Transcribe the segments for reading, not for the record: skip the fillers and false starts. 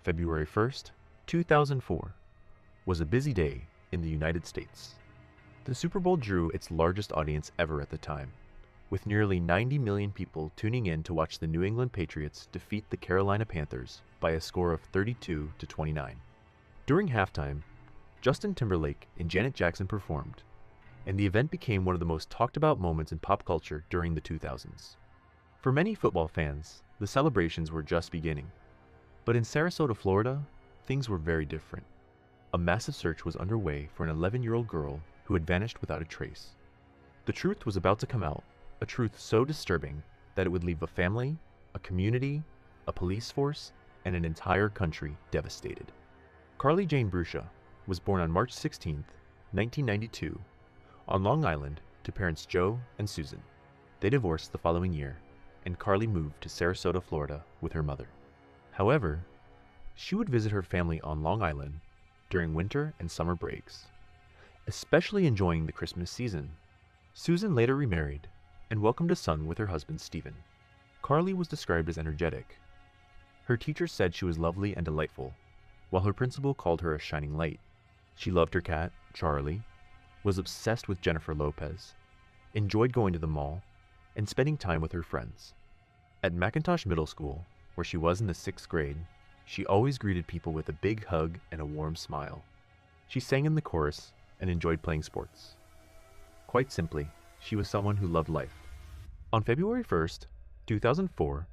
February 1st, 2004, was a busy day in the United States. The Super Bowl drew its largest audience ever at the time, with nearly 90 million people tuning in to watch the New England Patriots defeat the Carolina Panthers by a score of 32-29. During halftime, Justin Timberlake and Janet Jackson performed, and the event became one of the most talked about moments in pop culture during the 2000s. For many football fans, the celebrations were just beginning. But in Sarasota, Florida, things were very different. A massive search was underway for an 11-year-old girl who had vanished without a trace. The truth was about to come out, a truth so disturbing that it would leave a family, a community, a police force, and an entire country devastated. Carly Jane Bruscia was born on March 16, 1992, on Long Island to parents Joe and Susan. They divorced the following year, and Carly moved to Sarasota, Florida with her mother. However, she would visit her family on Long Island during winter and summer breaks, especially enjoying the Christmas season. Susan later remarried and welcomed a son with her husband Stephen. Carly was described as energetic. Her teachers said she was lovely and delightful, while her principal called her a shining light. She loved her cat, Charlie, was obsessed with Jennifer Lopez, enjoyed going to the mall, and spending time with her friends. At McIntosh Middle School, where she was in the 6th grade, she always greeted people with a big hug and a warm smile. She sang in the chorus and enjoyed playing sports. Quite simply, she was someone who loved life. On February 1st, 2004,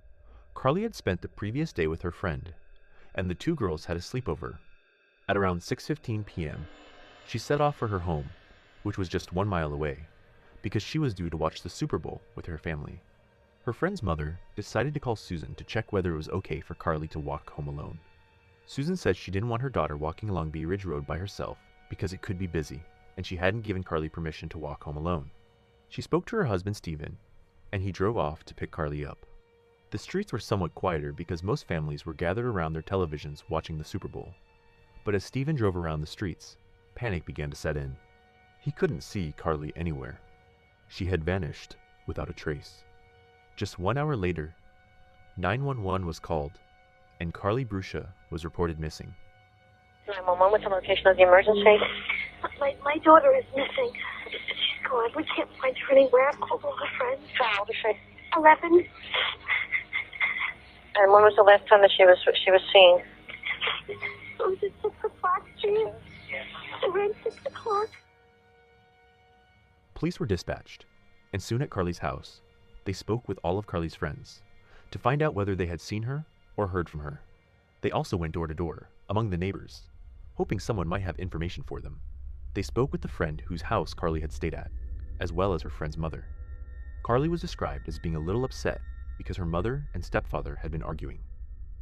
Carly had spent the previous day with her friend, and the two girls had a sleepover. At around 6:15 p.m., she set off for her home, which was just 1 mile away, because she was due to watch the Super Bowl with her family. Her friend's mother decided to call Susan to check whether it was okay for Carly to walk home alone. Susan said she didn't want her daughter walking along Bee Ridge Road by herself because it could be busy, and she hadn't given Carly permission to walk home alone. She spoke to her husband Stephen, and he drove off to pick Carly up. The streets were somewhat quieter because most families were gathered around their televisions watching the Super Bowl. But as Stephen drove around the streets, panic began to set in. He couldn't see Carly anywhere. She had vanished without a trace. Just 1 hour later, 911 was called, and Carly Bruscia was reported missing. 911, what's the location of the emergency? My daughter is missing. She's gone. We can't find her anywhere. I've called all her friends. How old is she? 11. And when was the last time that she was seen? It was at 6 o'clock, Street. Around 6 o'clock. Police were dispatched, and soon at Carly's house, they spoke with all of Carly's friends to find out whether they had seen her or heard from her. They also went door to door among the neighbors, hoping someone might have information for them. They spoke with the friend whose house Carly had stayed at, as well as her friend's mother. Carly was described as being a little upset because her mother and stepfather had been arguing.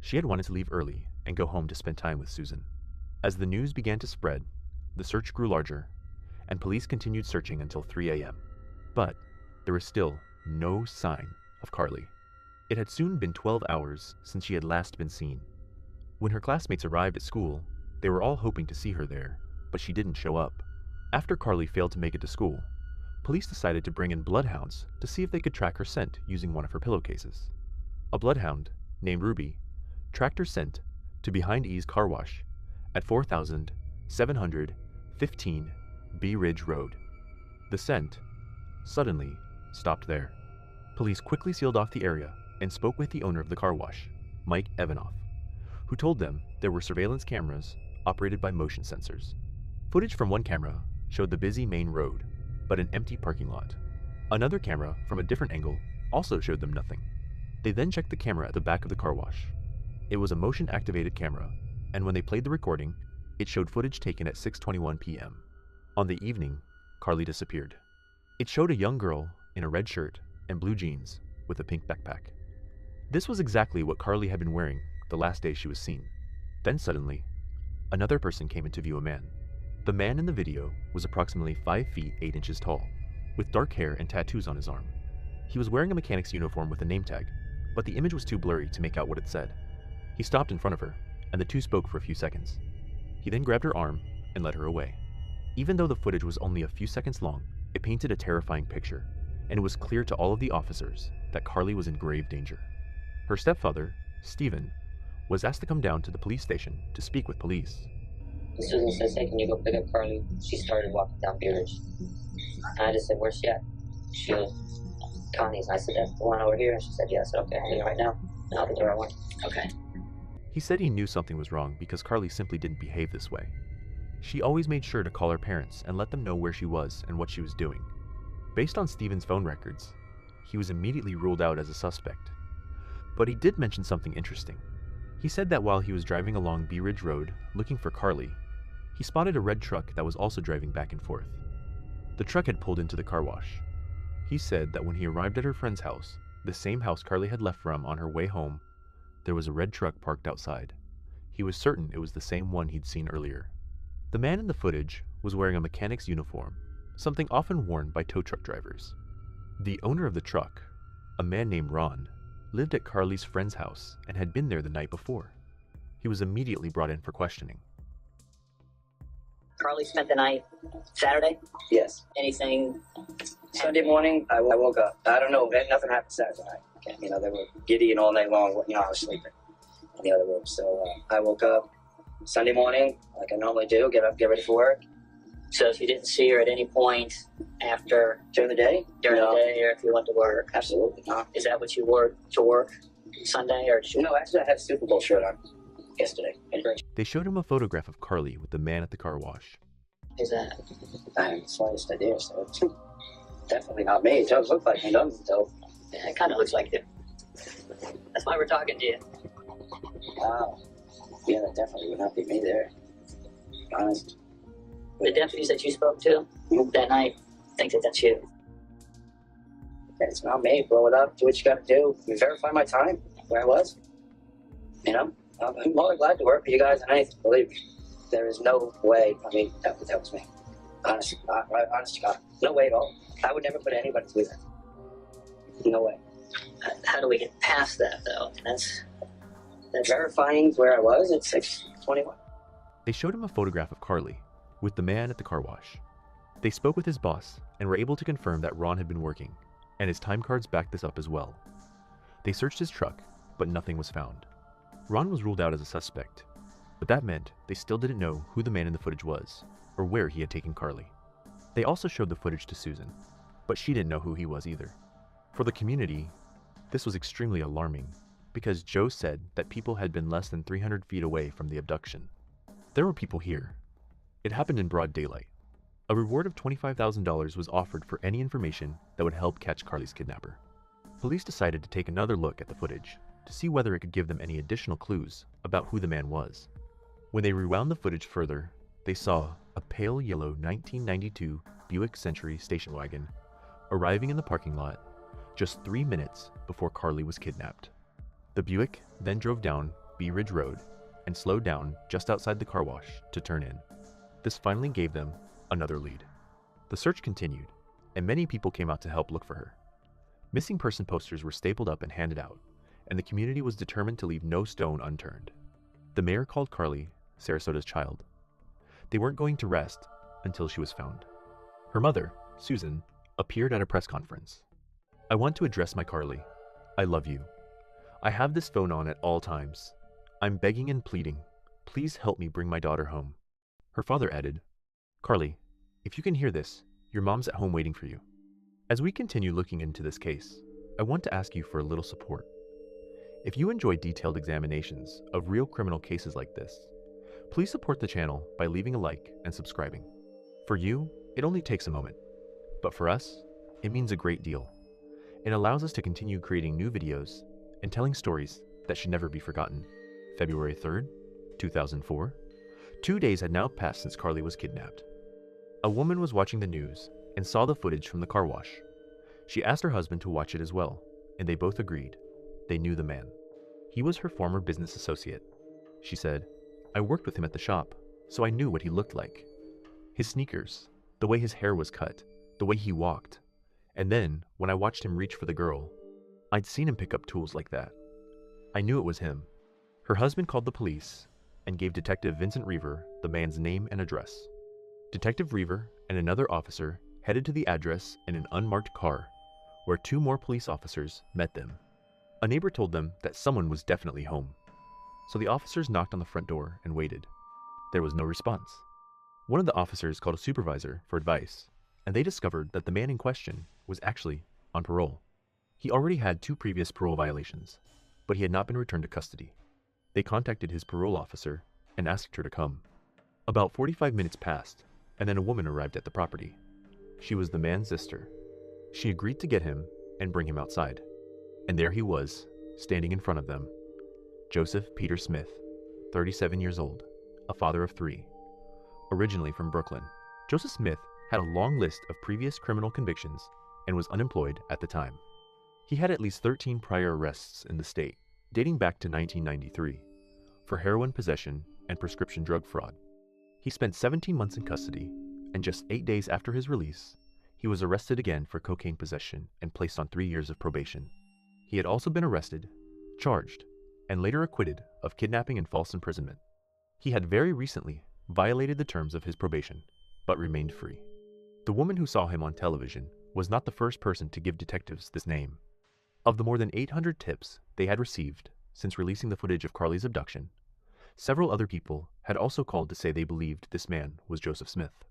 She had wanted to leave early and go home to spend time with Susan. As the news began to spread, the search grew larger, and police continued searching until 3 a.m. But there was still no sign of Carly. It had soon been 12 hours since she had last been seen. When her classmates arrived at school, they were all hoping to see her there, but she didn't show up. After Carly failed to make it to school, police decided to bring in bloodhounds to see if they could track her scent using one of her pillowcases. A bloodhound, named Ruby, tracked her scent to Behind E's car wash at 4715 Bee Ridge Road. The scent, suddenly, stopped there. Police quickly sealed off the area and spoke with the owner of the car wash, Mike Evanoff, who told them there were surveillance cameras operated by motion sensors. Footage from one camera showed the busy main road, but an empty parking lot. Another camera from a different angle also showed them nothing. They then checked the camera at the back of the car wash. It was a motion-activated camera, and when they played the recording, it showed footage taken at 6:21 p.m. On the evening, Carly disappeared. It showed a young girl in a red shirt and blue jeans with a pink backpack. This was exactly what Carly had been wearing the last day she was seen. Then suddenly, another person came into view, a man. The man in the video was approximately 5 feet 8 inches tall, with dark hair and tattoos on his arm. He was wearing a mechanic's uniform with a name tag, but the image was too blurry to make out what it said. He stopped in front of her, and the two spoke for a few seconds. He then grabbed her arm and led her away. Even though the footage was only a few seconds long, it painted a terrifying picture, and it was clear to all of the officers that Carly was in grave danger. Her stepfather, Stephen, was asked to come down to the police station to speak with police. Susan says, hey, can you go pick up Carly? She started walking down Beardridge. And I just said, where's she at? She was Connie's. And I said, that's the one over here. And she said, yeah. I said, okay, I'm leaving right now. And I'll get the right one. Okay. He said he knew something was wrong because Carly simply didn't behave this way. She always made sure to call her parents and let them know where she was and what she was doing. Based on Stephen's phone records, he was immediately ruled out as a suspect. But he did mention something interesting. He said that while he was driving along Bee Ridge Road looking for Carly, he spotted a red truck that was also driving back and forth. The truck had pulled into the car wash. He said that when he arrived at her friend's house, the same house Carly had left from on her way home, there was a red truck parked outside. He was certain it was the same one he'd seen earlier. The man in the footage was wearing a mechanic's uniform, something often worn by tow truck drivers. The owner of the truck, a man named Ron, lived at Carly's friend's house and had been there the night before. He was immediately brought in for questioning. Carly spent the night Saturday? Yes. Anything? Sunday morning, I woke up. I don't know. Nothing happened Saturday night. Okay. You know, they were giddy and all night long. You know, I was sleeping in the other room. So I woke up Sunday morning, like I normally do, get up, get ready for work. So if you didn't see her at any point after During the day? during the day, or if you went to work, Absolutely not. is that what you wore to work Sunday, or did you? No, actually, I had a Super Bowl shirt on yesterday. They showed him a photograph of Carly with the man at the car wash. Is that? I haven't the slightest idea, so it's definitely not me. It does look like me, doesn't it, though? Yeah, it kind of looks like you. That's why we're talking to you. Wow. Yeah, that definitely would not be me there. To be honest. The deputies that you spoke to that night think that that's you. It's not me. Blow it up. Do what you got to do. You verify my time, where I was. You know, I'm more than glad to work with you guys than anything. Believe me, there is no way. I mean, that was me. Honestly, honest to God, no way at all. I would never put anybody through that. No way. How do we get past that, though? That's Verifying where I was at 6:21. They showed him a photograph of Carly with the man at the car wash. They spoke with his boss and were able to confirm that Ron had been working, and his time cards backed this up as well. They searched his truck, but nothing was found. Ron was ruled out as a suspect, but that meant they still didn't know who the man in the footage was or where he had taken Carly. They also showed the footage to Susan, but she didn't know who he was either. For the community, this was extremely alarming because Joe said that people had been less than 300 feet away from the abduction. There were people here. It happened in broad daylight. A reward of $25,000 was offered for any information that would help catch Carly's kidnapper. Police decided to take another look at the footage to see whether it could give them any additional clues about who the man was. When they rewound the footage further, they saw a pale yellow 1992 Buick Century station wagon arriving in the parking lot just 3 minutes before Carly was kidnapped. The Buick then drove down Bee Ridge Road and slowed down just outside the car wash to turn in. This finally gave them another lead. The search continued, and many people came out to help look for her. Missing person posters were stapled up and handed out, and the community was determined to leave no stone unturned. The mayor called Carly Sarasota's child. They weren't going to rest until she was found. Her mother, Susan, appeared at a press conference. "I want to address my Carly. I love you. I have this phone on at all times. I'm begging and pleading. Please help me bring my daughter home." Her father added, "Carly, if you can hear this, your mom's at home waiting for you." As we continue looking into this case, I want to ask you for a little support. If you enjoy detailed examinations of real criminal cases like this, please support the channel by leaving a like and subscribing. For you, it only takes a moment, but for us, it means a great deal. It allows us to continue creating new videos and telling stories that should never be forgotten. February 3rd, 2004. 2 days had now passed since Carly was kidnapped. A woman was watching the news and saw the footage from the car wash. She asked her husband to watch it as well, and they both agreed. They knew the man. He was her former business associate. She said, "I worked with him at the shop, so I knew what he looked like. His sneakers, the way his hair was cut, the way he walked. And then, when I watched him reach for the girl, I'd seen him pick up tools like that. I knew it was him." Her husband called the police and gave Detective Vincent Reaver the man's name and address. Detective Reaver and another officer headed to the address in an unmarked car, where 2 more police officers met them. A neighbor told them that someone was definitely home. so the officers knocked on the front door and waited. There was no response. One of the officers called a supervisor for advice, and they discovered that the man in question was actually on parole. He already had 2 previous parole violations, but he had not been returned to custody. They contacted his parole officer and asked her to come. About 45 minutes passed, and then a woman arrived at the property. She was the man's sister. She agreed to get him and bring him outside. And there he was, standing in front of them. Joseph Peter Smith, 37 years old, a father of 3, originally from Brooklyn. Joseph Smith had a long list of previous criminal convictions and was unemployed at the time. He had at least 13 prior arrests in the state, dating back to 1993, for heroin possession and prescription drug fraud. He spent 17 months in custody, and just 8 days after his release, he was arrested again for cocaine possession and placed on 3 years of probation. He had also been arrested, charged, and later acquitted of kidnapping and false imprisonment. He had very recently violated the terms of his probation, but remained free. The woman who saw him on television was not the first person to give detectives this name. Of the more than 800 tips they had received since releasing the footage of Carly's abduction, several other people had also called to say they believed this man was Joseph Smith.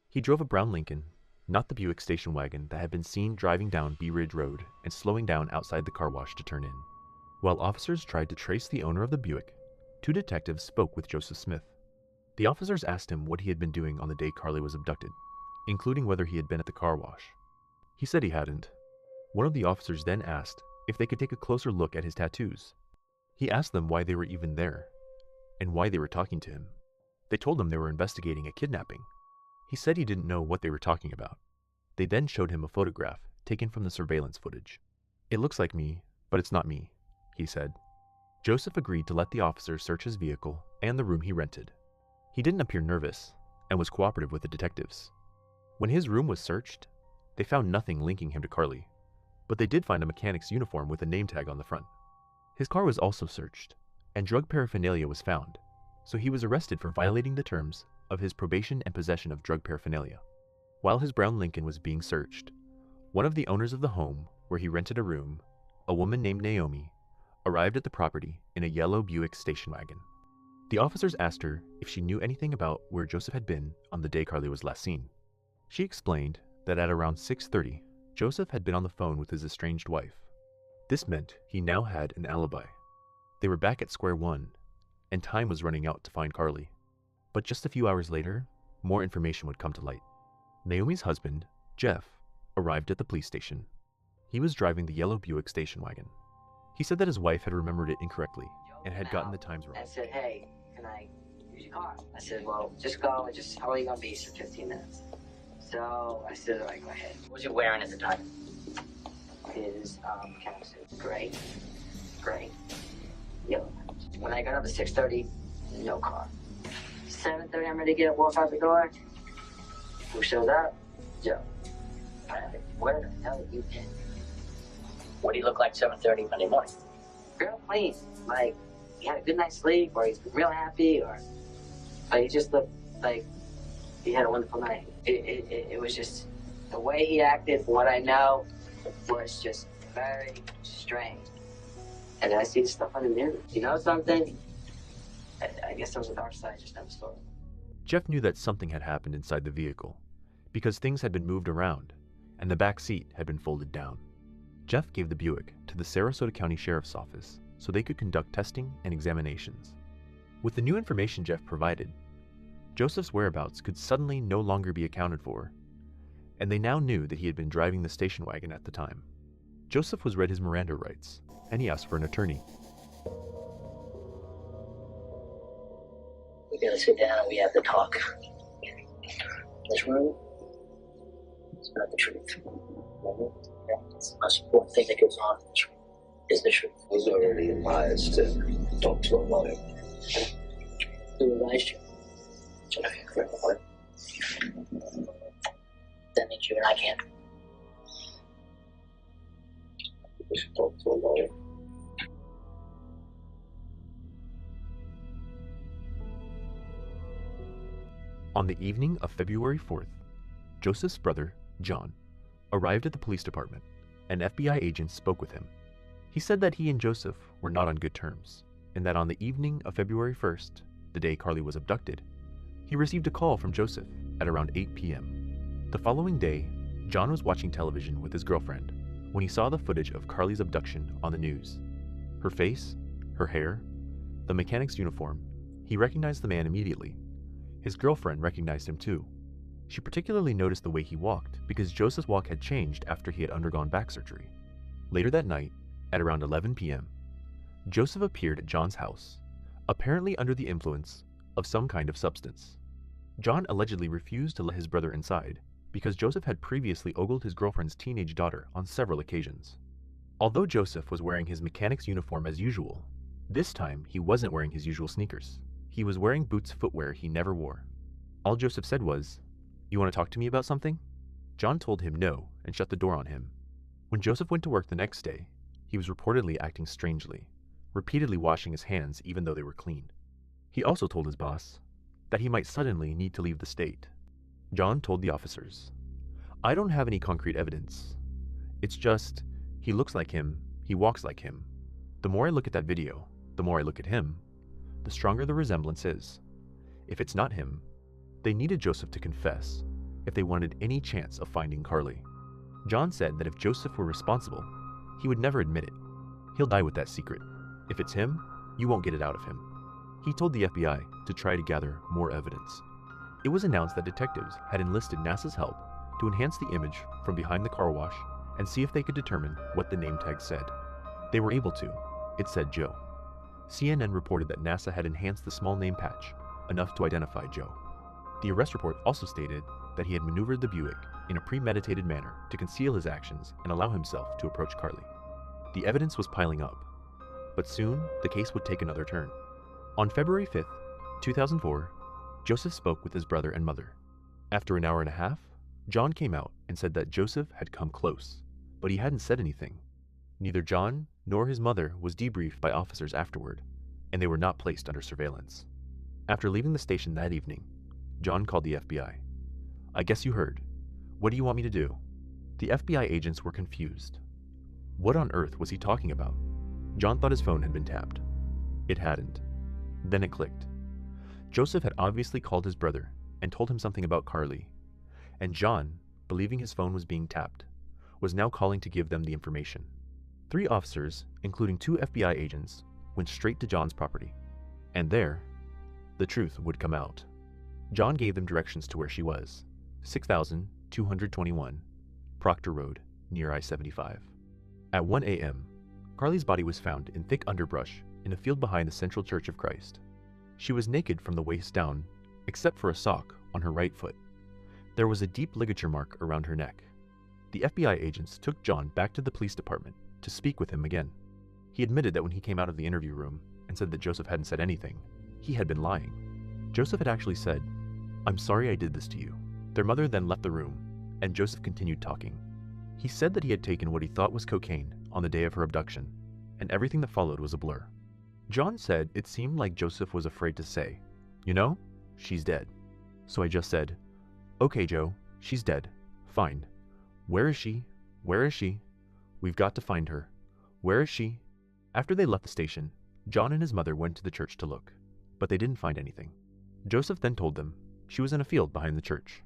He drove a brown Lincoln, not the Buick station wagon that had been seen driving down Bee Ridge Road and slowing down outside the car wash to turn in. While officers tried to trace the owner of the Buick, 2 detectives spoke with Joseph Smith. The officers asked him what he had been doing on the day Carly was abducted, including whether he had been at the car wash. He said he hadn't. One of the officers then asked if they could take a closer look at his tattoos. He asked them why they were even there, and why they were talking to him. They told him they were investigating a kidnapping. He said he didn't know what they were talking about. They then showed him a photograph taken from the surveillance footage. "It looks like me, but it's not me," he said. Joseph agreed to let the officers search his vehicle and the room he rented. He didn't appear nervous and was cooperative with the detectives. When his room was searched, they found nothing linking him to Carly, but they did find a mechanic's uniform with a name tag on the front. His car was also searched, and drug paraphernalia was found, so he was arrested for violating the terms of his probation and possession of drug paraphernalia. While his brown Lincoln was being searched, one of the owners of the home where he rented a room, a woman named Naomi, arrived at the property in a yellow Buick station wagon. The officers asked her if she knew anything about where Joseph had been on the day Carly was last seen. She explained that at around 6:30, Joseph had been on the phone with his estranged wife. This meant he now had an alibi. They were back at square one, and time was running out to find Carly. But just a few hours later, more information would come to light. Naomi's husband, Jeff, arrived at the police station. He was driving the yellow Buick station wagon. He said that his wife had remembered it incorrectly and had gotten the times wrong. I said, "Hey, can I use your car?" I said, "Well, just go and how are you going to be for 15 minutes? So I said, "All right, go ahead." What was you wearing at the time? His catsuit. Gray. Yellow. When I got up at 6:30, no car. 7:30, I'm ready to get up, walk out the door. Who shows up? Joe. Where the hell have you been? What do you look like 7:30 Monday morning? Girl, please. Like, he had a good night's sleep, or he's real happy, or he just looked like he had a wonderful night. It was just, the way he acted, from what I know, was just very strange. And I see stuff on the news. You know something? I guess there was a dark side, just never saw it. Jeff knew that something had happened inside the vehicle, because things had been moved around, and the back seat had been folded down. Jeff gave the Buick to the Sarasota County Sheriff's Office so they could conduct testing and examinations. With the new information Jeff provided, Joseph's whereabouts could suddenly no longer be accounted for, and they now knew that he had been driving the station wagon at the time. Joseph was read his Miranda rights, and he asked for an attorney. We gotta sit down and we have to talk. This room, it's not the truth. It's the most important thing that goes on in this room, is the truth. I was already advised to talk to a lawyer. Who advised you? What? That means you and I can't. We should talk to a lawyer. On the evening of February 4th, Joseph's brother, John, arrived at the police department, and FBI agents spoke with him. He said that he and Joseph were not on good terms, and that on the evening of February 1st, the day Carly was abducted, he received a call from Joseph at around 8 p.m. The following day, John was watching television with his girlfriend when he saw the footage of Carly's abduction on the news. Her face, her hair, the mechanic's uniform, he recognized the man immediately. His girlfriend recognized him too. She particularly noticed the way he walked because Joseph's walk had changed after he had undergone back surgery. Later that night, at around 11 p.m., Joseph appeared at John's house, apparently under the influence of some kind of substance. John allegedly refused to let his brother inside because Joseph had previously ogled his girlfriend's teenage daughter on several occasions. Although Joseph was wearing his mechanic's uniform as usual, this time he wasn't wearing his usual sneakers. He was wearing boots footwear he never wore. All Joseph said was, "You want to talk to me about something?" John told him no and shut the door on him. When Joseph went to work the next day, he was reportedly acting strangely, repeatedly washing his hands even though they were clean. He also told his boss that he might suddenly need to leave the state. John told the officers, "I don't have any concrete evidence. It's just, he looks like him, he walks like him. The more I look at that video, the more I look at him, the stronger the resemblance is. If it's not him, they needed Joseph to confess if they wanted any chance of finding Carly." John said that if Joseph were responsible, he would never admit it. He'll die with that secret. If it's him, you won't get it out of him. He told the FBI to try to gather more evidence. It was announced that detectives had enlisted NASA's help to enhance the image from behind the car wash and see if they could determine what the name tag said. They were able to. It said Joe. CNN reported that NASA had enhanced the small name patch enough to identify Joe. The arrest report also stated that he had maneuvered the Buick in a premeditated manner to conceal his actions and allow himself to approach Carly. The evidence was piling up, but soon the case would take another turn. On February 5th, 2004, Joseph spoke with his brother and mother. After an hour and a half, John came out and said that Joseph had come close, but he hadn't said anything. Neither John nor his mother was debriefed by officers afterward, and they were not placed under surveillance. After leaving the station that evening, John called the FBI. "I guess you heard. What do you want me to do?" The FBI agents were confused. What on earth was he talking about? John thought his phone had been tapped. It hadn't. Then it clicked. Joseph had obviously called his brother and told him something about Carly, and John, believing his phone was being tapped, was now calling to give them the information. 3 officers, including 2 FBI agents, went straight to John's property, and there, the truth would come out. John gave them directions to where she was, 6221 Proctor Road, near I-75. At 1 a.m., Carly's body was found in thick underbrush in a field behind the Central Church of Christ. She was naked from the waist down, except for a sock on her right foot. There was a deep ligature mark around her neck. The FBI agents took John back to the police department to speak with him again. He admitted that when he came out of the interview room and said that Joseph hadn't said anything, he had been lying. Joseph had actually said, "I'm sorry I did this to you." Their mother then left the room, and Joseph continued talking. He said that he had taken what he thought was cocaine on the day of her abduction, and everything that followed was a blur. John said it seemed like Joseph was afraid to say, "You know, she's dead." So I just said, "Okay, Joe, she's dead. Fine. Where is she? Where is she? We've got to find her. Where is she?" After they left the station, John and his mother went to the church to look, but they didn't find anything. Joseph then told them she was in a field behind the church.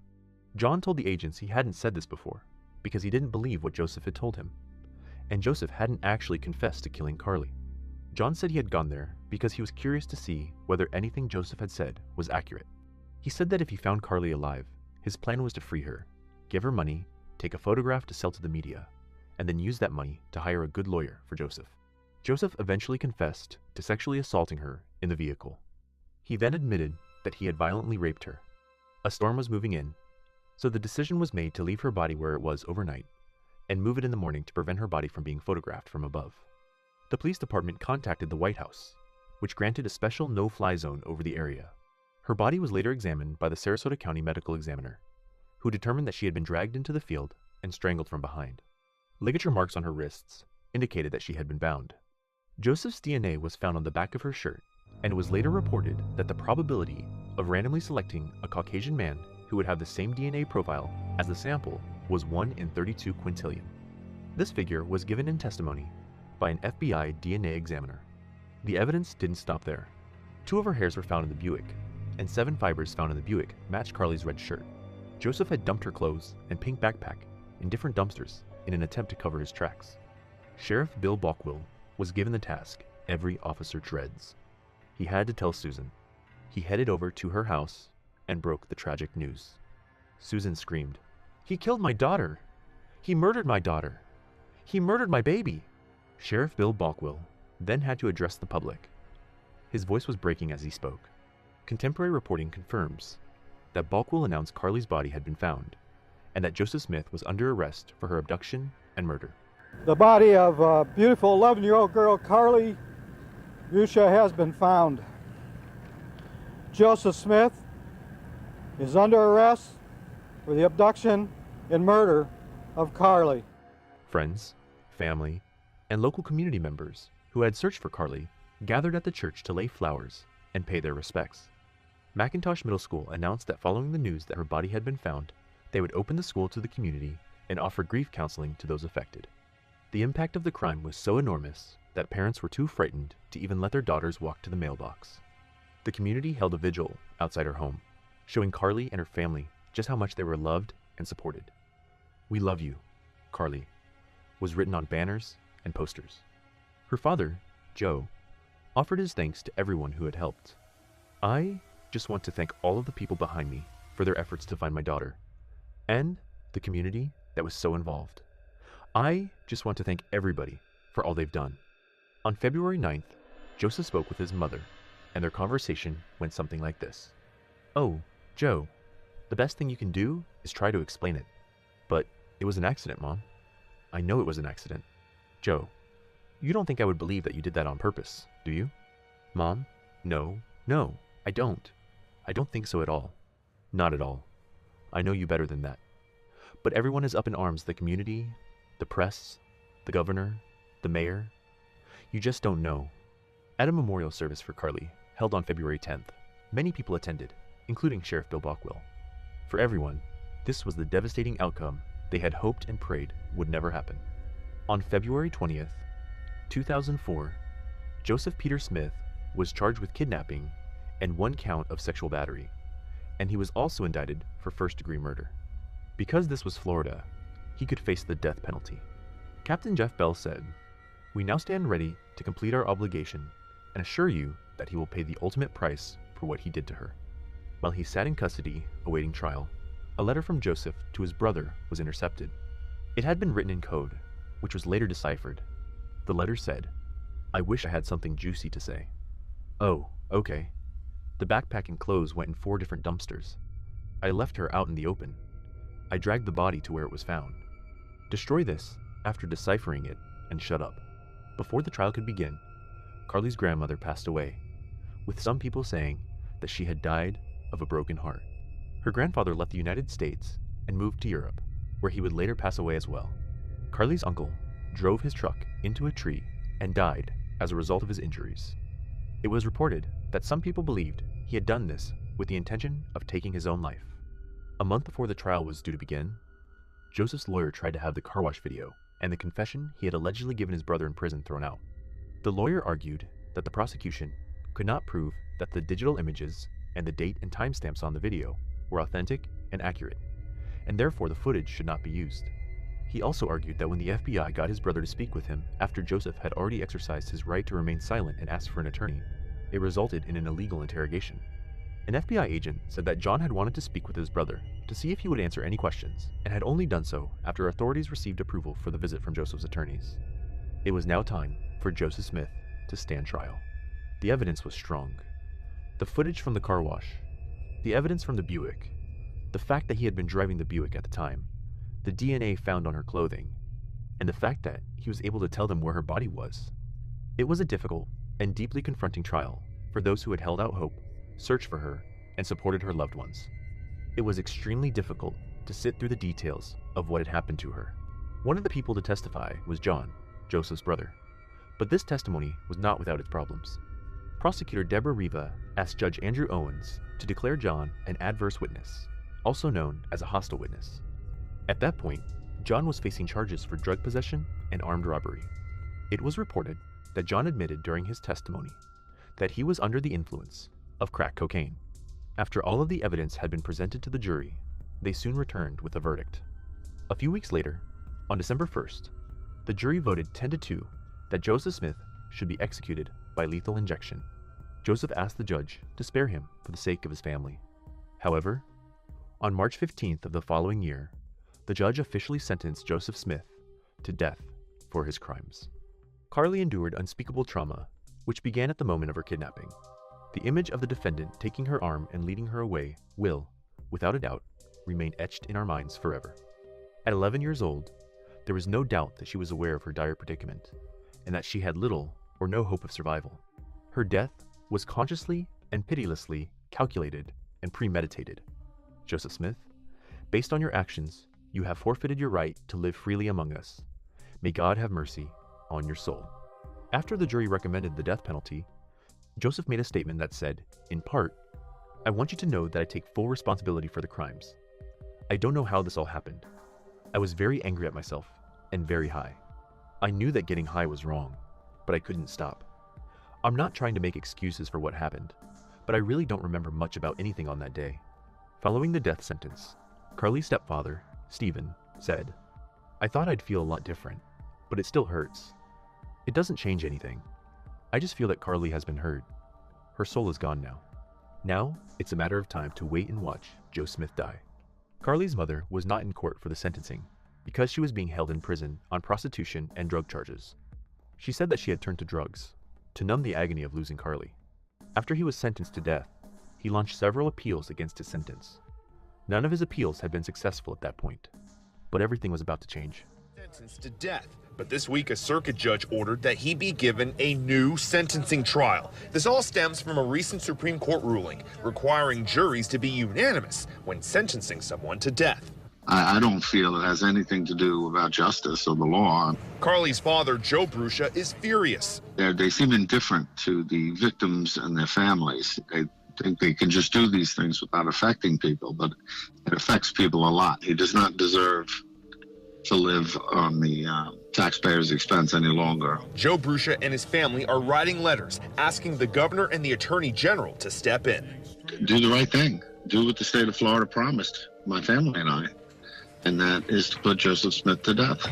John told the agents he hadn't said this before because he didn't believe what Joseph had told him, and Joseph hadn't actually confessed to killing Carly. John said he had gone there because he was curious to see whether anything Joseph had said was accurate. He said that if he found Carly alive, his plan was to free her, give her money, take a photograph to sell to the media, and then use that money to hire a good lawyer for Joseph. Joseph eventually confessed to sexually assaulting her in the vehicle. He then admitted that he had violently raped her. A storm was moving in, so the decision was made to leave her body where it was overnight and move it in the morning to prevent her body from being photographed from above. The police department contacted the White House, which granted a special no-fly zone over the area. Her body was later examined by the Sarasota County Medical Examiner, who determined that she had been dragged into the field and strangled from behind. Ligature marks on her wrists indicated that she had been bound. Joseph's DNA was found on the back of her shirt, and it was later reported that the probability of randomly selecting a Caucasian man who would have the same DNA profile as the sample was 1 in 32 quintillion. This figure was given in testimony by an FBI DNA examiner. The evidence didn't stop there. 2 of her hairs were found in the Buick, and 7 fibers found in the Buick matched Carly's red shirt. Joseph had dumped her clothes and pink backpack in different dumpsters in an attempt to cover his tracks. Sheriff Bill Balkwell was given the task every officer dreads. He had to tell Susan. He headed over to her house and broke the tragic news. Susan screamed, "He killed my daughter! He murdered my daughter! He murdered my baby!" Sheriff Bill Balkwell then had to address the public. His voice was breaking as he spoke. Contemporary reporting confirms that Balkwell announced Carly's body had been found, and that Joseph Smith was under arrest for her abduction and murder. The body of a beautiful 11-year-old girl, Carly Busha, has been found. Joseph Smith is under arrest for the abduction and murder of Carly. Friends, family, and local community members who had searched for Carly gathered at the church to lay flowers and pay their respects. McIntosh Middle School announced that following the news that her body had been found, they would open the school to the community and offer grief counseling to those affected. The impact of the crime was so enormous that parents were too frightened to even let their daughters walk to the mailbox. The community held a vigil outside her home, showing Carly and her family just how much they were loved and supported. "We love you, Carly," was written on banners and posters. Her father, Joe, offered his thanks to everyone who had helped. "I just want to thank all of the people behind me for their efforts to find my daughter, and the community that was so involved. I just want to thank everybody for all they've done." On February 9th, Joseph spoke with his mother, and their conversation went something like this. "Oh, Joe, the best thing you can do is try to explain it. But it was an accident, Mom. I know it was an accident. Joe, you don't think I would believe that you did that on purpose, do you? Mom, no, I don't. I don't think so at all. Not at all. I know you better than that. But everyone is up in arms, the community, the press, the governor, the mayor. You just don't know." At a memorial service for Carly, held on February 10th, many people attended, including Sheriff Bill Balkwell. For everyone, this was the devastating outcome they had hoped and prayed would never happen. On February 20th, 2004, Joseph Peter Smith was charged with kidnapping and 1 count of sexual battery, and he was also indicted for first-degree murder. Because this was Florida, he could face the death penalty. Captain Jeff Bell said, "We now stand ready to complete our obligation and assure you that he will pay the ultimate price for what he did to her." While he sat in custody awaiting trial, a letter from Joseph to his brother was intercepted. It had been written in code, which was later deciphered. The letter said, "I wish I had something juicy to say. Oh, okay. The backpack and clothes went in 4 different dumpsters. I left her out in the open. I dragged the body to where it was found. Destroy this after deciphering it and shut up." Before the trial could begin, Carly's grandmother passed away, with some people saying that she had died of a broken heart. Her grandfather left the United States and moved to Europe, where he would later pass away as well. Carly's uncle drove his truck into a tree and died as a result of his injuries. It was reported that some people believed he had done this with the intention of taking his own life. A month before the trial was due to begin, Joseph's lawyer tried to have the car wash video and the confession he had allegedly given his brother in prison thrown out. The lawyer argued that the prosecution could not prove that the digital images and the date and timestamps on the video were authentic and accurate, and therefore the footage should not be used. He also argued that when the FBI got his brother to speak with him after Joseph had already exercised his right to remain silent and ask for an attorney, it resulted in an illegal interrogation. An FBI agent said that John had wanted to speak with his brother to see if he would answer any questions, and had only done so after authorities received approval for the visit from Joseph's attorneys. It was now time for Joseph Smith to stand trial. The evidence was strong. The footage from the car wash, the evidence from the Buick, the fact that he had been driving the Buick at the time, the DNA found on her clothing, and the fact that he was able to tell them where her body was. It was a difficult and deeply confronting trial for those who had held out hope, searched for her, and supported her loved ones. It was extremely difficult to sit through the details of what had happened to her. One of the people to testify was John, Joseph's brother, but this testimony was not without its problems. Prosecutor Deborah Riva asked Judge Andrew Owens to declare John an adverse witness, also known as a hostile witness. At that point, John was facing charges for drug possession and armed robbery. It was reported that John admitted during his testimony that he was under the influence of crack cocaine. After all of the evidence had been presented to the jury, they soon returned with a verdict. A few weeks later, on December 1st, the jury voted 10-2 that Joseph Smith should be executed by lethal injection. Joseph asked the judge to spare him for the sake of his family. However, on March 15th of the following year, the judge officially sentenced Joseph Smith to death for his crimes. Carly endured unspeakable trauma, which began at the moment of her kidnapping. The image of the defendant taking her arm and leading her away will, without a doubt, remain etched in our minds forever. At 11 years old, there was no doubt that she was aware of her dire predicament, and that she had little or no hope of survival. Her death was consciously and pitilessly calculated and premeditated. Joseph Smith, based on your actions, you have forfeited your right to live freely among us. May God have mercy on your soul. After the jury recommended the death penalty, Joseph made a statement that said, in part, I want you to know that I take full responsibility for the crimes. I don't know how this all happened. I was very angry at myself and very high. I knew that getting high was wrong, but I couldn't stop. I'm not trying to make excuses for what happened, but I really don't remember much about anything on that day. Following the death sentence, Carly's stepfather, Stephen, said, I thought I'd feel a lot different, but it still hurts. It doesn't change anything. I just feel that Carly has been heard. Her soul is gone now. Now, it's a matter of time to wait and watch Joe Smith die. Carly's mother was not in court for the sentencing because she was being held in prison on prostitution and drug charges. She said that she had turned to drugs to numb the agony of losing Carly. After he was sentenced to death, he launched several appeals against his sentence. None of his appeals had been successful at that point, but everything was about to change. Sentenced to death. But this week, a circuit judge ordered that he be given a new sentencing trial. This all stems from a recent Supreme Court ruling requiring juries to be unanimous when sentencing someone to death. I don't feel it has anything to do about justice or the law. Carly's father, Joe Bruscia, is furious. They seem indifferent to the victims and their families. They think they can just do these things without affecting people, but it affects people a lot. He does not deserve to live on the taxpayers' expense any longer. Joe Bruscia and his family are writing letters asking the governor and the attorney general to step in. Do the right thing. Do what the state of Florida promised my family and I, and that is to put Joseph Smith to death.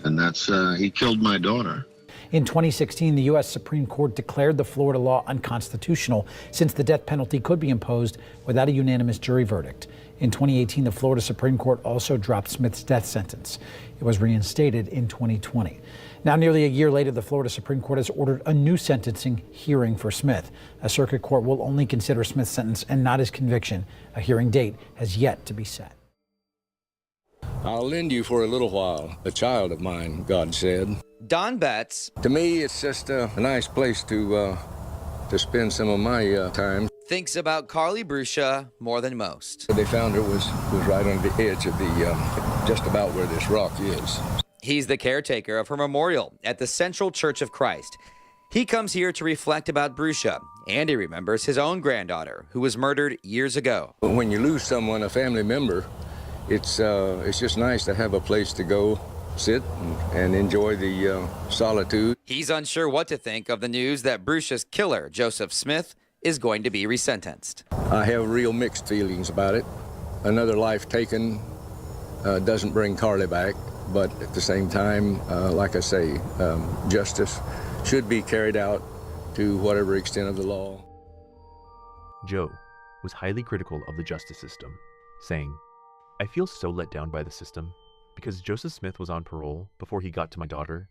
And that's, he killed my daughter. In 2016, the U.S. Supreme Court declared the Florida law unconstitutional since the death penalty could be imposed without a unanimous jury verdict. In 2018, the Florida Supreme Court also dropped Smith's death sentence. It was reinstated in 2020. Now, nearly a year later, the Florida Supreme Court has ordered a new sentencing hearing for Smith. A circuit court will only consider Smith's sentence and not his conviction. A hearing date has yet to be set. I'll lend you for a little while, a child of mine, God said. Don Betts. To me, it's just a nice place to spend some of my time. Thinks about Carly Bruscia more than most. They found her was right on the edge of the, just about where this rock is. He's the caretaker of her memorial at the Central Church of Christ. He comes here to reflect about Bruscia, and he remembers his own granddaughter, who was murdered years ago. When you lose someone, a family member, it's just nice to have a place to go sit and enjoy the solitude. He's unsure what to think of the news that Bruscia's killer, Joseph Smith, is going to be resentenced. I have real mixed feelings about it. Another life taken doesn't bring Carly back, but at the same time, like I say, justice should be carried out to whatever extent of the law. Joe was highly critical of the justice system, saying, I feel so let down by the system because Joseph Smith was on parole before he got to my daughter,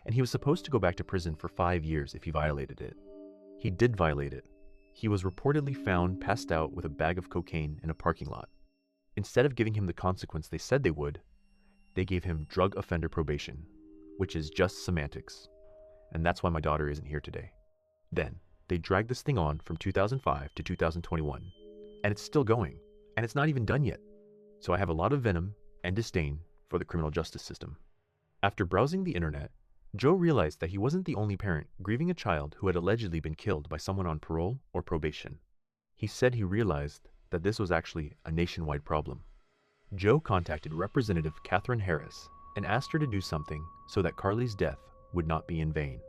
and he was supposed to go back to prison for 5 years if he violated it. He did violate it. He was reportedly found passed out with a bag of cocaine in a parking lot. Instead of giving him the consequence they said they would, they gave him drug offender probation, which is just semantics. And that's why my daughter isn't here today. Then, they dragged this thing on from 2005 to 2021, and it's still going, and it's not even done yet. So I have a lot of venom and disdain for the criminal justice system. After browsing the internet, Joe realized that he wasn't the only parent grieving a child who had allegedly been killed by someone on parole or probation. He said he realized that this was actually a nationwide problem. Joe contacted Representative Catherine Harris and asked her to do something so that Carly's death would not be in vain.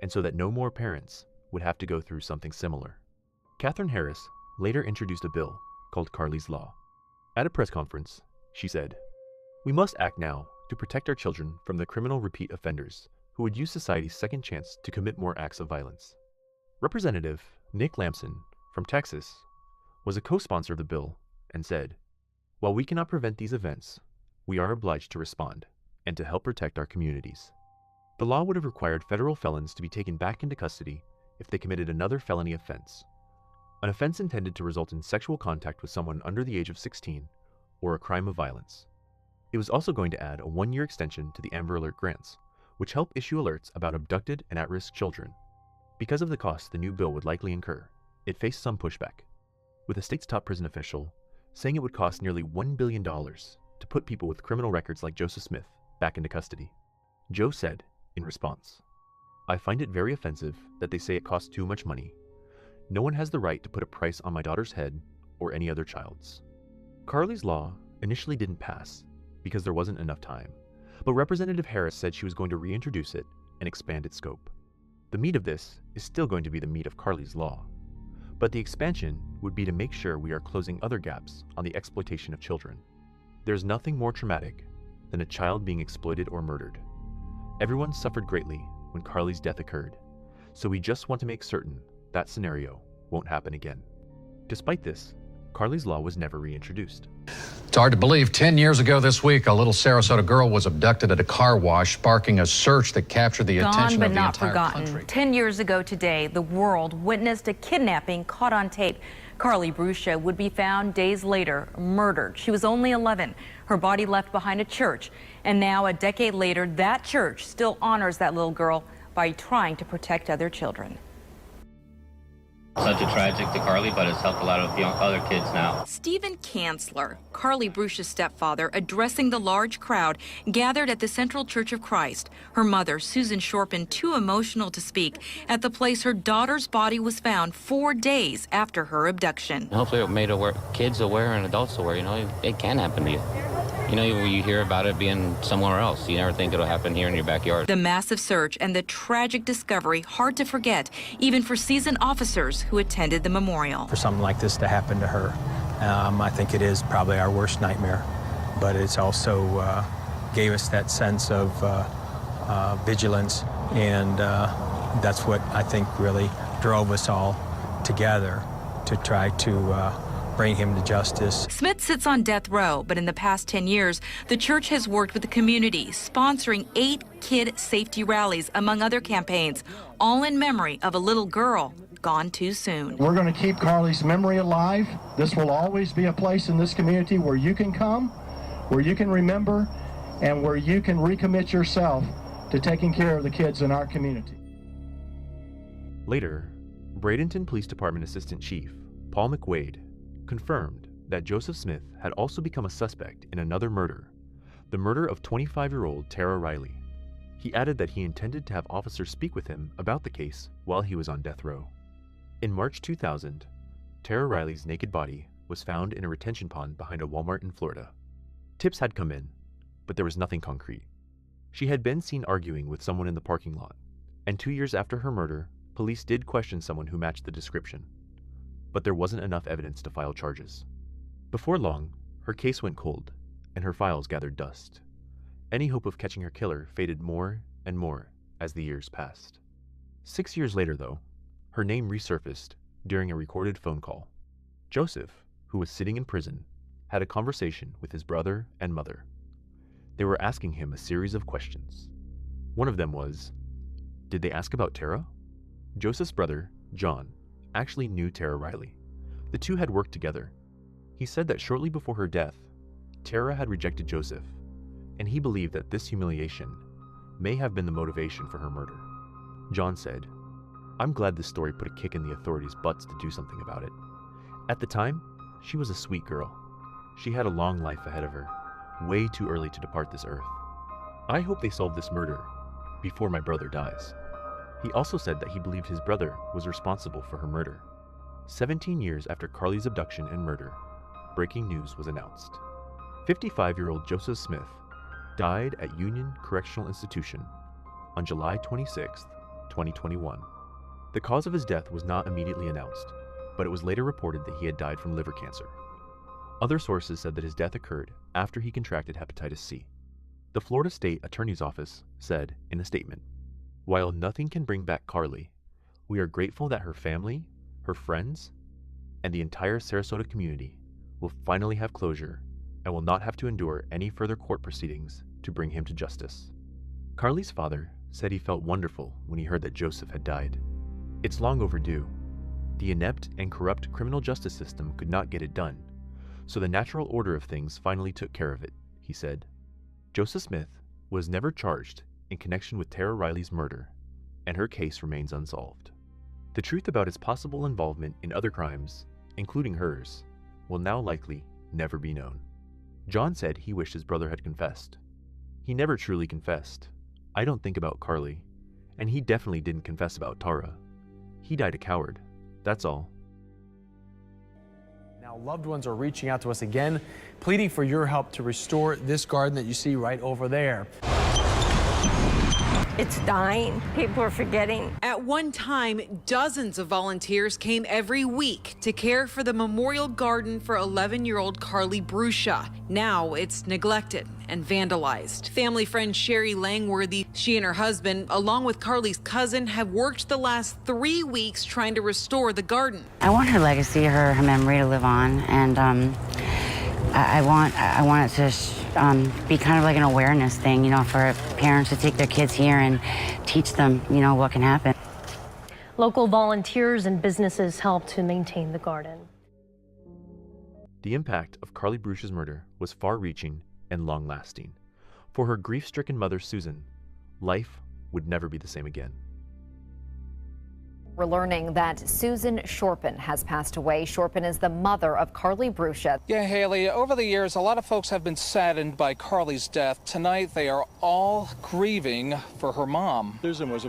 and so that no more parents would have to go through something similar. Katherine Harris later introduced a bill called Carly's Law. At a press conference, she said, "We must act now to protect our children from the criminal repeat offenders who would use society's second chance to commit more acts of violence." Representative Nick Lampson from Texas was a co-sponsor of the bill and said, "While we cannot prevent these events, we are obliged to respond and to help protect our communities." The law would have required federal felons to be taken back into custody if they committed another felony offense, an offense intended to result in sexual contact with someone under the age of 16 or a crime of violence. It was also going to add a 1-year extension to the Amber Alert grants, which help issue alerts about abducted and at-risk children. Because of the costs the new bill would likely incur, it faced some pushback, with the state's top prison official saying it would cost nearly $1 billion to put people with criminal records like Joseph Smith back into custody. Joe said, in response, "I find it very offensive that they say it costs too much money. No one has the right to put a price on my daughter's head or any other child's." Carly's Law initially didn't pass because there wasn't enough time, but Representative Harris said she was going to reintroduce it and expand its scope. The meat of this is still going to be the meat of Carly's Law, but the expansion would be to make sure we are closing other gaps on the exploitation of children. There's nothing more traumatic than a child being exploited or murdered. Everyone suffered greatly when Carly's death occurred, so we just want to make certain that scenario won't happen again. Despite this, Carly's Law was never reintroduced. It's hard to believe 10 years ago this week, a little Sarasota girl was abducted at a car wash, sparking a search that captured the attention of the entire country. 10 years ago today, the world witnessed a kidnapping caught on tape. Carly Bruscia would be found days later, murdered. She was only 11. Her body left behind a church. And now, a decade later, that church still honors that little girl by trying to protect other children. Such a tragic to Carly, but it's helped a lot of young other kids now. Stephen Kanzler, Carly Bruscia's stepfather, addressing the large crowd gathered at the Central Church of Christ. Her mother, Susan Shorpen, too emotional to speak, at the place her daughter's body was found 4 days after her abduction. Hopefully it made kids aware and adults aware, it can happen to you. You hear about it being somewhere else. You never think it'll happen here in your backyard. The massive search and the tragic discovery hard to forget, even for seasoned officers who attended the memorial. For something like this to happen to her, I think it is probably our worst nightmare, but it's also gave us that sense of vigilance, and that's what I think really drove us all together to try to bring him to justice. Smith sits on death row, but in the past 10 years, the church has worked with the community, sponsoring 8 kid safety rallies, among other campaigns, all in memory of a little girl gone too soon. We're going to keep Carly's memory alive. This will always be a place in this community where you can come, where you can remember, and where you can recommit yourself to taking care of the kids in our community. Later, Bradenton Police Department Assistant Chief Paul McWade confirmed that Joseph Smith had also become a suspect in another murder, the murder of 25-year-old Tara Riley. He added that he intended to have officers speak with him about the case while he was on death row. In March 2000, Tara Riley's naked body was found in a retention pond behind a Walmart in Florida. Tips had come in, but there was nothing concrete. She had been seen arguing with someone in the parking lot, and 2 years after her murder, police did question someone who matched the description, but there wasn't enough evidence to file charges. Before long, her case went cold, and her files gathered dust. Any hope of catching her killer faded more and more as the years passed. 6 years later, though, her name resurfaced during a recorded phone call. Joseph, who was sitting in prison, had a conversation with his brother and mother. They were asking him a series of questions. One of them was, did they ask about Tara? Joseph's brother, John, actually knew Tara Riley. The two had worked together. He said that shortly before her death, Tara had rejected Joseph, and he believed that this humiliation may have been the motivation for her murder. John said, "I'm glad this story put a kick in the authorities' butts to do something about it. At the time, she was a sweet girl. She had a long life ahead of her, way too early to depart this earth. I hope they solve this murder before my brother dies." He also said that he believed his brother was responsible for her murder. 17 years after Carly's abduction and murder, breaking news was announced. 55-year-old Joseph Smith died at Union Correctional Institution on July 26, 2021. The cause of his death was not immediately announced, but it was later reported that he had died from liver cancer. Other sources said that his death occurred after he contracted hepatitis C. The Florida State Attorney's Office said in a statement, "While nothing can bring back Carly, we are grateful that her family, her friends, and the entire Sarasota community will finally have closure and will not have to endure any further court proceedings to bring him to justice." Carly's father said he felt wonderful when he heard that Joseph had died. "It's long overdue. The inept and corrupt criminal justice system could not get it done, so the natural order of things finally took care of it," he said. Joseph Smith was never charged in connection with Tara Riley's murder, and her case remains unsolved. The truth about his possible involvement in other crimes, including hers, will now likely never be known. John said he wished his brother had confessed. He never truly confessed. I don't think about Carly, and he definitely didn't confess about Tara. He died a coward, that's all. Now, loved ones are reaching out to us again, pleading for your help to restore this garden that you see right over there. It's dying. People are forgetting. At one time, dozens of volunteers came every week to care for the memorial garden for 11-year-old Carly Bruscia. Now it's neglected and vandalized. Family friend Sherry Langworthy, she and her husband, along with Carly's cousin, have worked the last 3 weeks trying to restore the garden. I want her legacy, her memory to live on, and I want it to be kind of like an awareness thing, you know, for parents to take their kids here and teach them, you know, what can happen. Local volunteers and businesses help to maintain the garden. The impact of Carly Bruscia's murder was far-reaching and long-lasting. For her grief-stricken mother, Susan, life would never be the same again. We're learning that Susan Shorpen has passed away. Shorpen is the mother of Carly Bruscia. Yeah, Haley, over the years, a lot of folks have been saddened by Carly's death. Tonight, they are all grieving for her mom. Susan was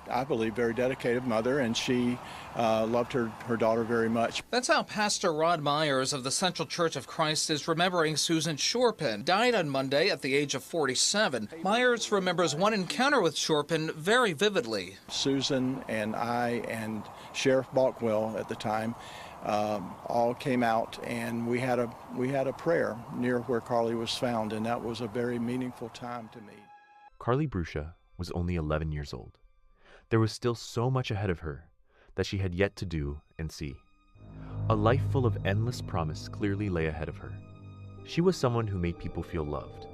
I believe, very dedicated mother, and she loved her daughter very much. That's how Pastor Rod Myers of the Central Church of Christ is remembering Susan Shorpen. Died on Monday at the age of 47. Myers remembers one encounter with Shorpen very vividly. Susan and I and Sheriff Balkwell at the time all came out, and we had a prayer near where Carly was found, and that was a very meaningful time to me. Carly Bruscia was only 11 years old. There was still so much ahead of her that she had yet to do and see. A life full of endless promise clearly lay ahead of her. She was someone who made people feel loved,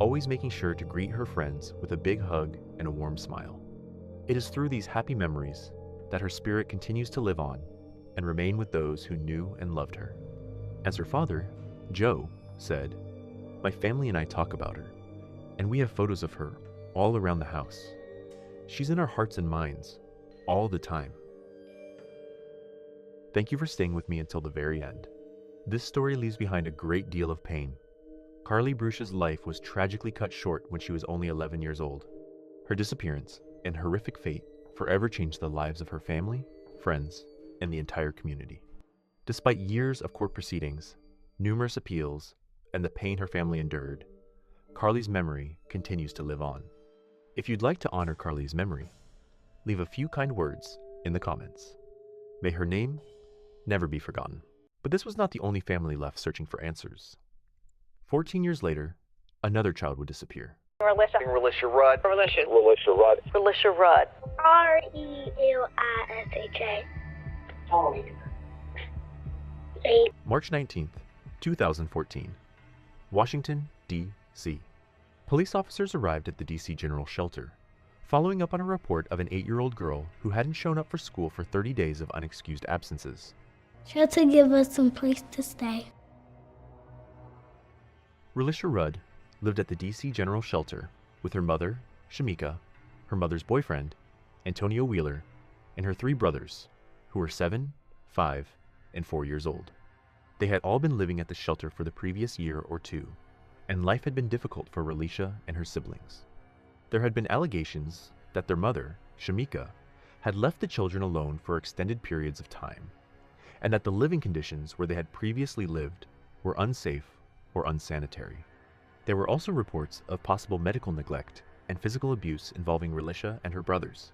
always making sure to greet her friends with a big hug and a warm smile. It is through these happy memories that her spirit continues to live on and remain with those who knew and loved her. As her father, Joe, said, "My family and I talk about her, and we have photos of her all around the house. She's in our hearts and minds, all the time." Thank you for staying with me until the very end. This story leaves behind a great deal of pain. Carly Bruscia's life was tragically cut short when she was only 11 years old. Her disappearance and horrific fate forever changed the lives of her family, friends, and the entire community. Despite years of court proceedings, numerous appeals, and the pain her family endured, Carly's memory continues to live on. If you'd like to honor Carly's memory, leave a few kind words in the comments. May her name never be forgotten. But this was not the only family left searching for answers. 14 years later, another child would disappear. Relisha Rudd. Relisha Rudd. Relisha Rudd. Relisha. March 19th, 2014, Washington, D.C. Police officers arrived at the D.C. General Shelter, following up on a report of an 8-year-old girl who hadn't shown up for school for 30 days of unexcused absences. Try to give us some place to stay. Relisha Rudd lived at the D.C. General Shelter with her mother, Shamika, her mother's boyfriend, Antonio Wheeler, and her 3 brothers, who were 7, 5, and 4 years old. They had all been living at the shelter for the previous year or 2, and life had been difficult for Relisha and her siblings. There had been allegations that their mother, Shamika, had left the children alone for extended periods of time, and that the living conditions where they had previously lived were unsafe or unsanitary. There were also reports of possible medical neglect and physical abuse involving Relisha and her brothers.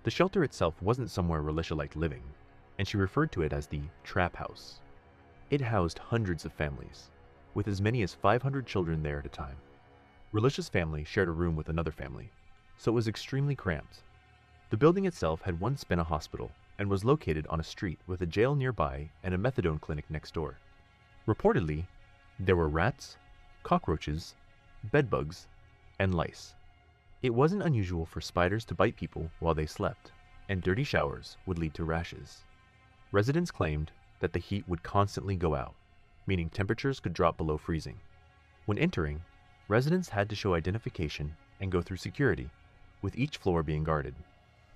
The The shelter itself wasn't somewhere Relisha liked living, and she referred to it as the trap house. It housed hundreds of families, with as many as 500 children there at a time. Relisha's family shared a room with another family, so it was extremely cramped. The building itself had once been a hospital and was located on a street with a jail nearby and a methadone clinic next door. Reportedly, there were rats, cockroaches, bedbugs, and lice. It wasn't unusual for spiders to bite people while they slept, and dirty showers would lead to rashes. Residents claimed that the heat would constantly go out, meaning temperatures could drop below freezing. When entering, residents had to show identification and go through security, with each floor being guarded.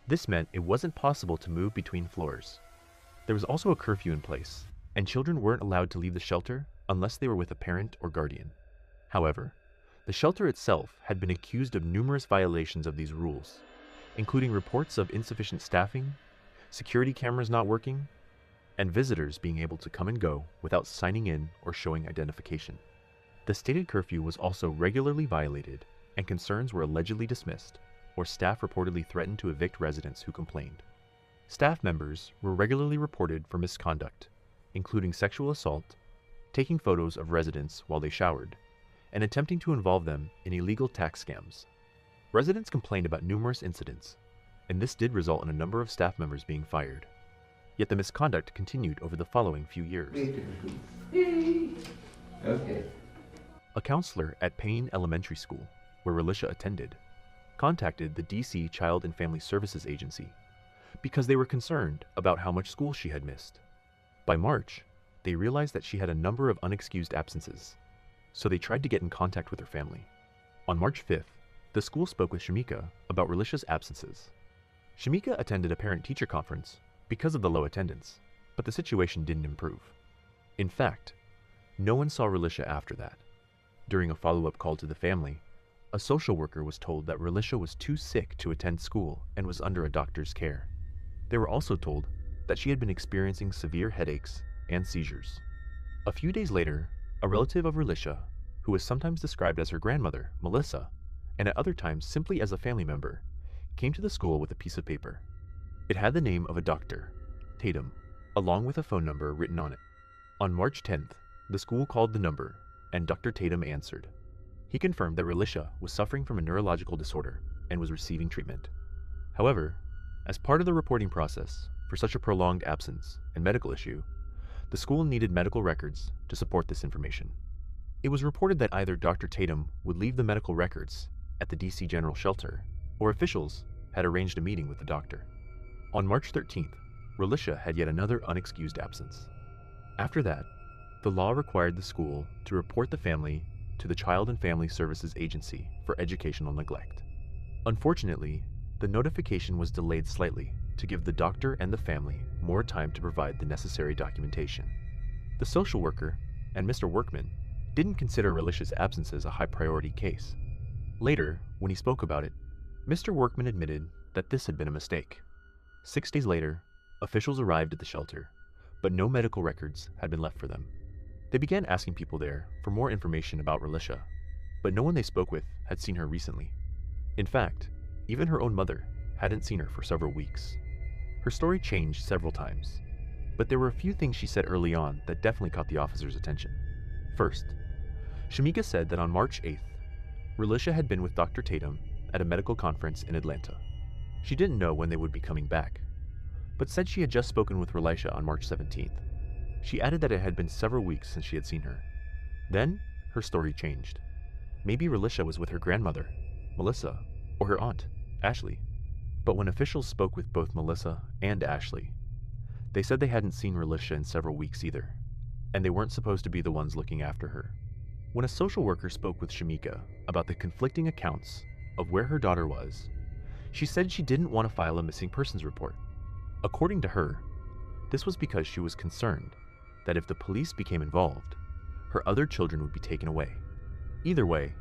This meant it wasn't possible to move between floors. There was also a curfew in place, and children weren't allowed to leave the shelter unless they were with a parent or guardian. However, the shelter itself had been accused of numerous violations of these rules, including reports of insufficient staffing, security cameras not working, and visitors being able to come and go without signing in or showing identification. The stated curfew was also regularly violated, and concerns were allegedly dismissed, or staff reportedly threatened to evict residents who complained. Staff members were regularly reported for misconduct, including sexual assault, taking photos of residents while they showered, and attempting to involve them in illegal tax scams. Residents complained about numerous incidents, and this did result in a number of staff members being fired. Yet the misconduct continued over the following few years. Okay. A counselor at Payne Elementary School, where Relisha attended, contacted the DC Child and Family Services Agency because they were concerned about how much school she had missed. By March, they realized that she had a number of unexcused absences, so they tried to get in contact with her family. On March 5th, the school spoke with Shamika about Relisha's absences. Shamika attended a parent-teacher conference because of the low attendance, but the situation didn't improve. In fact, no one saw Relisha after that. During a follow-up call to the family, a social worker was told that Relisha was too sick to attend school and was under a doctor's care. They were also told that she had been experiencing severe headaches and seizures. A few days later, a relative of Relisha, who was sometimes described as her grandmother, Melissa, and at other times simply as a family member, came to the school with a piece of paper. It had the name of a doctor, Tatum, along with a phone number written on it. On March 10th, the school called the number, and Dr. Tatum answered. He confirmed that Relisha was suffering from a neurological disorder and was receiving treatment. However, as part of the reporting process for such a prolonged absence and medical issue, the school needed medical records to support this information. It was reported that either Dr. Tatum would leave the medical records at the DC General Shelter, or officials had arranged a meeting with the doctor. On March 13th, Relisha had yet another unexcused absence. After that, the law required the school to report the family to the Child and Family Services Agency for educational neglect. Unfortunately, the notification was delayed slightly to give the doctor and the family more time to provide the necessary documentation. The social worker and Mr. Workman didn't consider Relisha's absences a high priority case. Later, when he spoke about it, Mr. Workman admitted that this had been a mistake. 6 days later, officials arrived at the shelter, but no medical records had been left for them. They began asking people there for more information about Relisha, but no one they spoke with had seen her recently. In fact, even her own mother hadn't seen her for several weeks. Her story changed several times, but there were a few things she said early on that definitely caught the officers' attention. First, Shamika said that on March 8th, Relisha had been with Dr. Tatum at a medical conference in Atlanta. She didn't know when they would be coming back, but said she had just spoken with Relisha on March 17th. She added that it had been several weeks since she had seen her. Then, her story changed. Maybe Relisha was with her grandmother, Melissa, or her aunt, Ashley. But when officials spoke with both Melissa and Ashley, they said they hadn't seen Relisha in several weeks either, and they weren't supposed to be the ones looking after her. When a social worker spoke with Shamika about the conflicting accounts of where her daughter was, she said she didn't want to file a missing persons report. According to her, this was because she was concerned that if the police became involved, her other children would be taken away. Either way,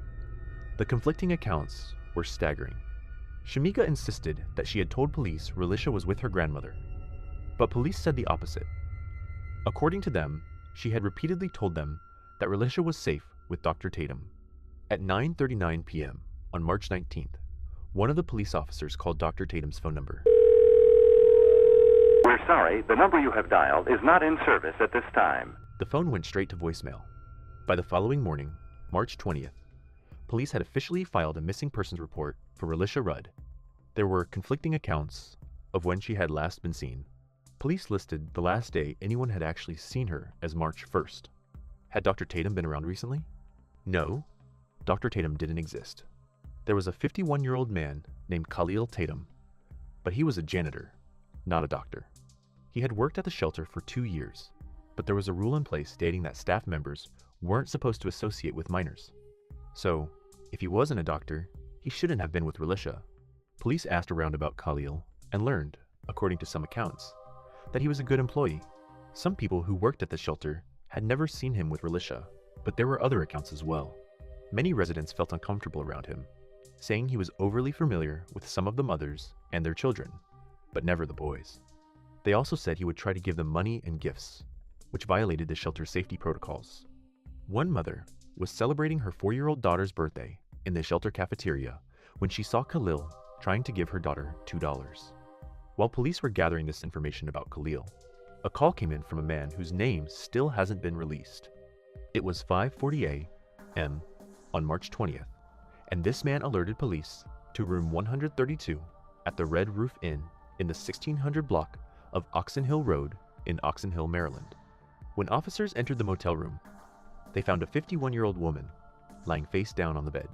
the conflicting accounts were staggering. Shamika insisted that she had told police Relisha was with her grandmother, but police said the opposite. According to them, she had repeatedly told them that Relisha was safe with Dr. Tatum. At 9:39 p.m. on March 19th, one of the police officers called Dr. Tatum's phone number. We're sorry, the number you have dialed is not in service at this time. The phone went straight to voicemail. By the following morning, March 20th, police had officially filed a missing persons report for Relisha Rudd. There were conflicting accounts of when she had last been seen. Police listed the last day anyone had actually seen her as March 1st. Had Dr. Tatum been around recently? No, Dr. Tatum didn't exist. There was a 51-year-old man named Khalil Tatum, but he was a janitor, not a doctor. He had worked at the shelter for 2 years, but there was a rule in place stating that staff members weren't supposed to associate with minors. So, if he wasn't a doctor, he shouldn't have been with Relisha. Police asked around about Khalil and learned, according to some accounts, that he was a good employee. Some people who worked at the shelter had never seen him with Relisha, but there were other accounts as well. Many residents felt uncomfortable around him, saying he was overly familiar with some of the mothers and their children, but never the boys. They also said he would try to give them money and gifts, which violated the shelter's safety protocols. One mother was celebrating her 4-year-old daughter's birthday in the shelter cafeteria when she saw Khalil trying to give her daughter $2. While police were gathering this information about Khalil, a call came in from a man whose name still hasn't been released. It was 5:40 a.m. on March 20th, and this man alerted police to room 132 at the Red Roof Inn in the 1600 block of Oxon Hill Road in Oxon Hill, Maryland. When officers entered the motel room, they found a 51-year-old woman lying face down on the bed.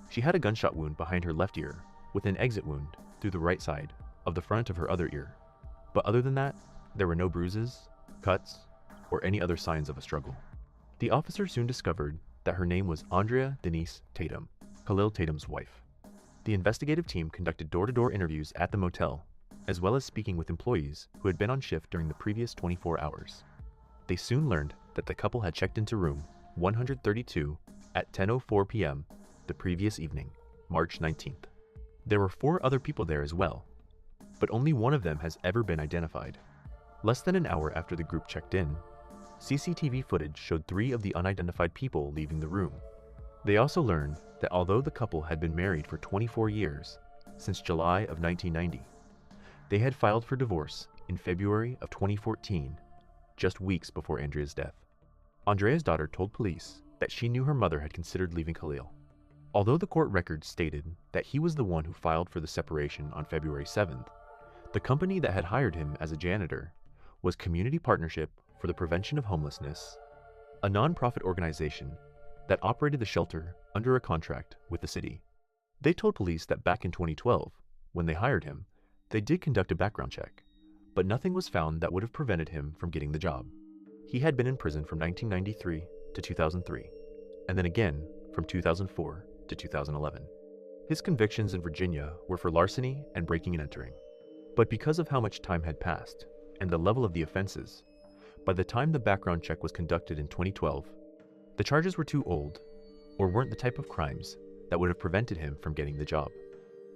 She had a gunshot wound behind her left ear with an exit wound through the right side of the front of her other ear. But other than that, there were no bruises, cuts, or any other signs of a struggle. The officer soon discovered that her name was Andrea Denise Tatum, Khalil Tatum's wife. The investigative team conducted door-to-door interviews at the motel, as well as speaking with employees who had been on shift during the previous 24 hours. They soon learned that the couple had checked into room 132 at 10:04 p.m. the previous evening, March 19th. There were 4 other people there as well, but only one of them has ever been identified. Less than an hour after the group checked in, CCTV footage showed 3 of the unidentified people leaving the room. They also learned that although the couple had been married for 24 years, since July of 1990, they had filed for divorce in February of 2014, just weeks before Andrea's death. Andrea's daughter told police that she knew her mother had considered leaving Khalil. Although the court records stated that he was the one who filed for the separation on February 7th, the company that had hired him as a janitor was Community Partnership for the Prevention of Homelessness, a nonprofit organization that operated the shelter under a contract with the city. They told police that back in 2012, when they hired him, they did conduct a background check, but nothing was found that would have prevented him from getting the job. He had been in prison from 1993 to 2003, and then again from 2004 to 2011. His convictions in Virginia were for larceny and breaking and entering. But because of how much time had passed and the level of the offenses, by the time the background check was conducted in 2012, the charges were too old or weren't the type of crimes that would have prevented him from getting the job.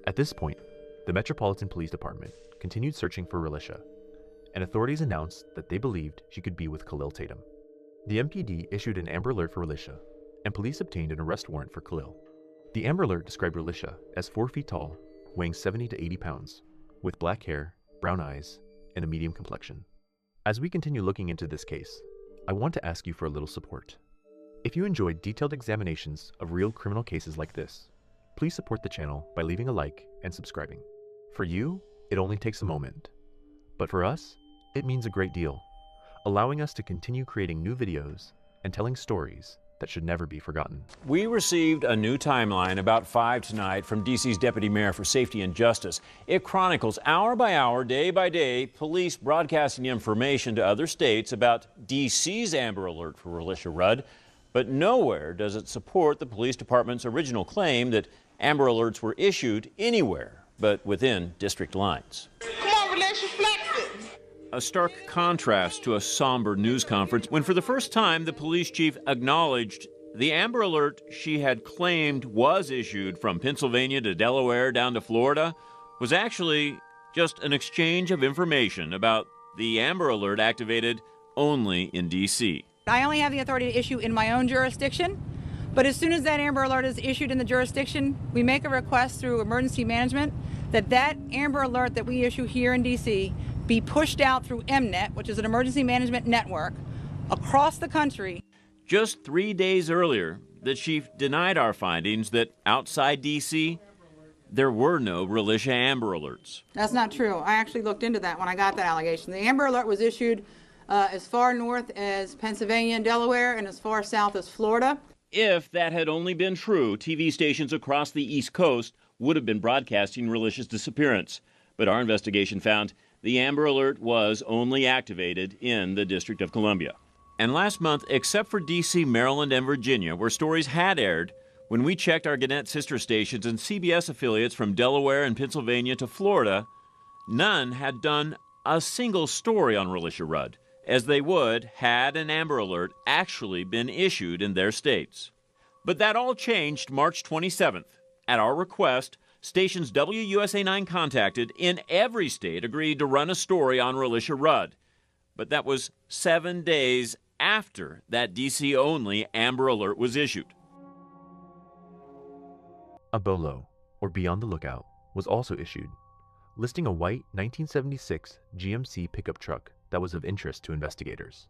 At this point, the Metropolitan Police Department continued searching for Relisha, and authorities announced that they believed she could be with Khalil Tatum. The MPD issued an Amber Alert for Relisha, and police obtained an arrest warrant for Khalil. The Amber Alert described Relisha as 4 feet tall, weighing 70 to 80 pounds, with black hair, brown eyes, and a medium complexion. As we continue looking into this case, I want to ask you for a little support. If you enjoyed detailed examinations of real criminal cases like this, please support the channel by leaving a like and subscribing. For you, it only takes a moment, but for us, it means a great deal, allowing us to continue creating new videos and telling stories that should never be forgotten. We received a new timeline about 5 tonight from D.C.'s Deputy Mayor for Safety and Justice. It chronicles hour by hour, day by day, police broadcasting information to other states about D.C.'s Amber Alert for Relisha Rudd, but nowhere does it support the police department's original claim that Amber Alerts were issued anywhere but within district lines. Come on, Relisha, flex it. A stark contrast to a somber news conference when for the first time the police chief acknowledged the Amber Alert she had claimed was issued from Pennsylvania to Delaware down to Florida was actually just an exchange of information about the Amber Alert activated only in D.C. I only have the authority to issue in my own jurisdiction, but as soon as that Amber Alert is issued in the jurisdiction, we make a request through emergency management that Amber Alert that we issue here in D.C. be pushed out through MNET, which is an emergency management network, across the country. Just 3 days earlier, the chief denied our findings that outside D.C., there were no Relisha Amber Alerts. That's not true. I actually looked into that when I got that allegation. The Amber Alert was issued as far north as Pennsylvania and Delaware and as far south as Florida. If that had only been true, TV stations across the East Coast would have been broadcasting Relisha's disappearance. But our investigation found the Amber Alert was only activated in the District of Columbia. And last month, except for D.C., Maryland, and Virginia, where stories had aired, when we checked our Gannett sister stations and CBS affiliates from Delaware and Pennsylvania to Florida, none had done a single story on Relisha Rudd, as they would had an Amber Alert actually been issued in their states. But that all changed March 27th. At our request, stations WUSA 9 contacted in every state agreed to run a story on Relisha Rudd. But that was 7 days after that D.C.-only Amber Alert was issued. A BOLO, or Beyond the Lookout, was also issued, listing a white 1976 GMC pickup truck that was of interest to investigators.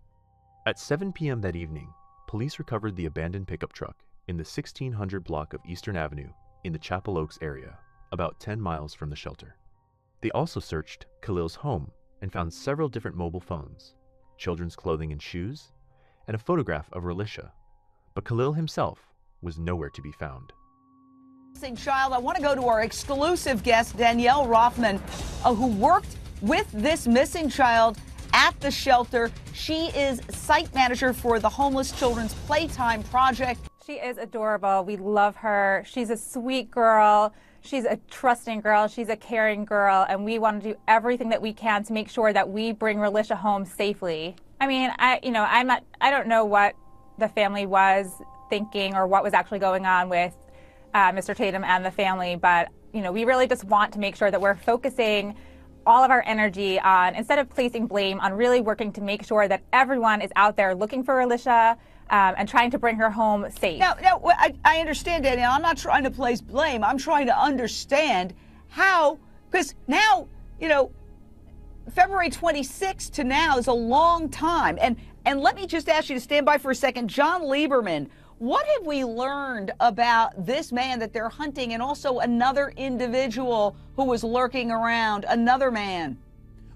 At 7 p.m. that evening, police recovered the abandoned pickup truck in the 1600 block of Eastern Avenue in the Chapel Oaks area, about 10 miles from the shelter. They also searched Khalil's home and found several different mobile phones, children's clothing and shoes, and a photograph of Relisha, but Khalil himself was nowhere to be found. Missing child. I want to go to our exclusive guest, Danielle Rothman, who worked with this missing child at the shelter. She is site manager for the Homeless Children's Playtime Project. She is adorable. We love her. She's a sweet girl. She's a trusting girl. She's a caring girl. And we want to do everything that we can to make sure that we bring Relisha home safely. I mean, I don't know what the family was thinking or what was actually going on with Mr. Tatum and the family, but we really just want to make sure that we're focusing all of our energy on, instead of placing blame, on really working to make sure that everyone is out there looking for Relisha and trying to bring her home safe. Now, I understand, Danielle. I'm not trying to place blame. I'm trying to understand how, because now, February 26th to now is a long time. And let me just ask you to stand by for a second. John Lieberman, what have we learned about this man that they're hunting and also another individual who was lurking around, another man?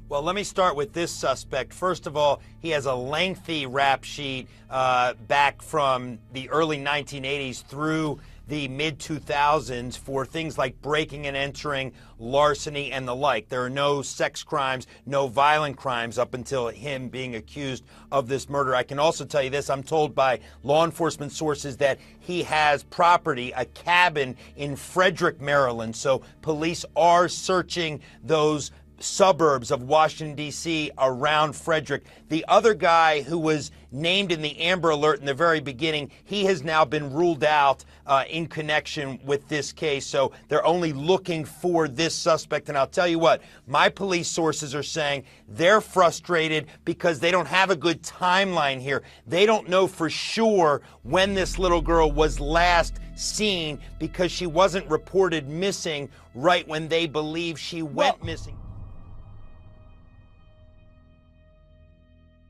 Well, let me start with this suspect. First of all, he has a lengthy rap sheet back from the early 1980s through the mid-2000s for things like breaking and entering, larceny, and the like. There are no sex crimes, no violent crimes up until him being accused of this murder. I can also tell you this. I'm told by law enforcement sources that he has property, a cabin in Frederick, Maryland. So police are searching those suburbs of Washington, D.C. around Frederick. The other guy who was named in the Amber Alert in the very beginning, he has now been ruled out in connection with this case. So they're only looking for this suspect. And I'll tell you what, my police sources are saying they're frustrated because they don't have a good timeline here. They don't know for sure when this little girl was last seen because she wasn't reported missing right when they believe she went missing.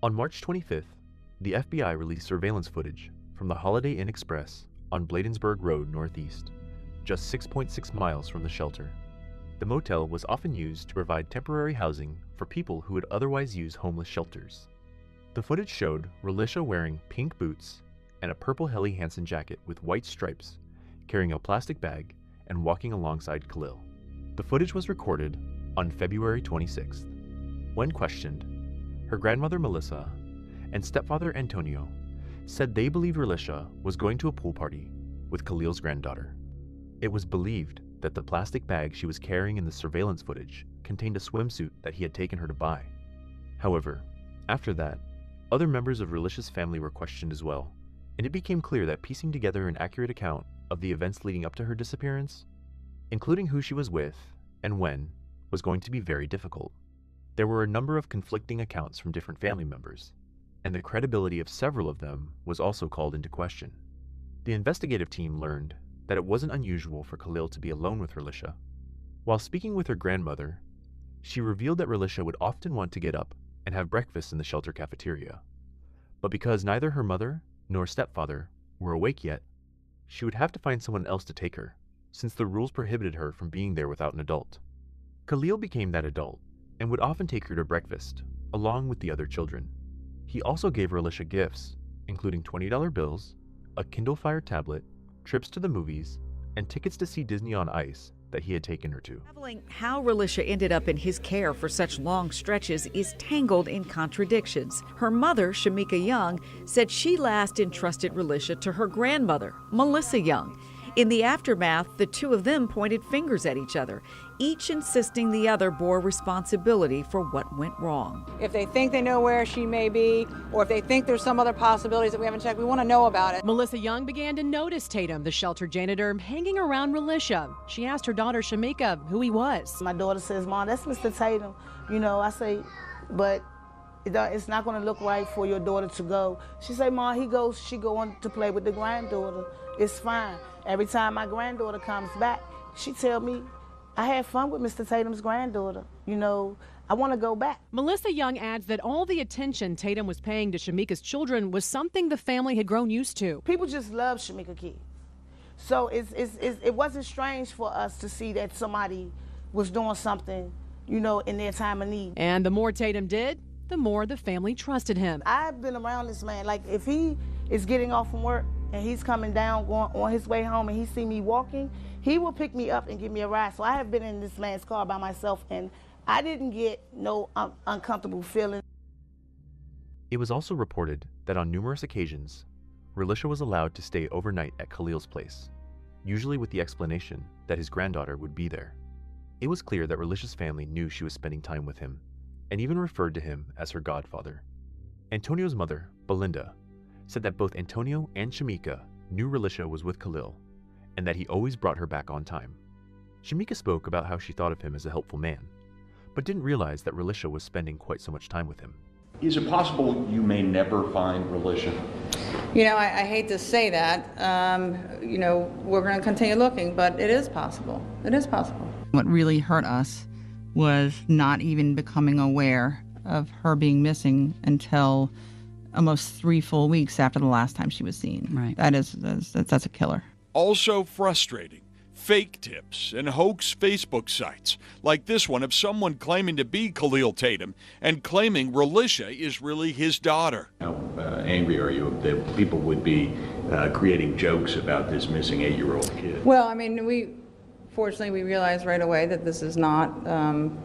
On March 25th, the FBI released surveillance footage from the Holiday Inn Express on Bladensburg Road Northeast, just 6.6 miles from the shelter. The motel was often used to provide temporary housing for people who would otherwise use homeless shelters. The footage showed Relisha wearing pink boots and a purple Helly Hansen jacket with white stripes, carrying a plastic bag and walking alongside Khalil. The footage was recorded on February 26th. When questioned, her grandmother Melissa and stepfather Antonio said they believed Relisha was going to a pool party with Khalil's granddaughter. It was believed that the plastic bag she was carrying in the surveillance footage contained a swimsuit that he had taken her to buy. However, after that, other members of Relisha's family were questioned as well, and it became clear that piecing together an accurate account of the events leading up to her disappearance, including who she was with and when, was going to be very difficult. There were a number of conflicting accounts from different family members, and the credibility of several of them was also called into question. The investigative team learned that it wasn't unusual for Khalil to be alone with Relisha. While speaking with her grandmother, She revealed that Relisha would often want to get up and have breakfast in the shelter cafeteria. But because neither her mother nor stepfather were awake yet, she would have to find someone else to take her, since the rules prohibited her from being there without an adult. Khalil became that adult and would often take her to breakfast, along with the other children. He also gave Relisha gifts, including $20 bills, a Kindle Fire tablet, trips to the movies, and tickets to see Disney on Ice that he had taken her to. How Relisha ended up in his care for such long stretches is tangled in contradictions. Her mother, Shamika Young, said she last entrusted Relisha to her grandmother, Melissa Young. In the aftermath, the two of them pointed fingers at each other, each insisting the other bore responsibility for what went wrong. If they think they know where she may be, or if they think there's some other possibilities that we haven't checked, we want to know about it. Melissa Young began to notice Tatum, the shelter janitor, hanging around Relisha. She asked her daughter Shamika who he was. My daughter says, "Mom, that's Mr. Tatum." I say, but it's not going to look right for your daughter to go. She say, "Mom, she go on to play with the granddaughter. It's fine." Every time my granddaughter comes back, she tell me, "I had fun with Mr. Tatum's granddaughter. I want to go back." Melissa Young adds that all the attention Tatum was paying to Shamika's children was something the family had grown used to. People just love Shamika kids. So it wasn't strange for us to see that somebody was doing something, in their time of need. And the more Tatum did, the more the family trusted him. I've been around this man. Like, if he is getting off from work and he's coming down, going on his way home, and he see me walking, he will pick me up and give me a ride. So I have been in this man's car by myself, and I didn't get no uncomfortable feeling. It was also reported that on numerous occasions, Relisha was allowed to stay overnight at Khalil's place, usually with the explanation that his granddaughter would be there. It was clear that Relisha's family knew she was spending time with him, and even referred to him as her godfather. Antonio's mother, Belinda, said that both Antonio and Shamika knew Relisha was with Khalil, and that he always brought her back on time. Shamika spoke about how she thought of him as a helpful man, but didn't realize that Relisha was spending quite so much time with him. Is it possible you may never find Relisha? I hate to say that. We're going to continue looking, but it is possible. It is possible. What really hurt us was not even becoming aware of her being missing until almost 3 full weeks after the last time she was seen. Right. That's a killer. Also frustrating, fake tips and hoax Facebook sites, like this one of someone claiming to be Khalil Tatum and claiming Relisha is really his daughter. How angry are you that people would be creating jokes about this missing 8-year-old kid? Well, fortunately, we realized right away that this is not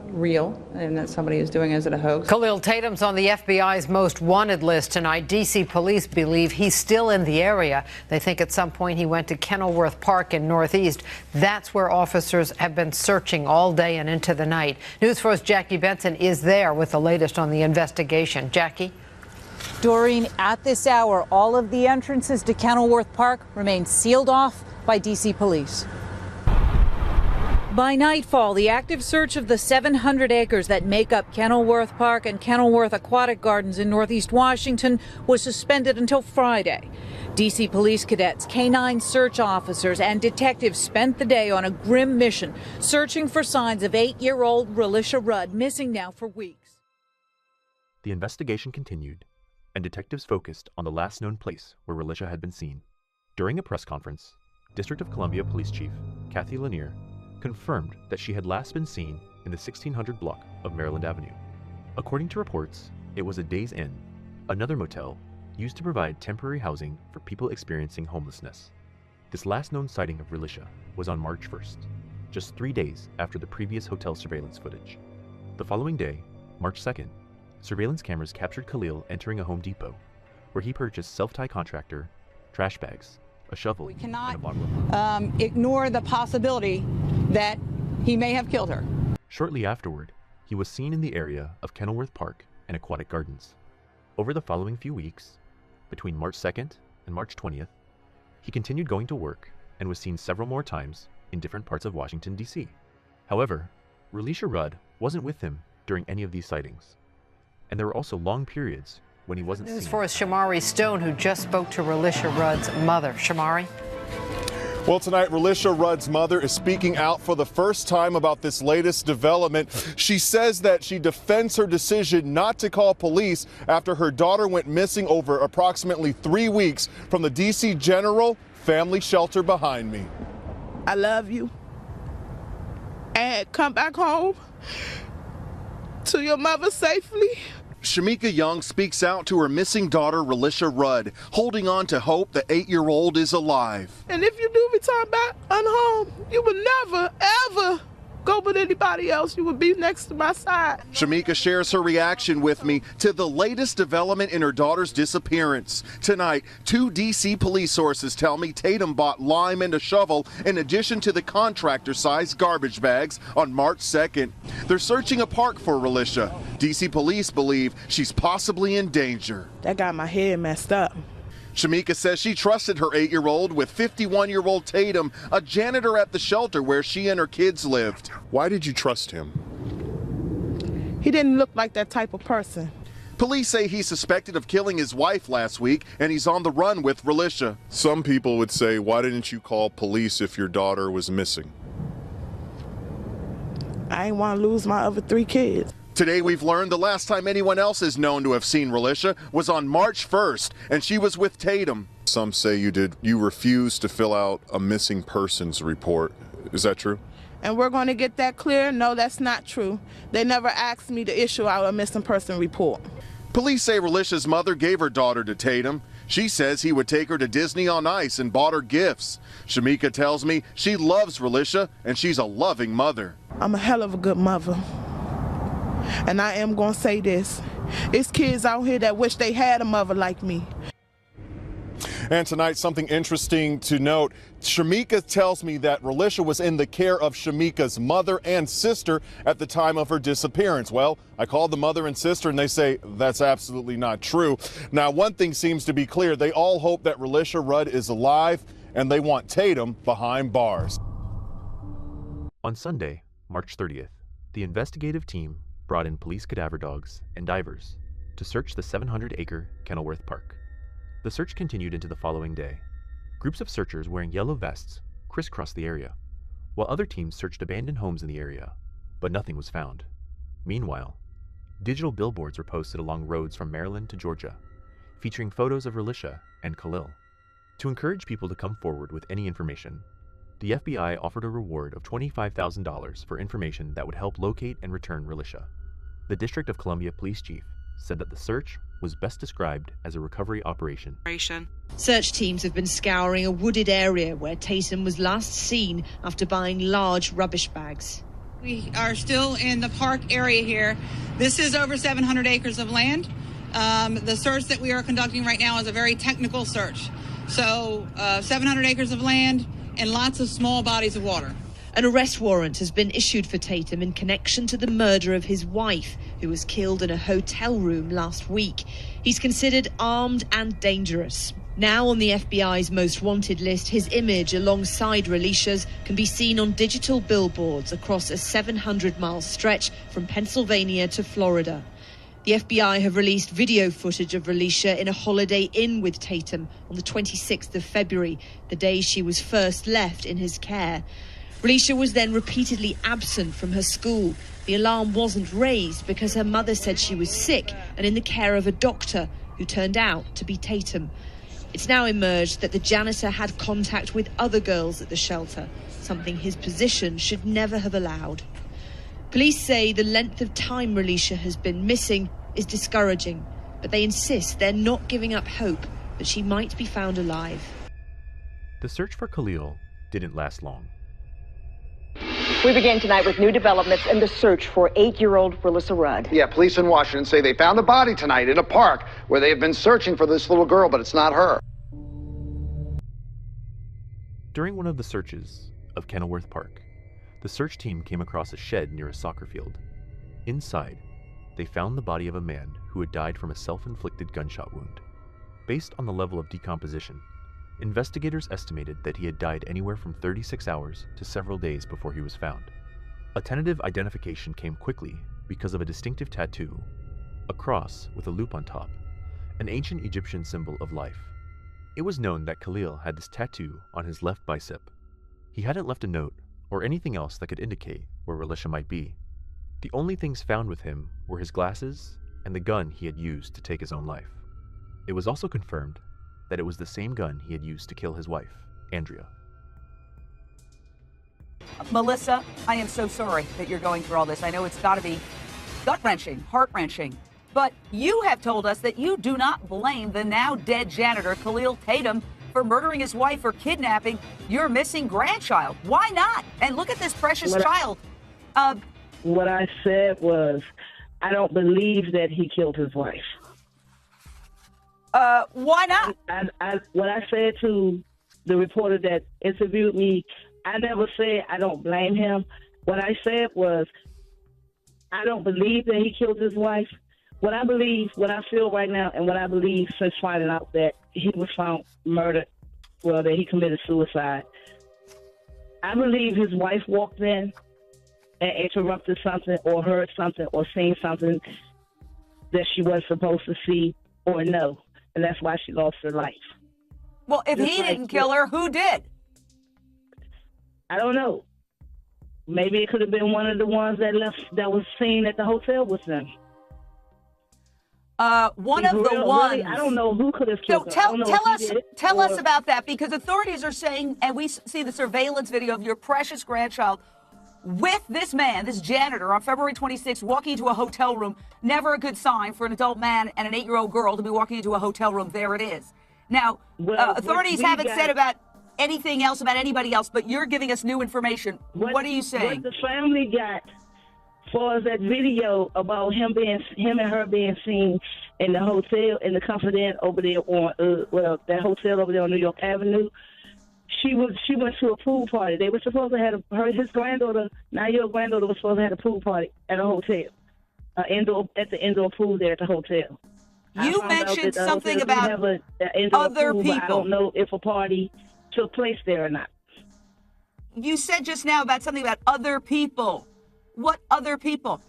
real and that somebody is doing it as a hoax. Khalil Tatum's on the FBI's most wanted list tonight. D.C. police believe he's still in the area. They think at some point he went to Kenilworth Park in Northeast. That's where officers have been searching all day and into the night. News 4's Jackie Benson is there with the latest on the investigation. Jackie? Doreen, at this hour, all of the entrances to Kenilworth Park remain sealed off by D.C. police. By nightfall, the active search of the 700 acres that make up Kenilworth Park and Kenilworth Aquatic Gardens in Northeast Washington was suspended until Friday. D.C. police cadets, K-9 search officers, and detectives spent the day on a grim mission, searching for signs of 8-year-old Relisha Rudd, missing now for weeks. The investigation continued, and detectives focused on the last known place where Relisha had been seen. During a press conference, District of Columbia Police Chief Kathy Lanier confirmed that she had last been seen in the 1600 block of Maryland Avenue. According to reports, it was a Days Inn, another motel used to provide temporary housing for people experiencing homelessness. This last known sighting of Relisha was on March 1st, just 3 days after the previous hotel surveillance footage. The following day, March 2nd, surveillance cameras captured Khalil entering a Home Depot, where he purchased self-tie contractor, trash bags, a shovel, and a bottle of water. Ignore the possibility that he may have killed her. Shortly afterward, he was seen in the area of Kenilworth Park and Aquatic Gardens. Over the following few weeks, between March 2nd and March 20th, he continued going to work and was seen several more times in different parts of Washington, D.C. However, Relisha Rudd wasn't with him during any of these sightings, and there were also long periods when he wasn't seen. News 4's Shamari Stone, who just spoke to Relisha Rudd's mother. Shamari? Well, tonight, Relisha Rudd's mother is speaking out for the first time about this latest development. She says that she defends her decision not to call police after her daughter went missing over approximately 3 weeks from the D.C. General Family Shelter behind me. I love you. And come back home to your mother safely. Shamika Young speaks out to her missing daughter, Relisha Rudd, holding on to hope the 8-year-old is alive. And if you do return back unhome, you will never, ever go with anybody else. You will be next to my side. Shamika shares her reaction with me to the latest development in her daughter's disappearance. Tonight, 2 D.C. police sources tell me Tatum bought lime and a shovel in addition to the contractor-sized garbage bags on March 2nd. They're searching a park for Relisha. D.C. police believe she's possibly in danger. That got my head messed up. Shamika says she trusted her 8-year-old with 51-year-old Tatum, a janitor at the shelter where she and her kids lived. Why did you trust him? He didn't look like that type of person. Police say he's suspected of killing his wife last week, and he's on the run with Relisha. Some people would say, why didn't you call police if your daughter was missing? I ain't want to lose my other 3 kids. Today we've learned the last time anyone else is known to have seen Relisha was on March 1st, and she was with Tatum. Some say you refused to fill out a missing persons report. Is that true? And we're going to get that clear. No, that's not true. They never asked me to issue out a missing person report. Police say Relisha's mother gave her daughter to Tatum. She says he would take her to Disney on Ice and bought her gifts. Shamika tells me she loves Relisha and she's a loving mother. I'm a hell of a good mother. And I am going to say this. It's kids out here that wish they had a mother like me. And tonight, something interesting to note. Shamika tells me that Relisha was in the care of Shamika's mother and sister at the time of her disappearance. Well, I called the mother and sister and they say that's absolutely not true. Now, one thing seems to be clear. They all hope that Relisha Rudd is alive and they want Tatum behind bars. On Sunday, March 30th, the investigative team brought in police cadaver dogs and divers to search the 700-acre Kenilworth Park. The search continued into the following day. Groups of searchers wearing yellow vests crisscrossed the area, while other teams searched abandoned homes in the area, but nothing was found. Meanwhile, digital billboards were posted along roads from Maryland to Georgia, featuring photos of Relisha and Khalil. To encourage people to come forward with any information, the FBI offered a reward of $25,000 for information that would help locate and return Relisha. The District of Columbia Police Chief said that the search was best described as a recovery operation. Search teams have been scouring a wooded area where Tatum was last seen after buying large rubbish bags. We are still in the park area here. This is over 700 acres of land. The search that we are conducting right now is a very technical search. So 700 acres of land and lots of small bodies of water. An arrest warrant has been issued for Tatum in connection to the murder of his wife, who was killed in a hotel room last week. He's considered armed and dangerous. Now on the FBI's most wanted list, his image alongside Relisha's can be seen on digital billboards across a 700-mile stretch from Pennsylvania to Florida. The FBI have released video footage of Relisha in a Holiday Inn with Tatum on the 26th of February, the day she was first left in his care. Relisha was then repeatedly absent from her school. The alarm wasn't raised because her mother said she was sick and in the care of a doctor who turned out to be Tatum. It's now emerged that the janitor had contact with other girls at the shelter, something his position should never have allowed. Police say the length of time Relisha has been missing is discouraging, but they insist they're not giving up hope that she might be found alive. The search for Khalil didn't last long. We begin tonight with new developments in the search for 8-year-old Relisha Rudd. Yeah, police in Washington say they found the body tonight in a park where they have been searching for this little girl, but it's not her. During one of the searches of Kenilworth Park, the search team came across a shed near a soccer field. Inside, they found the body of a man who had died from a self-inflicted gunshot wound. Based on the level of decomposition, investigators estimated that he had died anywhere from 36 hours to several days before he was found. A tentative identification came quickly because of a distinctive tattoo, a cross with a loop on top, an ancient Egyptian symbol of life. It was known that Khalil had this tattoo on his left bicep He hadn't left a note or anything else that could indicate where Relisha might be. The only things found with him were his glasses and the gun he had used to take his own life. It was also confirmed that it was the same gun he had used to kill his wife, Andrea. Melissa, I am so sorry that you're going through all this. I know it's got to be gut-wrenching, heart-wrenching. But you have told us that you do not blame the now dead janitor, Khalil Tatum, for murdering his wife or kidnapping your missing grandchild. Why not? And look at this precious child. What I said was, I don't believe that he killed his wife. Why not? What I said to the reporter that interviewed me, I never said I don't blame him. What I said was, I don't believe that he killed his wife. What I believe, what I feel right now, and what I believe since finding out that he was found murdered, well, that he committed suicide, I believe his wife walked in and interrupted something or heard something or seen something that she wasn't supposed to see or know, and that's why she lost her life. Well, if he didn't kill her, who did? I don't know. Maybe it could have been one of the ones that was seen at the hotel with them. One of the ones. Really, I don't know who could have killed her. Tell us about that, because authorities are saying, and we see the surveillance video of your precious grandchild with this man, this janitor, on February 26th, walking into a hotel room. Never a good sign for an adult man and an 8-year-old girl to be walking into a hotel room. There it is. Now, authorities haven't said about anything else about anybody else, but you're giving us new information. What are you saying? What the family got, as far as that video about him and her being seen in the hotel, in the Comfort Inn over there on, that hotel over there on New York Avenue. She went to a pool party. They were supposed to have his granddaughter, 9-year-old granddaughter, was supposed to have a pool party at a hotel, at the indoor pool there at the hotel. You mentioned something about other people. I don't know if a party took place there or not. You said just now about something about other people. What other people?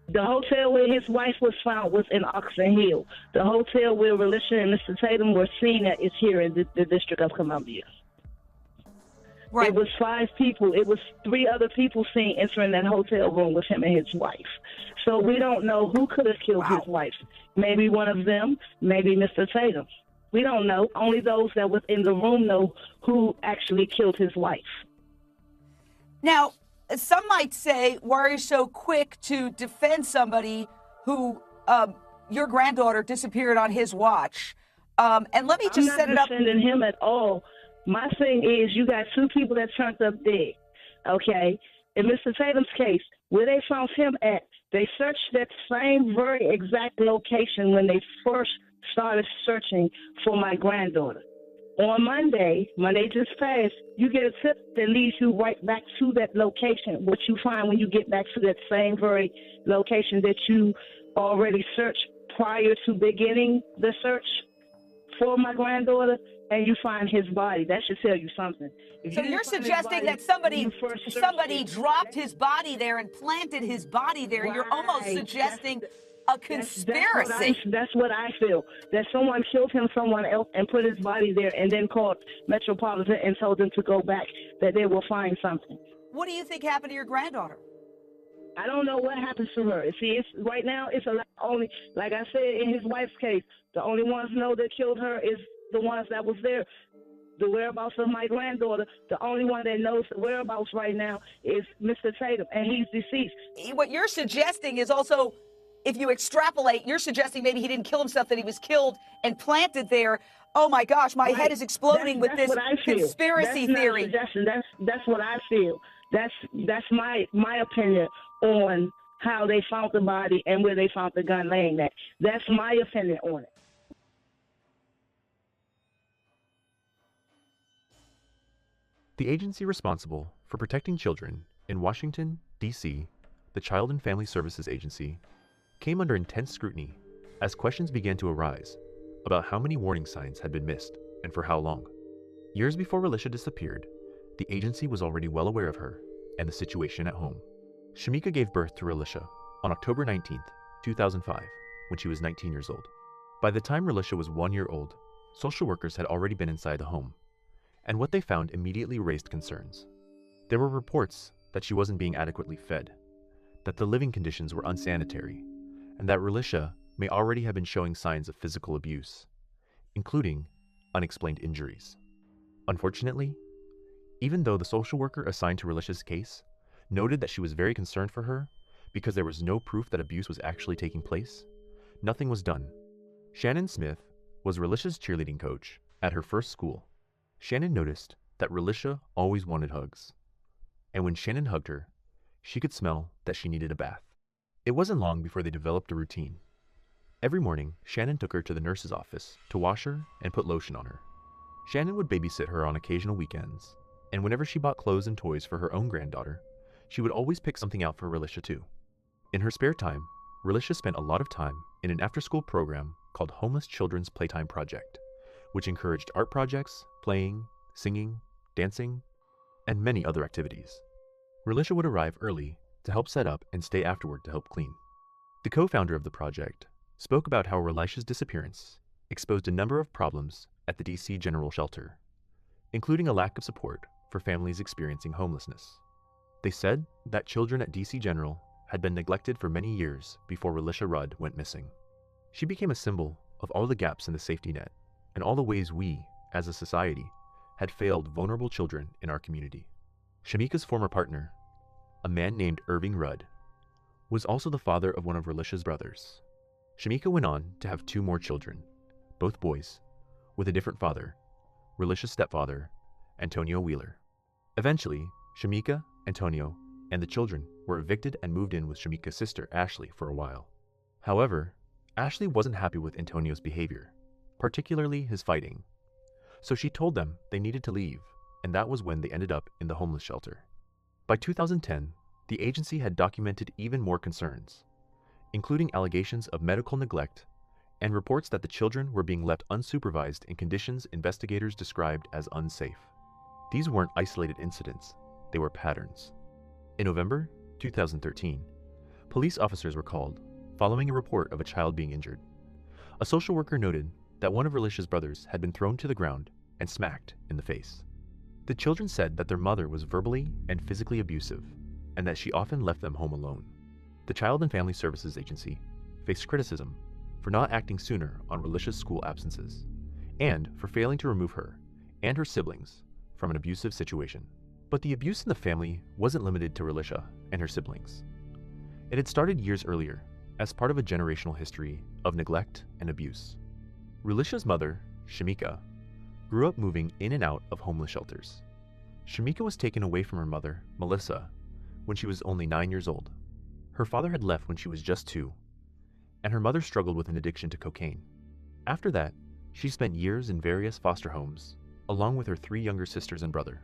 The hotel where his wife was found was in Oxon Hill. The hotel where Relisha and Mr. Tatum were seen at is here in the District of Columbia. Right. It was 5 people. It was 3 other people seen entering that hotel room with him and his wife. So we don't know who could have killed his wife. Maybe one of them, maybe Mr. Tatum. We don't know. Only those that was in the room know who actually killed his wife. Now, some might say, why are you so quick to defend somebody who your granddaughter disappeared on his watch? And let me just set it up. I'm not defending him at all. My thing is, you got 2 people that turned up dead, okay? In Mr. Tatum's case, where they found him at, they searched that same very exact location when they first started searching for my granddaughter. On Monday just passed, you get a tip that leads you right back to that location. What you find when you get back to that same very location that you already searched prior to beginning the search for my granddaughter, and you find his body. That should tell you something. So you're suggesting that somebody dropped his body there and planted his body there. Right. You're almost suggesting a conspiracy. That's what I feel. That someone killed him, someone else, and put his body there, and then called Metropolitan and told them to go back, that they will find something. What do you think happened to your granddaughter? I don't know what happened to her. See, right now, it's only, like I said, in his wife's case, the only ones know that killed her is the ones that was there. The whereabouts of my granddaughter, the only one that knows the whereabouts right now is Mr. Tatum, and he's deceased. What you're suggesting is also, if you extrapolate, you're suggesting maybe he didn't kill himself, that he was killed and planted there. Oh my gosh, my head is exploding with this conspiracy theory. That's what I feel. That's my opinion on how they found the body and where they found the gun laying at. That's my opinion on it. The agency responsible for protecting children in Washington, D.C., the Child and Family Services Agency, came under intense scrutiny as questions began to arise about how many warning signs had been missed and for how long. Years before Relisha disappeared, the agency was already well aware of her and the situation at home. Shamika gave birth to Relisha on October 19th, 2005, when she was 19 years old. By the time Relisha was 1 year old, social workers had already been inside the home, and what they found immediately raised concerns. There were reports that she wasn't being adequately fed, that the living conditions were unsanitary, and that Relisha may already have been showing signs of physical abuse, including unexplained injuries. Unfortunately, even though the social worker assigned to Relisha's case noted that she was very concerned for her because there was no proof that abuse was actually taking place, nothing was done. Shannon Smith was Relisha's cheerleading coach at her first school. Shannon noticed that Relisha always wanted hugs, and when Shannon hugged her, she could smell that she needed a bath. It wasn't long before they developed a routine. Every morning, Shannon took her to the nurse's office to wash her and put lotion on her. Shannon would babysit her on occasional weekends, and whenever she bought clothes and toys for her own granddaughter, she would always pick something out for Relisha too. In her spare time, Relisha spent a lot of time in an after-school program called Homeless Children's Playtime Project, which encouraged art projects, playing, singing, dancing, and many other activities. Relisha would arrive early to help set up and stay afterward to help clean. The co-founder of the project spoke about how Relisha's disappearance exposed a number of problems at the DC General Shelter, including a lack of support for families experiencing homelessness. They said that children at DC General had been neglected for many years before Relisha Rudd went missing. She became a symbol of all the gaps in the safety net and all the ways we, as a society, had failed vulnerable children in our community. Shamika's former partner, a man named Irving Rudd, was also the father of one of Relisha's brothers. Shamika went on to have 2 more children, both boys, with a different father, Relisha's stepfather, Antonio Wheeler. Eventually, Shamika, Antonio, and the children were evicted and moved in with Shamika's sister, Ashley, for a while. However, Ashley wasn't happy with Antonio's behavior, particularly his fighting. So she told them they needed to leave, and that was when they ended up in the homeless shelter. By 2010, the agency had documented even more concerns, including allegations of medical neglect and reports that the children were being left unsupervised in conditions investigators described as unsafe. These weren't isolated incidents, they were patterns. In November 2013, police officers were called following a report of a child being injured. A social worker noted that one of Relisha's brothers had been thrown to the ground and smacked in the face. The children said that their mother was verbally and physically abusive, and that she often left them home alone. The Child and Family Services Agency faced criticism for not acting sooner on Relisha's school absences, and for failing to remove her and her siblings from an abusive situation. But the abuse in the family wasn't limited to Relisha and her siblings. It had started years earlier as part of a generational history of neglect and abuse. Relisha's mother, Shamika, grew up moving in and out of homeless shelters. Shamika was taken away from her mother, Melissa, when she was only 9 years old. Her father had left when she was just 2, and her mother struggled with an addiction to cocaine. After that, she spent years in various foster homes, along with her 3 younger sisters and brother.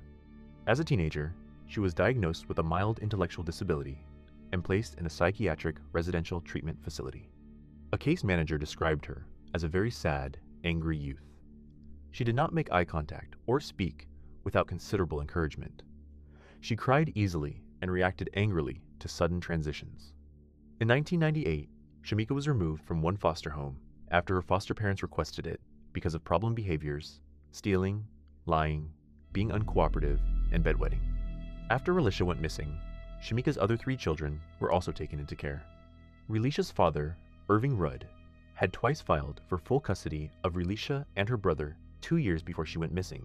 As a teenager, she was diagnosed with a mild intellectual disability and placed in a psychiatric residential treatment facility. A case manager described her as a very sad, angry youth. She did not make eye contact or speak without considerable encouragement. She cried easily and reacted angrily to sudden transitions. In 1998, Shamika was removed from one foster home after her foster parents requested it because of problem behaviors, stealing, lying, being uncooperative, and bedwetting. After Relisha went missing, Shamika's other 3 children were also taken into care. Relisha's father, Irving Rudd, had twice filed for full custody of Relisha and her brother 2 years before she went missing,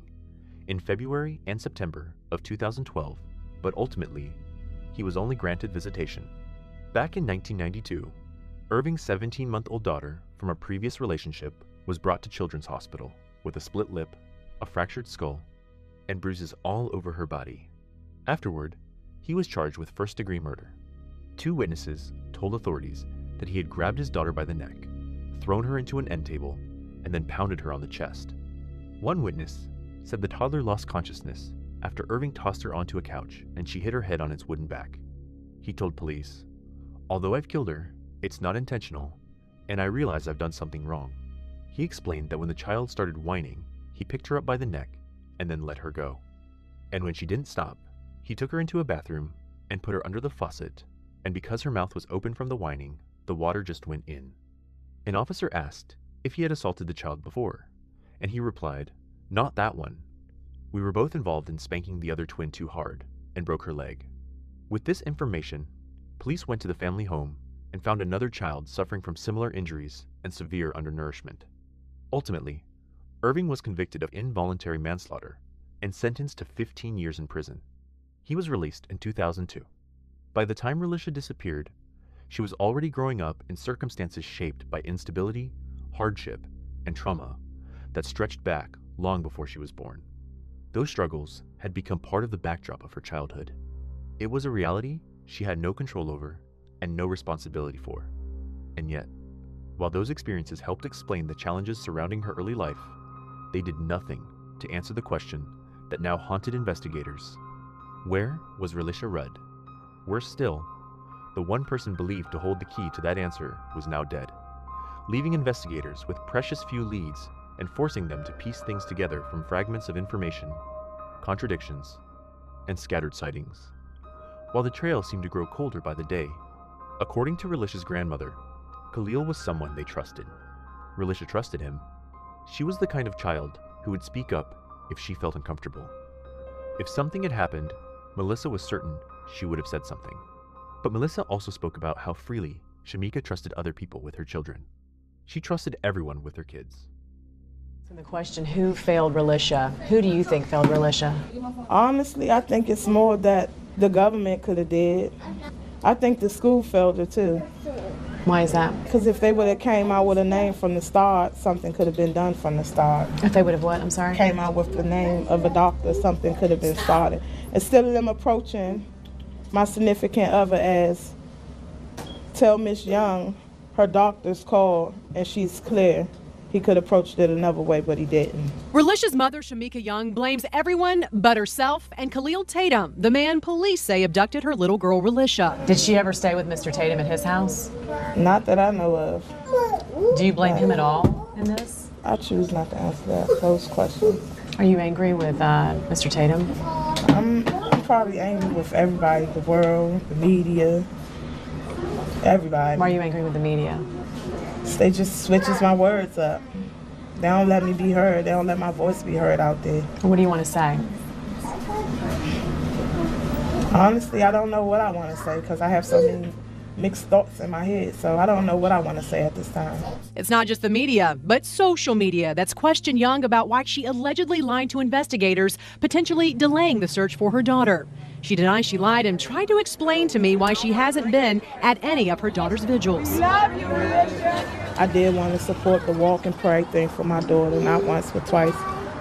in February and September of 2012, but ultimately, he was only granted visitation. Back in 1992, Irving's 17-month-old daughter from a previous relationship was brought to Children's Hospital with a split lip, a fractured skull, and bruises all over her body. Afterward, he was charged with first-degree murder. 2 witnesses told authorities that he had grabbed his daughter by the neck, thrown her into an end table, and then pounded her on the chest. One witness said the toddler lost consciousness after Irving tossed her onto a couch and she hit her head on its wooden back. He told police, "Although I've killed her, it's not intentional, and I realize I've done something wrong." He explained that when the child started whining, he picked her up by the neck and then let her go. And when she didn't stop, he took her into a bathroom and put her under the faucet, and because her mouth was open from the whining, the water just went in. An officer asked if he had assaulted the child before, and he replied, "Not that one. We were both involved in spanking the other twin too hard, and broke her leg. With this information, police went to the family home and found another child suffering from similar injuries and severe undernourishment. Ultimately, Irving was convicted of involuntary manslaughter and sentenced to 15 years in prison. He was released in 2002. By the time Relisha disappeared, she was already growing up in circumstances shaped by instability, hardship, and trauma that stretched back long before she was born. Those struggles had become part of the backdrop of her childhood. It was a reality she had no control over and no responsibility for. And yet, while those experiences helped explain the challenges surrounding her early life, they did nothing to answer the question that now haunted investigators. Where was Relisha Rudd? Worse still, the one person believed to hold the key to that answer was now dead, leaving investigators with precious few leads and forcing them to piece things together from fragments of information, contradictions, and scattered sightings. While the trail seemed to grow colder by the day, according to Relisha's grandmother, Khalil was someone they trusted. Relisha trusted him. She was the kind of child who would speak up if she felt uncomfortable. If something had happened, Melissa was certain she would have said something. But Melissa also spoke about how freely Shamika trusted other people with her children. She trusted everyone with her kids. So the question, who failed Relisha? Who do you think failed Relisha? Honestly, I think it's more that the government could have did. I think the school failed her too. Why is that? Because if they would have came out with a name from the start, something could have been done from the start. If they would have what? I'm sorry? Came out with the name of a doctor, something could have been started. Instead of them approaching my significant other as, tell Miss Young her doctor's called and she's clear. He could have approached it another way, but he didn't. Relisha's mother, Shamika Young, blames everyone but herself and Khalil Tatum, the man police say abducted her little girl, Relisha. Did she ever stay with Mr. Tatum at his house? Not that I know of. Do you blame him at all in this? I choose not to answer those questions. Are you angry with Mr. Tatum? I'm probably angry with everybody, the world, the media, everybody. Why are you angry with the media? They just switches my words up. They don't let me be heard. They don't let my voice be heard out there. What do you want to say? Honestly, I don't know what I want to say because I have so many mixed thoughts in my head, so I don't know what I want to say at this time. It's not just the media, but social media that's questioned Young about why she allegedly lied to investigators, potentially delaying the search for her daughter. She denies she lied and tried to explain to me why she hasn't been at any of her daughter's vigils. Love you, Relisha. I did want to support the walk and pray thing for my daughter, not once but twice,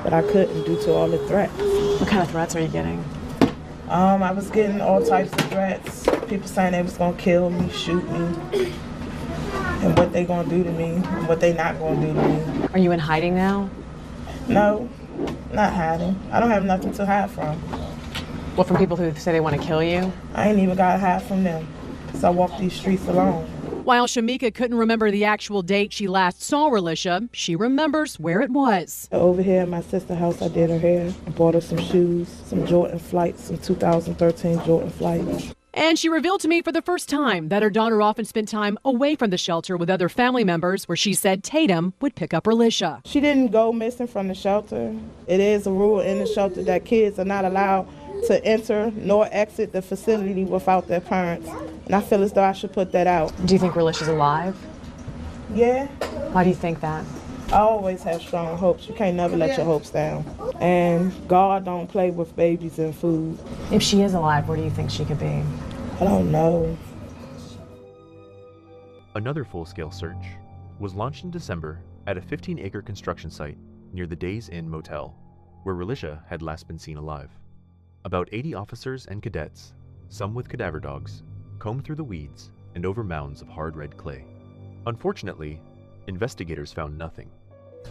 but I couldn't due to all the threats. What kind of threats are you getting? I was getting all types of threats. People saying they was gonna kill me, shoot me, and what they gonna do to me, and what they not gonna do to me. Are you in hiding now? No, not hiding. I don't have nothing to hide from. What, from people who say they want to kill you? I ain't even gotta hide from them, so I walk these streets alone. While Shamika couldn't remember the actual date she last saw Relisha, she remembers where it was. Over here at my sister's house, I did her hair. I bought her some shoes, some Jordan flights, some 2013 Jordan flights. And she revealed to me for the first time that her daughter often spent time away from the shelter with other family members, where she said Tatum would pick up Relisha. She didn't go missing from the shelter. It is a rule in the shelter that kids are not allowed to enter nor exit the facility without their parents. And I feel as though I should put that out. Do you think Relisha's alive? Yeah. Why do you think that? I always have strong hopes. You can't never let your hopes down. And God don't play with babies and food. If she is alive, where do you think she could be? I don't know. Another full-scale search was launched in December at a 15-acre construction site near the Days Inn Motel, where Relisha had last been seen alive. About 80 officers and cadets, some with cadaver dogs, combed through the weeds and over mounds of hard red clay. Unfortunately, investigators found nothing.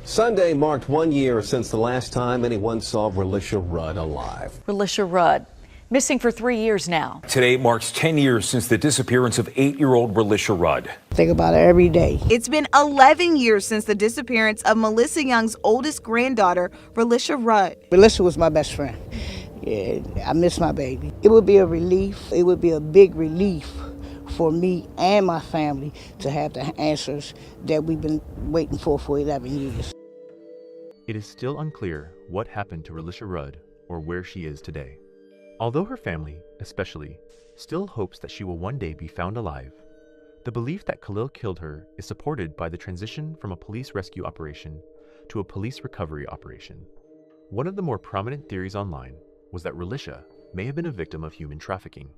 Sunday marked 1 year since the last time anyone saw Relisha Rudd alive. Relisha Rudd, missing for 3 years now. Today marks 10 years since the disappearance of 8-year-old Relisha Rudd. Think about it every day. It's been 11 years since the disappearance of Melissa Young's oldest granddaughter, Relisha Rudd. Relisha was my best friend. Yeah, I miss my baby. It would be a relief. It would be a big relief for me and my family to have the answers that we've been waiting for 11 years. It is still unclear what happened to Relisha Rudd or where she is today. Although her family, especially, still hopes that she will one day be found alive, the belief that Khalil killed her is supported by the transition from a police rescue operation to a police recovery operation. One of the more prominent theories online was that Relisha may have been a victim of human trafficking.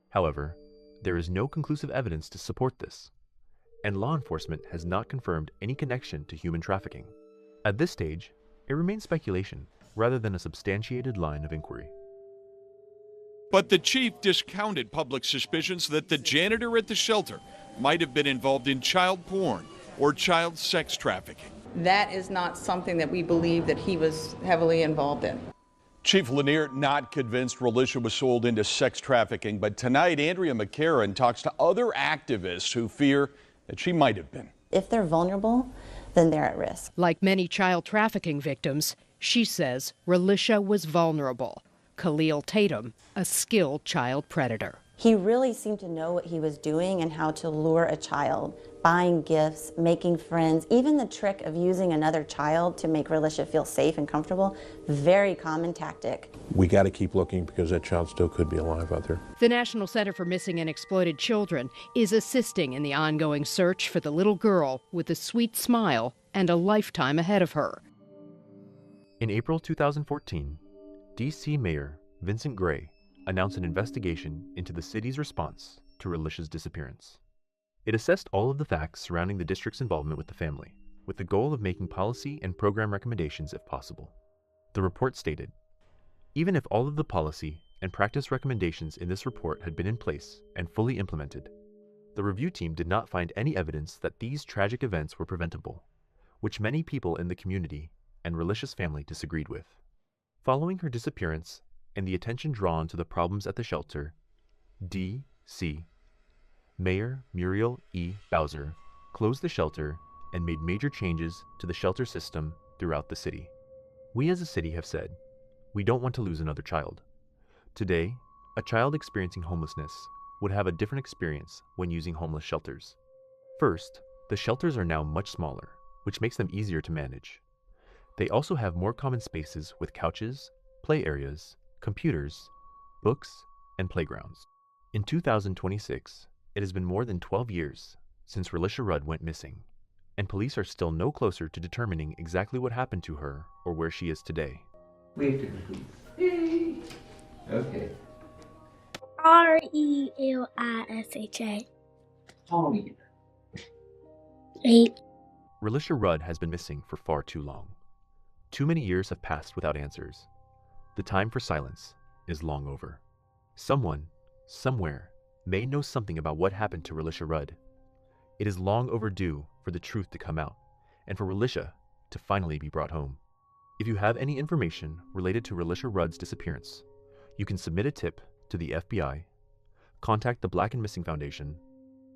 However, there is no conclusive evidence to support this, and law enforcement has not confirmed any connection to human trafficking. At this stage, it remains speculation rather than a substantiated line of inquiry. But the chief discounted public suspicions that the janitor at the shelter might have been involved in child porn or child sex trafficking. That is not something that we believe that he was heavily involved in. Chief Lanier not convinced Relisha was sold into sex trafficking, but tonight Andrea McCarran talks to other activists who fear that she might have been. If they're vulnerable, then they're at risk. Like many child trafficking victims, she says Relisha was vulnerable. Khalil Tatum, a skilled child predator. He really seemed to know what he was doing and how to lure a child, buying gifts, making friends, even the trick of using another child to make Relisha feel safe and comfortable. Very common tactic. We got to keep looking because that child still could be alive out there. The National Center for Missing and Exploited Children is assisting in the ongoing search for the little girl with a sweet smile and a lifetime ahead of her. In April 2014, D.C. Mayor Vincent Gray announced an investigation into the city's response to Relisha's disappearance. It assessed all of the facts surrounding the district's involvement with the family, with the goal of making policy and program recommendations if possible. The report stated, even if all of the policy and practice recommendations in this report had been in place and fully implemented, the review team did not find any evidence that these tragic events were preventable, which many people in the community and Relisha's family disagreed with. Following her disappearance and the attention drawn to the problems at the shelter, D.C. Mayor Muriel E. Bowser closed the shelter and made major changes to the shelter system throughout the city. We as a city have said, we don't want to lose another child. Today, a child experiencing homelessness would have a different experience when using homeless shelters. First, the shelters are now much smaller, which makes them easier to manage. They also have more common spaces with couches, play areas, computers, books, and playgrounds. In 2026, it has been more than 12 years since Relisha Rudd went missing, and police are still no closer to determining exactly what happened to her or where she is today. Wave to the police. Okay. Relisha. How old are you? 8. Relisha Rudd has been missing for far too long. Too many years have passed without answers. The time for silence is long over. Someone, somewhere, may know something about what happened to Relisha Rudd. It is long overdue for the truth to come out, and for Relisha to finally be brought home. If you have any information related to Relisha Rudd's disappearance, you can submit a tip to the FBI, contact the Black and Missing Foundation,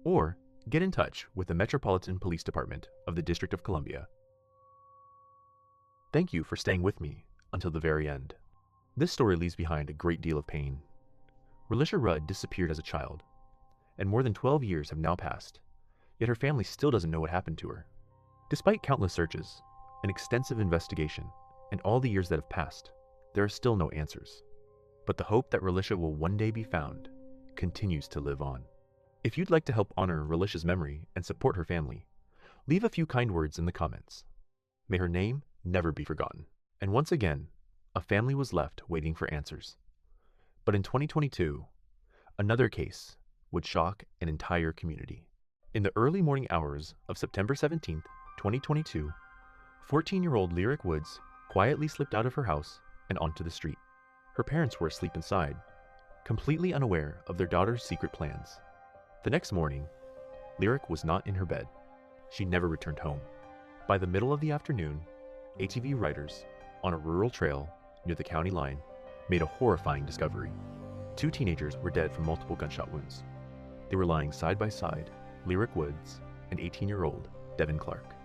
or get in touch with the Metropolitan Police Department of the District of Columbia. Thank you for staying with me until the very end. This story leaves behind a great deal of pain. Relisha Rudd disappeared as a child, and more than 12 years have now passed, yet her family still doesn't know what happened to her. Despite countless searches, an extensive investigation, and all the years that have passed, there are still no answers. But the hope that Relisha will one day be found continues to live on. If you'd like to help honor Relisha's memory and support her family, leave a few kind words in the comments. May her name never be forgotten. And once again, a family was left waiting for answers. But in 2022, another case would shock an entire community. In the early morning hours of September 17th, 2022, 14-year-old Lyric Woods quietly slipped out of her house and onto the street. Her parents were asleep inside, completely unaware of their daughter's secret plans. The next morning, Lyric was not in her bed. She never returned home. By the middle of the afternoon, ATV riders on a rural trail near the county line made a horrifying discovery. 2 teenagers were dead from multiple gunshot wounds. They were lying side by side, Lyric Woods and 18-year-old Devin Clark.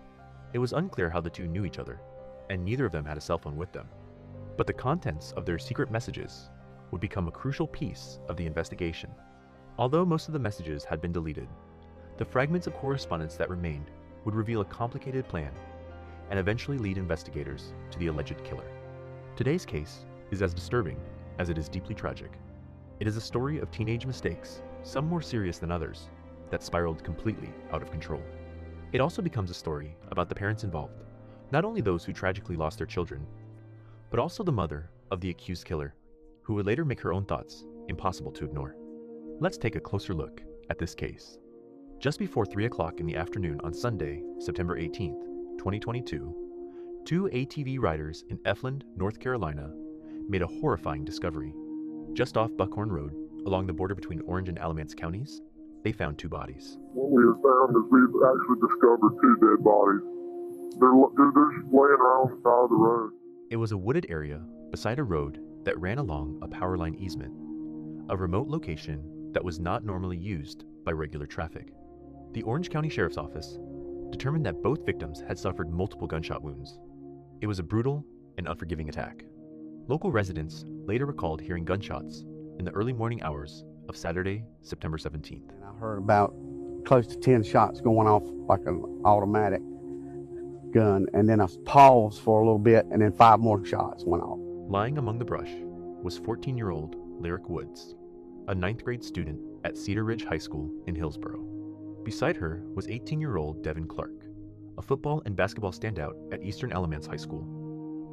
It was unclear how the two knew each other, and neither of them had a cell phone with them. But the contents of their secret messages would become a crucial piece of the investigation. Although most of the messages had been deleted, the fragments of correspondence that remained would reveal a complicated plan and eventually lead investigators to the alleged killer. Today's case is as disturbing as it is deeply tragic. It is a story of teenage mistakes, some more serious than others, that spiraled completely out of control. It also becomes a story about the parents involved, not only those who tragically lost their children, but also the mother of the accused killer, who would later make her own thoughts impossible to ignore. Let's take a closer look at this case. Just before 3 o'clock in the afternoon on Sunday, September 18th, 2022, two ATV riders in Efland, North Carolina, made a horrifying discovery. Just off Buckhorn Road, along the border between Orange and Alamance counties, they found two bodies. What we have found is we've actually discovered two dead bodies. They're just laying around the side of the road. It was a wooded area beside a road that ran along a power line easement, a remote location that was not normally used by regular traffic. The Orange County Sheriff's Office determined that both victims had suffered multiple gunshot wounds. It was a brutal and unforgiving attack. Local residents later recalled hearing gunshots in the early morning hours of Saturday, September 17th. I heard about close to 10 shots going off like an automatic gun, and then a pause for a little bit, and then 5 more shots went off. Lying among the brush was 14-year-old Lyric Woods, a 9th grade student at Cedar Ridge High School in Hillsboro. Beside her was 18-year-old Devin Clark, a football and basketball standout at Eastern Alamance High School.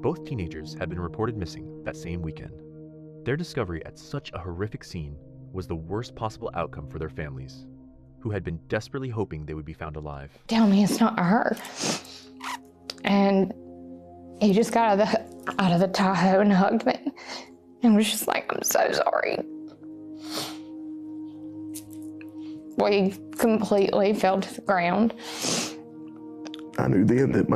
Both teenagers had been reported missing that same weekend. Their discovery at such a horrific scene was the worst possible outcome for their families, who had been desperately hoping they would be found alive. Tell me it's not her. And he just got out of the Tahoe and hugged me and was just like, I'm so sorry. We completely fell to the ground. I knew then that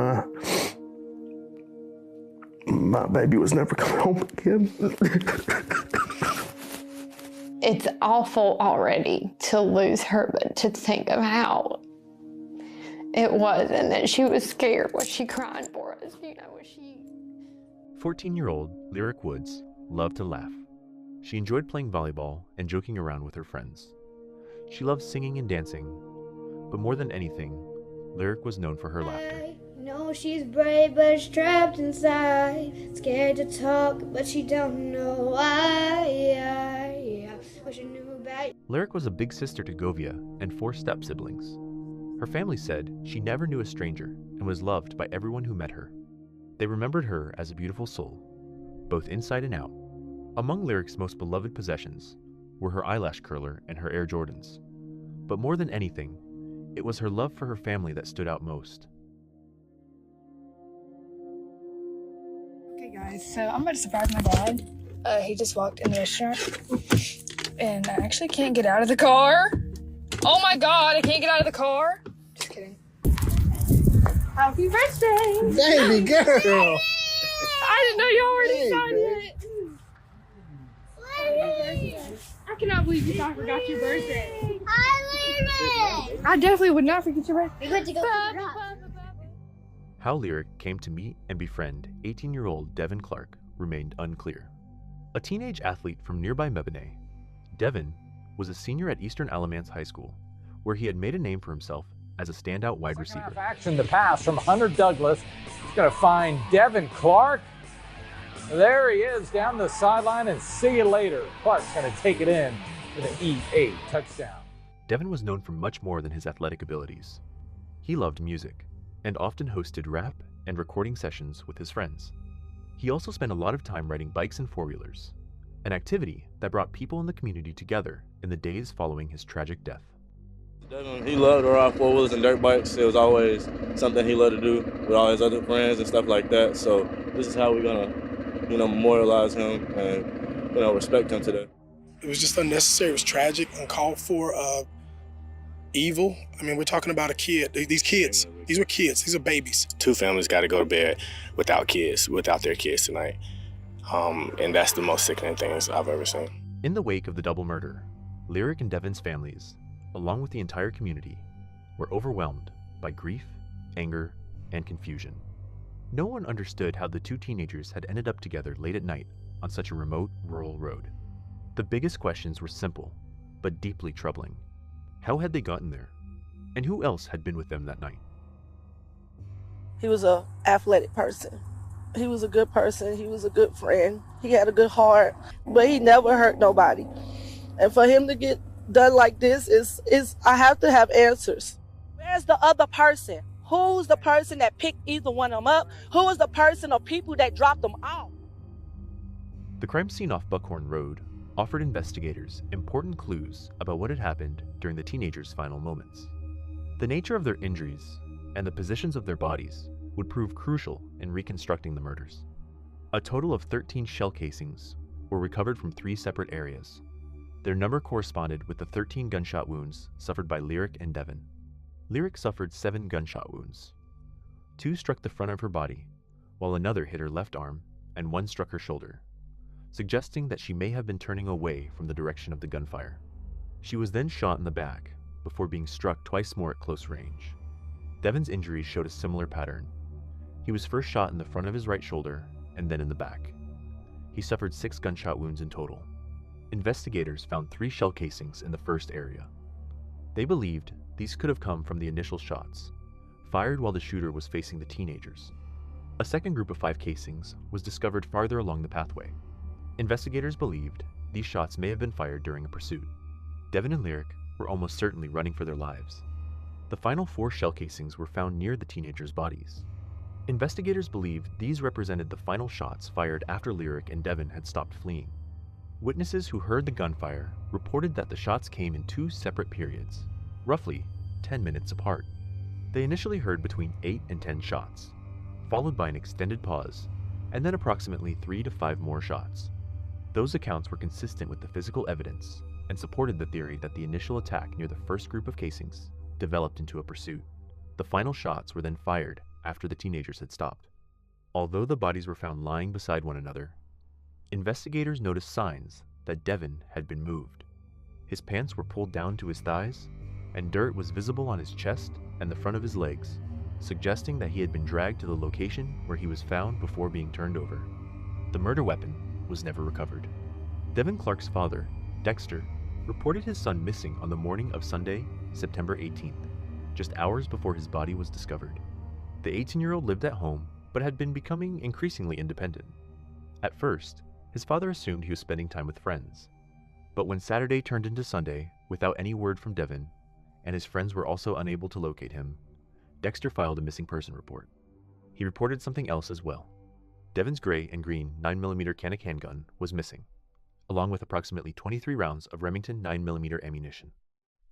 my baby was never coming home again. It's awful already to lose her, but to think of how it was, and that she was scared. Was she crying for us? You know, was she... 14-year-old Lyric Woods loved to laugh. She enjoyed playing volleyball and joking around with her friends. She loved singing and dancing, but more than anything, Lyric was known for her laughter. No, she's brave, but she's trapped inside. Scared to talk, but she don't know why. I wish I knew about. Lyric was a big sister to Govia and 4 step-siblings. Her family said she never knew a stranger and was loved by everyone who met her. They remembered her as a beautiful soul, both inside and out. Among Lyric's most beloved possessions were her eyelash curler and her Air Jordans. But more than anything, it was her love for her family that stood out most. Okay guys, so I'm about to surprise my dad. He just walked in the restaurant and I actually can't get out of the car. Oh my God, I can't get out of the car. Just kidding. Happy birthday! Baby girl! I didn't know you already signed it. I cannot believe you thought I forgot your birthday. I definitely would not forget your birthday. We went to go pick her up. How Lyric came to meet and befriend 18-year-old Devin Clark remained unclear. A teenage athlete from nearby Mebane, Devin was a senior at Eastern Alamance High School, where he had made a name for himself as a standout wide receiver. Action the pass from Hunter Douglas. He's going to find Devin Clark. There he is down the sideline, and see you later. Clark's going to take it in for the EA touchdown. Devin was known for much more than his athletic abilities. He loved music and often hosted rap and recording sessions with his friends. He also spent a lot of time riding bikes and four-wheelers, an activity that brought people in the community together in the days following his tragic death. Devin, he loved to ride four-wheelers and dirt bikes. It was always something he loved to do with all his other friends and stuff like that. So this is how we're gonna, memorialize him and, respect him today. It was just unnecessary. It was tragic, uncalled for, evil. I mean, we're talking about a kid. These kids, these were kids. These are babies. Two families got to go to bed without their kids tonight. And that's the most sickening things I've ever seen. In the wake of the double murder, Lyric and Devin's families, along with the entire community, were overwhelmed by grief, anger, and confusion. No one understood how the two teenagers had ended up together late at night on such a remote, rural road. The biggest questions were simple, but deeply troubling. How had they gotten there? And who else had been with them that night? He was an athletic person. He was a good person. He was a good friend. He had a good heart, but he never hurt nobody. And for him to get done like this is I have to have answers. Where's the other person? Who's the person that picked either one of them up? Who is the person or people that dropped them off? The crime scene off Buckhorn Road offered investigators important clues about what had happened during the teenagers' final moments. The nature of their injuries and the positions of their bodies would prove crucial in reconstructing the murders. A total of 13 shell casings were recovered from 3 separate areas. Their number corresponded with the 13 gunshot wounds suffered by Lyric and Devin. Lyric suffered 7 gunshot wounds. 2 struck the front of her body, while another hit her left arm and 1 struck her shoulder, suggesting that she may have been turning away from the direction of the gunfire. She was then shot in the back before being struck twice more at close range. Devin's injuries showed a similar pattern. He was first shot in the front of his right shoulder and then in the back. He suffered 6 gunshot wounds in total. Investigators found 3 shell casings in the first area. They believed these could have come from the initial shots, fired while the shooter was facing the teenagers. A second group of 5 casings was discovered farther along the pathway. Investigators believed these shots may have been fired during a pursuit. Devin and Lyric were almost certainly running for their lives. The final 4 shell casings were found near the teenagers' bodies. Investigators believed these represented the final shots fired after Lyric and Devin had stopped fleeing. Witnesses who heard the gunfire reported that the shots came in 2 separate periods, roughly 10 minutes apart. They initially heard between 8 and 10 shots, followed by an extended pause, and then approximately 3 to 5 more shots. Those accounts were consistent with the physical evidence and supported the theory that the initial attack near the first group of casings developed into a pursuit. The final shots were then fired after the teenagers had stopped. Although the bodies were found lying beside one another, investigators noticed signs that Devin had been moved. His pants were pulled down to his thighs, and dirt was visible on his chest and the front of his legs, suggesting that he had been dragged to the location where he was found before being turned over. The murder weapon was never recovered. Devin Clark's father, Dexter, reported his son missing on the morning of Sunday, September 18th, just hours before his body was discovered. The 18-year-old lived at home, but had been becoming increasingly independent. At first, his father assumed he was spending time with friends. But when Saturday turned into Sunday without any word from Devin, and his friends were also unable to locate him, Dexter filed a missing person report. He reported something else as well. Devin's gray and green 9mm Canik handgun was missing, along with approximately 23 rounds of Remington 9mm ammunition.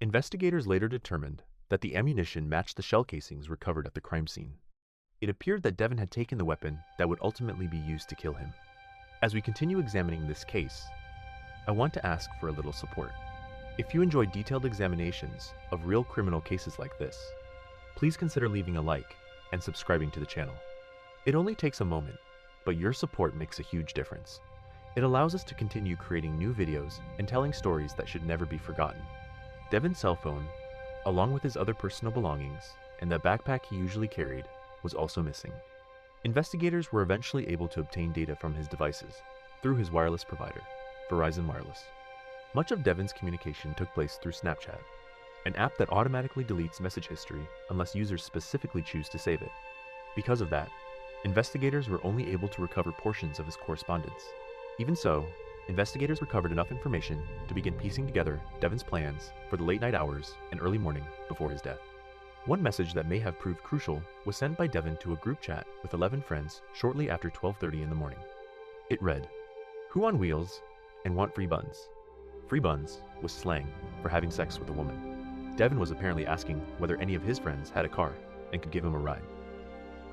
Investigators later determined that the ammunition matched the shell casings recovered at the crime scene. It appeared that Devin had taken the weapon that would ultimately be used to kill him. As we continue examining this case, I want to ask for a little support. If you enjoy detailed examinations of real criminal cases like this, please consider leaving a like and subscribing to the channel. It only takes a moment, but your support makes a huge difference. It allows us to continue creating new videos and telling stories that should never be forgotten. Devin's cell phone, along with his other personal belongings and the backpack he usually carried, was also missing. Investigators were eventually able to obtain data from his devices through his wireless provider, Verizon Wireless. Much of Devin's communication took place through Snapchat, an app that automatically deletes message history unless users specifically choose to save it. Because of that, investigators were only able to recover portions of his correspondence. Even so, investigators recovered enough information to begin piecing together Devin's plans for the late night hours and early morning before his death. One message that may have proved crucial was sent by Devin to a group chat with 11 friends shortly after 12:30 in the morning. It read, "Who on wheels and want free buns?" Free buns was slang for having sex with a woman. Devin was apparently asking whether any of his friends had a car and could give him a ride.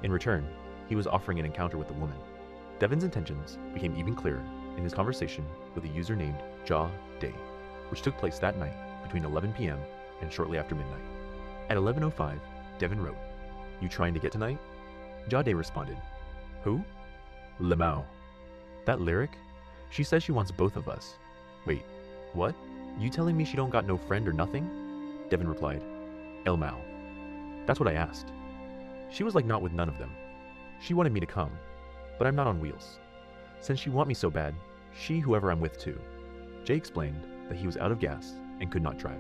In return, he was offering an encounter with the woman. Devin's intentions became even clearer in his conversation with a user named Ja Day, which took place that night between 11 p.m. and shortly after midnight. At 11:05, Devin wrote, "You trying to get tonight?" Ja Day responded, "Who?" "Lemao." "That Lyric? She says she wants both of us." "Wait, what? You telling me she don't got no friend or nothing?" Devin replied, "El Mao." "That's what I asked." "She was like not with none of them. She wanted me to come, but I'm not on wheels. Since she want me so bad, she whoever I'm with too." Jay explained that he was out of gas and could not drive.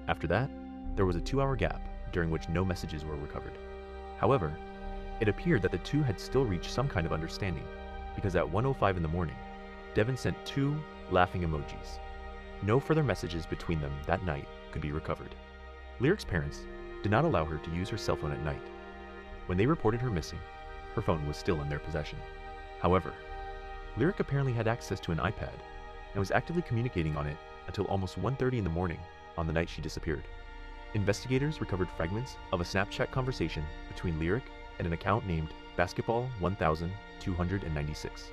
After that, there was a 2-hour gap during which no messages were recovered. However, It appeared that the two had still reached some kind of understanding, because at 1:05 in the morning, Devin sent 2 laughing emojis. No further messages between them that night could be recovered. Lyric's parents did not allow her to use her cell phone at night. When they reported her missing, her phone was still in their possession. However, Lyric apparently had access to an iPad and was actively communicating on it until almost 1:30 in the morning on the night she disappeared. Investigators recovered fragments of a Snapchat conversation between Lyric and an account named Basketball 1296.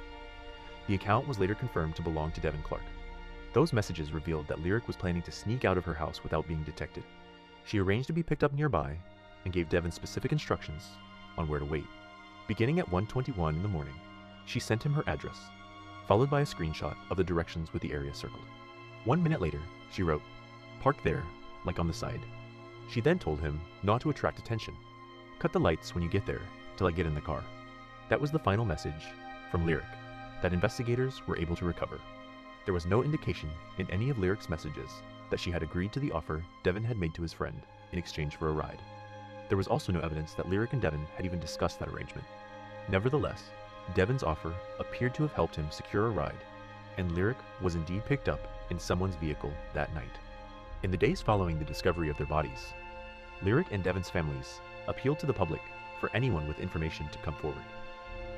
The account was later confirmed to belong to Devin Clark. Those messages revealed that Lyric was planning to sneak out of her house without being detected. She arranged to be picked up nearby and gave Devin specific instructions on where to wait. Beginning at 1:21 in the morning, she sent him her address, followed by a screenshot of the directions with the area circled. 1 minute later, she wrote, "Park there, like on the side." She then told him not to attract attention. "Cut the lights when you get there till I get in the car." That was the final message from Lyric that investigators were able to recover. There was no indication in any of Lyric's messages that she had agreed to the offer Devin had made to his friend in exchange for a ride. There was also no evidence that Lyric and Devin had even discussed that arrangement. Nevertheless, Devin's offer appeared to have helped him secure a ride, and Lyric was indeed picked up in someone's vehicle that night. In the days following the discovery of their bodies, Lyric and Devin's families appealed to the public for anyone with information to come forward.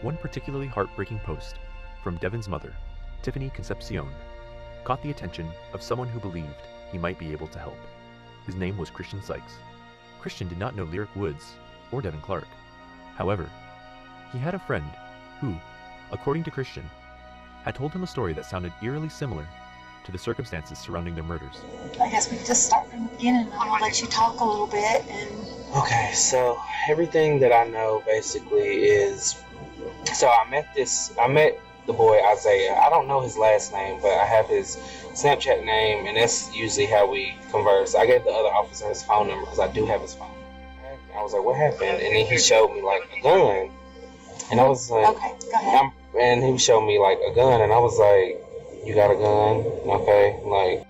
One particularly heartbreaking post from Devin's mother, Tiffany Concepcion, caught the attention of someone who believed he might be able to help. His name was Christian Sykes. Christian did not know Lyric Woods or Devin Clark. However, he had a friend who, according to Christian, had told him a story that sounded eerily similar to the circumstances surrounding their murders. I guess we just start from the beginning. I'm gonna let you talk a little bit and... Okay, so everything that I know basically is, so I met the boy Isaiah. I don't know his last name, but I have his Snapchat name, and that's usually how we converse. I gave the other officer his phone number because I do have his phone. I was like, "What happened?" And then he showed me like a gun, and I was like, "Okay, go ahead." And he showed me like a gun, and I was like, "You got a gun? Okay, like,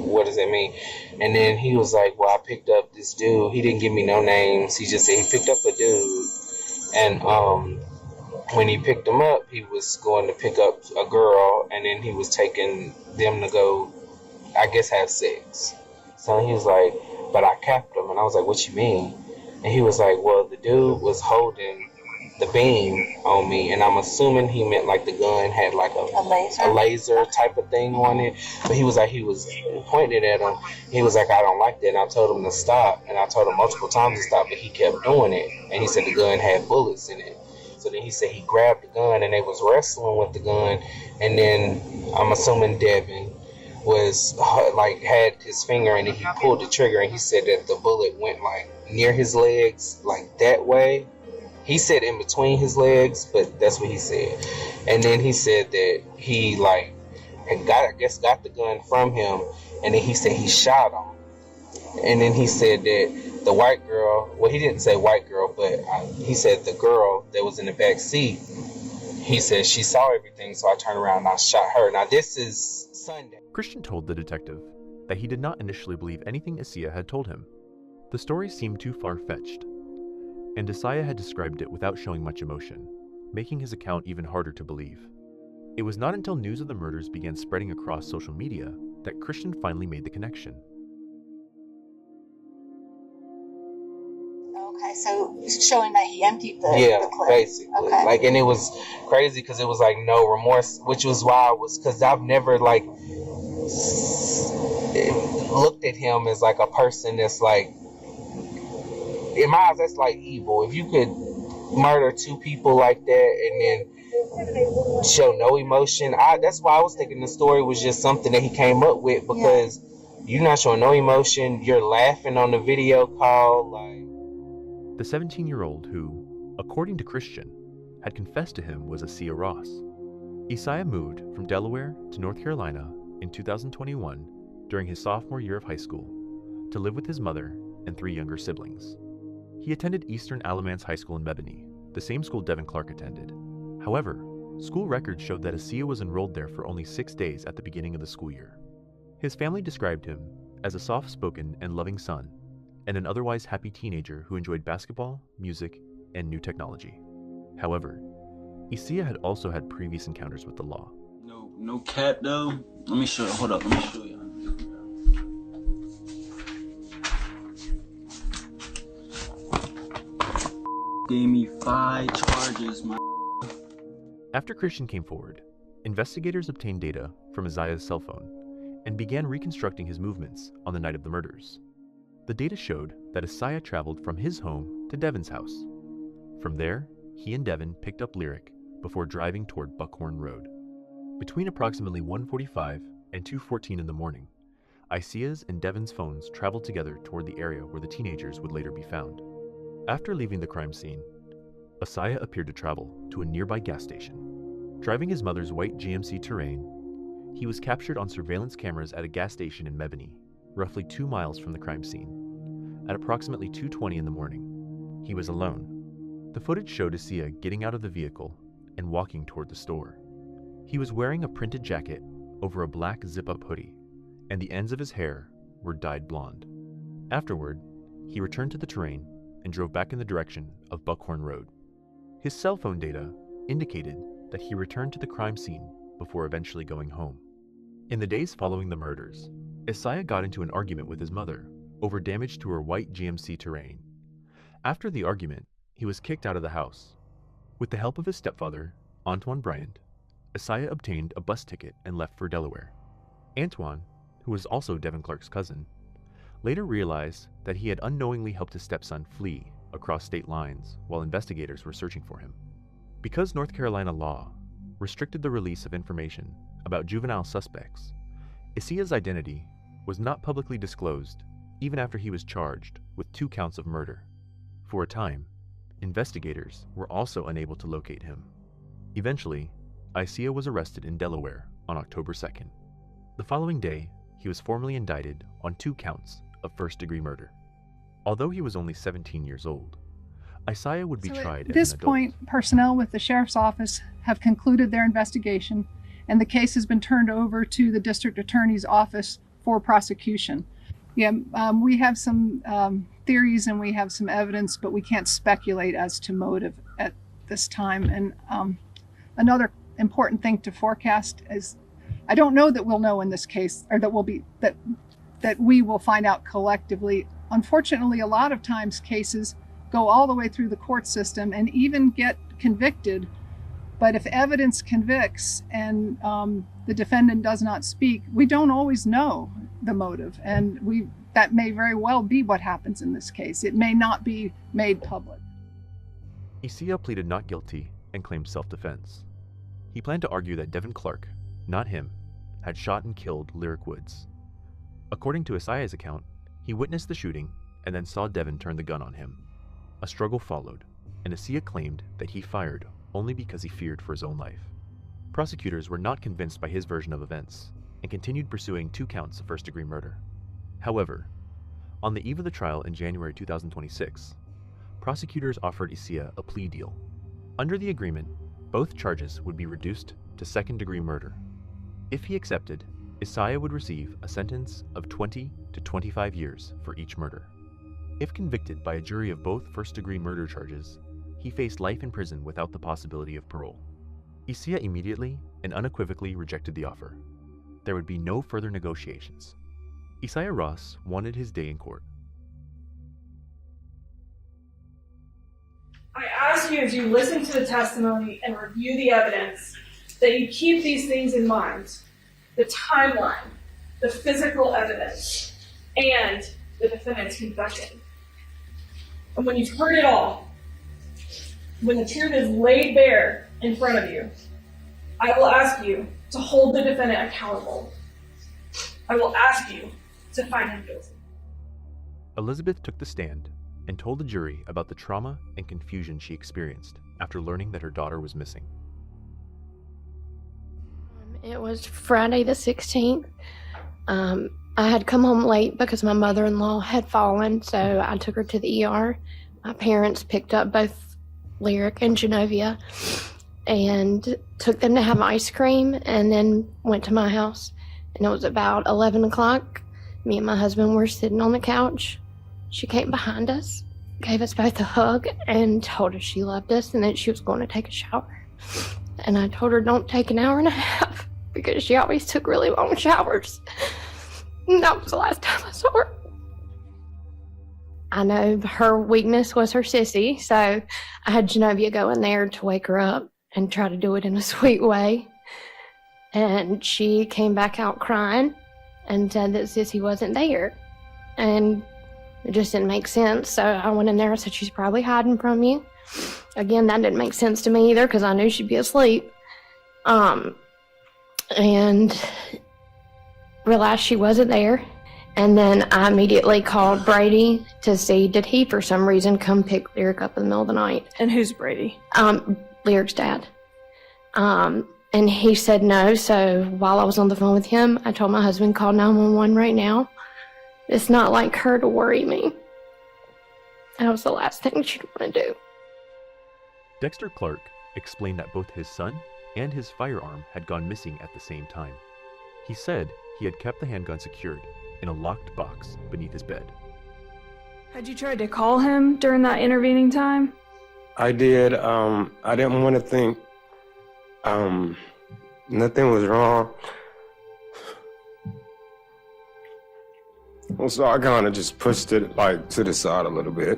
what does that mean?" And then he was like, "Well, I picked up this dude." He didn't give me no names. He just said he picked up a dude, and when he picked him up, he was going to pick up a girl, and then he was taking them to go, I guess, have sex. So he was like, "But I capped him," and I was like, "What you mean?" And he was like, "Well, the dude was holding the beam on me," and I'm assuming he meant like the gun had like a laser type of thing on it. But he was like, he was pointing at him. He was like, "I don't like that," and I told him to stop, and I told him multiple times to stop, but he kept doing it. And he said the gun had bullets in it. So then he said he grabbed the gun, and they was wrestling with the gun, and then I'm assuming Devin was like had his finger in it. He pulled the trigger, and he said that the bullet went like near his legs, like that way. He said in between his legs, but that's what he said. And then he said that he like had got the gun from him, and then he said he shot him. And then he said that the white girl, well, he didn't say white girl, but he said the girl that was in the back seat, he said she saw everything, so I turned around and I shot her. Now this is Sunday. Christian told the detective that he did not initially believe anything Isaiah had told him. The story seemed too far-fetched, and Isaiah had described it without showing much emotion, making his account even harder to believe. It was not until news of the murders began spreading across social media that Christian finally made the connection. Okay, so showing that he emptied the clip. Basically. Okay. Like, and it was crazy because it was like no remorse, which was why I was, because I've never like looked at him as like a person that's like, in my eyes, that's like evil. If you could murder 2 people like that and then show no emotion, that's why I was thinking the story was just something that he came up with, because you're not showing no emotion, you're laughing on the video call, like. The 17-year-old who, according to Christian, had confessed to him was Isaiah Ross. Isaiah moved from Delaware to North Carolina in 2021 during his sophomore year of high school to live with his mother and 3 younger siblings. He attended Eastern Alamance High School in Mebane, the same school Devin Clark attended. However, school records showed that Isaiah was enrolled there for only 6 days at the beginning of the school year. His family described him as a soft-spoken and loving son, and an otherwise happy teenager who enjoyed basketball, music, and new technology. However, Isia had also had previous encounters with the law. No cap though. Let me show you. Hold up. Let me show you. Gave me 5 charges, man. After Christian came forward, investigators obtained data from Isiah's cell phone and began reconstructing his movements on the night of the murders. The data showed that Isiah traveled from his home to Devin's house. From there, he and Devin picked up Lyric before driving toward Buckhorn Road. Between approximately 1:45 and 2:14 in the morning, Isiah's and Devin's phones traveled together toward the area where the teenagers would later be found. After leaving the crime scene, Isiah appeared to travel to a nearby gas station. Driving his mother's white GMC Terrain, he was captured on surveillance cameras at a gas station in Mebany, roughly 2 miles from the crime scene. At approximately 2:20 in the morning, he was alone. The footage showed Isiah getting out of the vehicle and walking toward the store. He was wearing a printed jacket over a black zip-up hoodie, and the ends of his hair were dyed blonde. Afterward, he returned to the Terrain and drove back in the direction of Buckhorn Road. His cell phone data indicated that he returned to the crime scene before eventually going home. In the days following the murders, Isiah got into an argument with his mother over damage to her white GMC Terrain. After the argument, he was kicked out of the house. With the help of his stepfather, Antoine Bryant, Isiah obtained a bus ticket and left for Delaware. Antoine, who was also Devin Clark's cousin, later realized that he had unknowingly helped his stepson flee across state lines while investigators were searching for him. Because North Carolina law restricted the release of information about juvenile suspects, Isiah's identity was not publicly disclosed even after he was charged with 2 counts of murder. For a time, investigators were also unable to locate him. Eventually, Isiah was arrested in Delaware on October 2nd. The following day, he was formally indicted on 2 counts of first-degree murder. Although he was only 17 years old, Isiah would be tried At this as an adult. point, personnel with the Sheriff's Office have concluded their investigation, and the case has been turned over to the District Attorney's Office for prosecution. We have some theories and we have some evidence, but we can't speculate as to motive at this time. And another important thing to forecast is, I don't know that we'll know in this case, or that we will find out collectively. Unfortunately, a lot of times cases go all the way through the court system and even get convicted. But if evidence convicts and the defendant does not speak, we don't always know the motive. And that may very well be what happens in this case. It may not be made public. Isiah pleaded not guilty and claimed self-defense. He planned to argue that Devin Clark, not him, had shot and killed Lyric Woods. According to Isiah's account, he witnessed the shooting and then saw Devin turn the gun on him. A struggle followed, and Isiah claimed that he fired only because he feared for his own life. Prosecutors were not convinced by his version of events and continued pursuing 2 counts of first-degree murder. However, on the eve of the trial in January 2026, prosecutors offered Isiah a plea deal. Under the agreement, both charges would be reduced to second-degree murder. If he accepted, Isiah would receive a sentence of 20 to 25 years for each murder. If convicted by a jury of both first-degree murder charges, he faced life in prison without the possibility of parole. Isiah immediately and unequivocally rejected the offer. There would be no further negotiations. Isiah Ross wanted his day in court. I ask you, as you listen to the testimony and review the evidence, that you keep these things in mind: the timeline, the physical evidence, and the defendant's confession. And when you've heard it all, when the truth is laid bare in front of you, I will ask you to hold the defendant accountable. I will ask you to find him guilty. Elizabeth took the stand and told the jury about the trauma and confusion she experienced after learning that her daughter was missing. It was Friday the 16th. I had come home late because my mother-in-law had fallen, so I took her to the ER. My parents picked up both Lyric and Genovia and took them to have ice cream, and then went to my house. And it was about 11 o'clock. Me and my husband were sitting on the couch. She came behind us gave us both a hug and told us she loved us and that she was going to take a shower. And I told her don't take an hour and a half because she always took really long showers. And that was the last time I saw her. I know her weakness was her sissy, so I had Genovia go in there to wake her up and try to do it in a sweet way. And she came back out crying and said that Sissy wasn't there. And it just didn't make sense. So I went in there and said, she's probably hiding from you. Again, that didn't make sense to me either because I knew she'd be asleep. And realized she wasn't there. And then I immediately called Brady to see did he, for some reason, come pick Lyric up in the middle of the night. And who's Brady? Lyric's dad. And he said no, so while I was on the phone with him, I told my husband, call 911 right now. It's not like her to worry me. That was the last thing she'd want to do. Dexter Clark explained that both his son and his firearm had gone missing at the same time. He said he had kept the handgun secured in a locked box beneath his bed. Had you tried to call him during that intervening time? I did. I didn't want to think nothing was wrong. So I kind of just pushed it like to the side a little bit.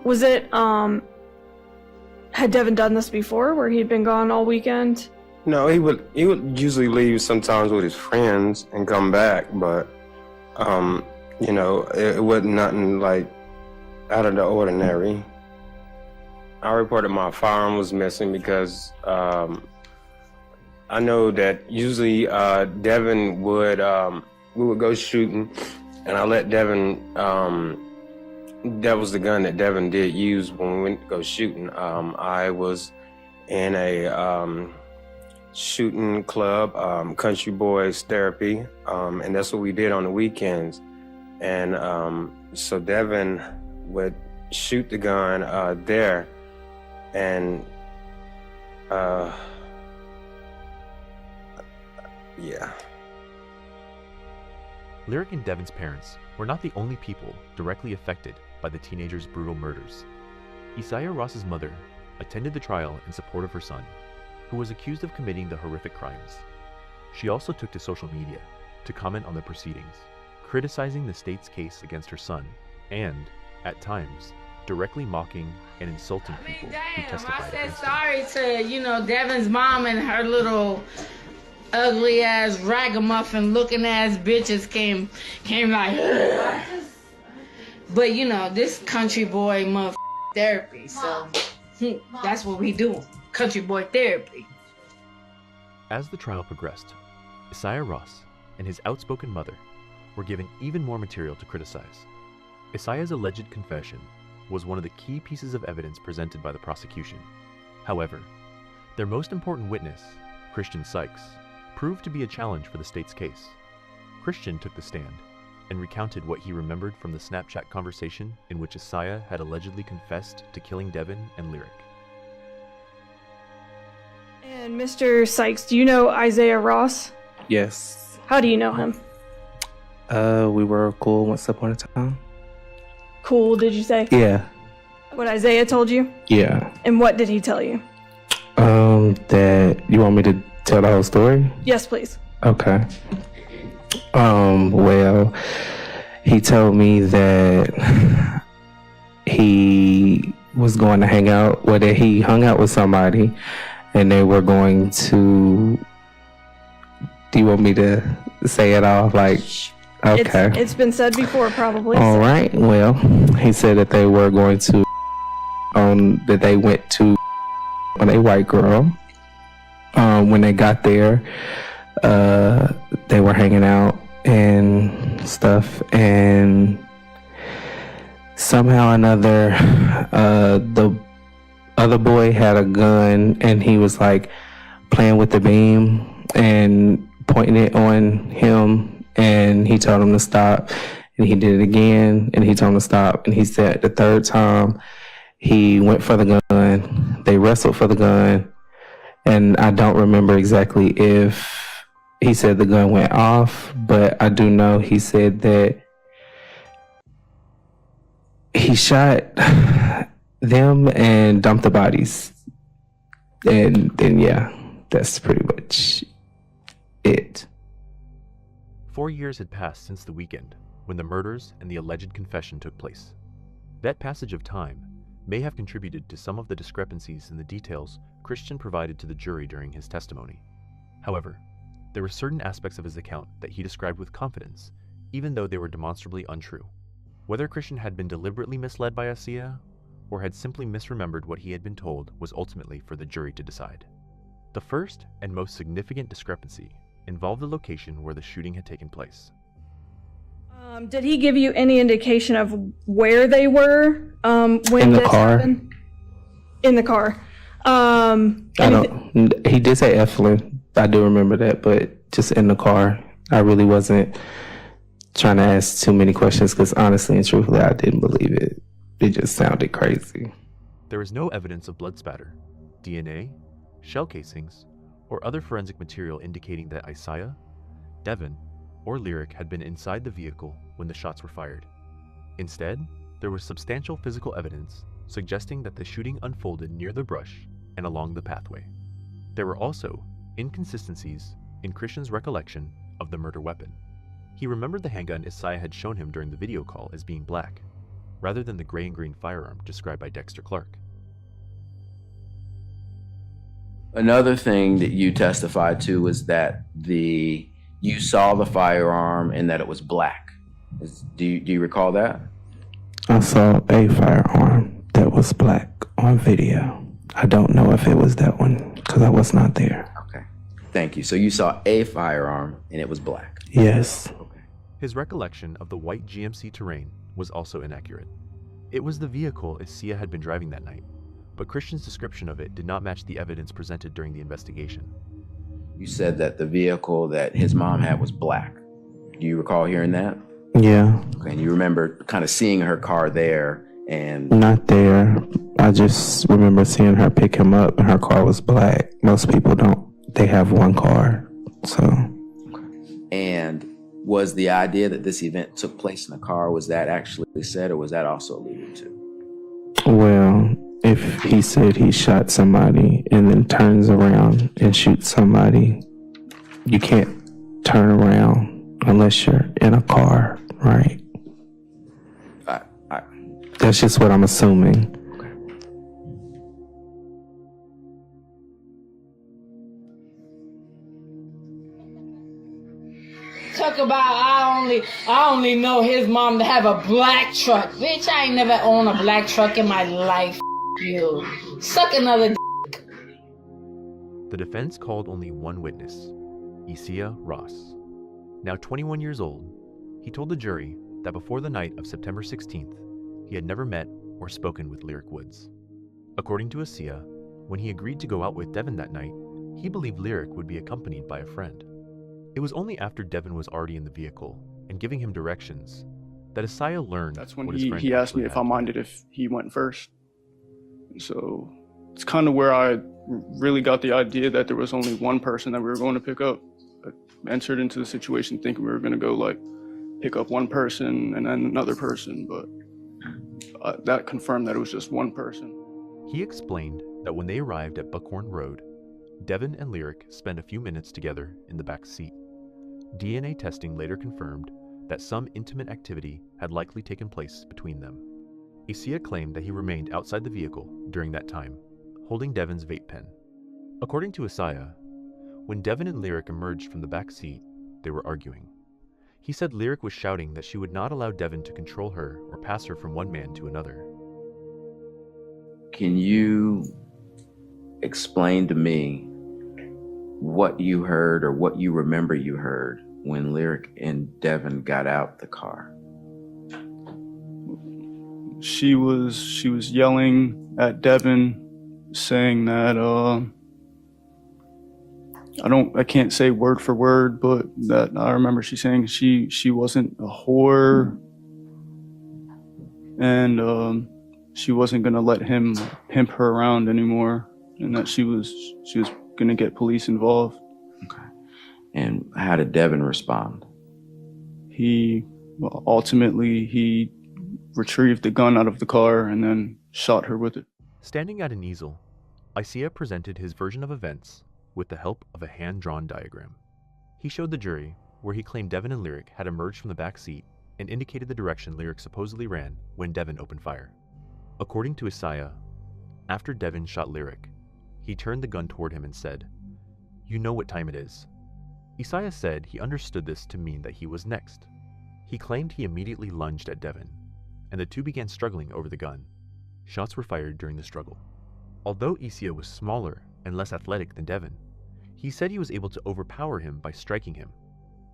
Was it, had Devin done this before where he'd been gone all weekend? No, he would usually leave sometimes with his friends and come back, but you know, it wasn't nothing like out of the ordinary. I reported my firearm was missing because I know that usually Devin would we would go shooting, and I let Devin. That was the gun that Devin did use when we went to go shooting. I was in a shooting club, Country Boys Therapy, and that's what we did on the weekends. And so Devin would shoot the gun there, and yeah. Lyric and Devin's parents were not the only people directly affected by the teenager's brutal murders. Isaiah Ross's mother attended the trial in support of her son, who was accused of committing the horrific crimes. She also took to social media to comment on the proceedings, criticizing the state's case against her son, and, at times, directly mocking and insulting people who testified against him. I said sorry to, Devin's mom and her little ugly ass ragamuffin looking ass bitches came like ugh. But this country boy therapy, so that's what we do, country boy therapy. As the trial progressed, Isaiah Ross and his outspoken mother were given even more material to criticize. Isaiah's alleged confession was one of the key pieces of evidence presented by the prosecution. However, their most important witness, Christian Sykes, proved to be a challenge for the state's case. Christian took the stand and recounted what he remembered from the Snapchat conversation in which Isaiah had allegedly confessed to killing Devin and Lyric. And Mr. Sykes, do you know Isaiah Ross? Yes. How do you know him? We were cool once upon a time. Cool, did you say? Yeah. What Isaiah told you? Yeah. And what did he tell you? That you want me to tell the whole story? Yes, please. Okay. Well, he told me that he was going to hang out, that he hung out with somebody, and they were going to. Do you want me to say it all? Like, okay. It's been said before, probably. All right. Well, he said that they were going to. That they went to on a white girl. When they got there, they were hanging out and stuff, and somehow or another, the other boy had a gun, and he was like playing with the beam and pointing it on him, and he told him to stop, and he did it again, and he told him to stop, and he said the third time he went for the gun, they wrestled for the gun. And I don't remember exactly if he said the gun went off, but I do know he said that he shot them and dumped the bodies. And then, yeah, that's pretty much it. 4 years had passed since the weekend when the murders and the alleged confession took place. That passage of time may have contributed to some of the discrepancies in the details Christian provided to the jury during his testimony. However, there were certain aspects of his account that he described with confidence, even though they were demonstrably untrue. Whether Christian had been deliberately misled by Asiya or had simply misremembered what he had been told was ultimately for the jury to decide. The first and most significant discrepancy involved the location where the shooting had taken place. Did he give you any indication of where they were when in the this car? happened? In the car. He did say Eflin. I do remember that, but just in the car. I really wasn't trying to ask too many questions because honestly and truthfully, I didn't believe it. It just sounded crazy. There is no evidence of blood spatter, DNA, shell casings, or other forensic material indicating that Isaiah, Devin, or Lyric had been inside the vehicle when the shots were fired. Instead, there was substantial physical evidence suggesting that the shooting unfolded near the brush and along the pathway. There were also inconsistencies in Christian's recollection of the murder weapon. He remembered the handgun Isaiah had shown him during the video call as being black, rather than the gray and green firearm described by Dexter Clark. Another thing that you testified to was that you saw the firearm and that it was black. Do you recall that? I saw a firearm that was black on video. I don't know if it was that one because I was not there. Okay, thank you. So you saw a firearm and it was black? Yes. Okay. His recollection of the white GMC Terrain was also inaccurate. It was the vehicle Asiya had been driving that night, but Christian's description of it did not match the evidence presented during the investigation. You said that the vehicle that his mom had was black. Do you recall hearing that? Yeah. Okay, and you remember kind of seeing her car there and... Not there. I just remember seeing her pick him up and her car was black. Most people don't. They have one car, so... And was the idea that this event took place in a car, was that actually said or was that also alluded to? Well, if he said he shot somebody and then turns around and shoots somebody, you can't turn around unless you're in a car, right? That's just what I'm assuming. Talk about I only know his mom to have a black truck. Bitch, I ain't never owned a black truck in my life. You suck another dick. The defense called only one witness, Asiya Ross. Now 21 years old, he told the jury that before the night of September 16th, he had never met or spoken with Lyric Woods. According to Asiya, when he agreed to go out with Devin that night, he believed Lyric would be accompanied by a friend. It was only after Devin was already in the vehicle and giving him directions that Asiya learned that's when what his friend he asked me if I minded if he went first. And so it's kind of where I really got the idea that there was only one person that we were going to pick up. I entered into the situation thinking we were going to go like pick up one person and then another person, but that confirmed that it was just one person. He explained that when they arrived at Buckhorn Road, Devin and Lyric spent a few minutes together in the back seat. DNA testing later confirmed that some intimate activity had likely taken place between them. Asiya claimed that he remained outside the vehicle during that time, holding Devin's vape pen. According to Asiya, when Devin and Lyric emerged from the back seat, they were arguing. He said Lyric was shouting that she would not allow Devin to control her or pass her from one man to another. Can you explain to me what you heard or what you remember you heard when Lyric and Devin got out the car? She was yelling at Devin, saying that I can't say word for word, but that I remember she saying she wasn't a whore and she wasn't gonna let him pimp her around anymore, and that she was gonna get police involved. Okay. And how did Devin respond? Ultimately he retrieved the gun out of the car and then shot her with it. Standing at an easel, Isaiah presented his version of events with the help of a hand-drawn diagram. He showed the jury where he claimed Devin and Lyric had emerged from the back seat and indicated the direction Lyric supposedly ran when Devin opened fire. According to Isaiah, after Devin shot Lyric, he turned the gun toward him and said, "You know what time it is." Isaiah said he understood this to mean that he was next. He claimed he immediately lunged at Devin, and the two began struggling over the gun. Shots were fired during the struggle. Although Isaiah was smaller and less athletic than Devin, he said he was able to overpower him by striking him.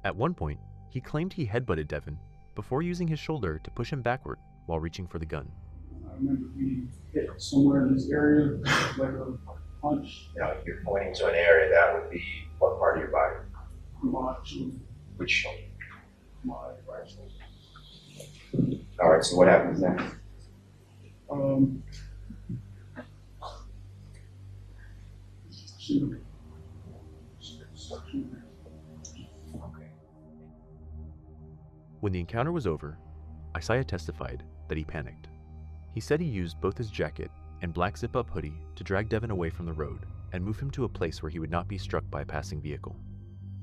At one point, he claimed he headbutted Devin before using his shoulder to push him backward while reaching for the gun. I remember being hit somewhere in this area, like a punch. Now, if you're pointing to an area, that would be what part of your body? My shoulder. Which shoulder? My right shoulder. All right, so what happens next? When the encounter was over, Isaiah testified that he panicked. He said he used both his jacket and black zip-up hoodie to drag Devin away from the road and move him to a place where he would not be struck by a passing vehicle.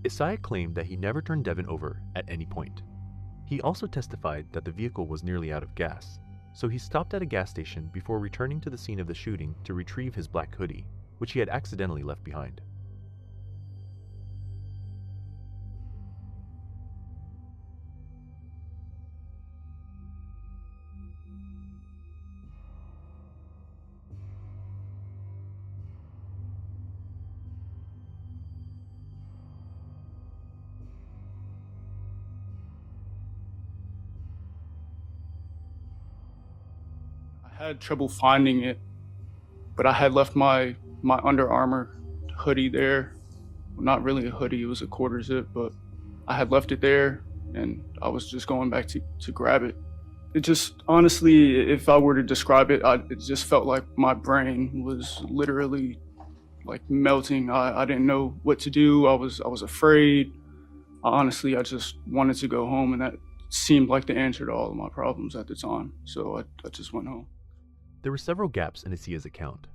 Isaiah claimed that he never turned Devin over at any point. He also testified that the vehicle was nearly out of gas, so he stopped at a gas station before returning to the scene of the shooting to retrieve his black hoodie, which he had accidentally left behind. I had trouble finding it, but I had left my Under Armour hoodie there. Well, not really a hoodie, it was a quarter zip, but I had left it there and I was just going back to grab it. It just, honestly, if I were to describe it, it just felt like my brain was literally like melting. I didn't know what to do. I was afraid. Honestly, I just wanted to go home, and that seemed like the answer to all of my problems at the time. So I just went home. There were several gaps in Isaiah's account.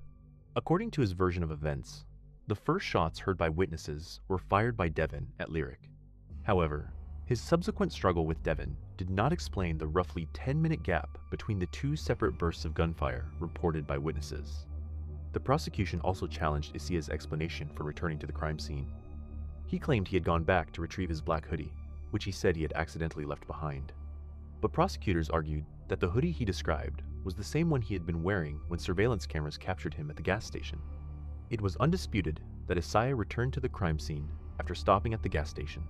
According to his version of events, the first shots heard by witnesses were fired by Devin at Lyric. However, his subsequent struggle with Devin did not explain the roughly 10-minute gap between the two separate bursts of gunfire reported by witnesses. The prosecution also challenged Isaiah's explanation for returning to the crime scene. He claimed he had gone back to retrieve his black hoodie, which he said he had accidentally left behind. But prosecutors argued that the hoodie he described was the same one he had been wearing when surveillance cameras captured him at the gas station. It was undisputed that Isaiah returned to the crime scene after stopping at the gas station.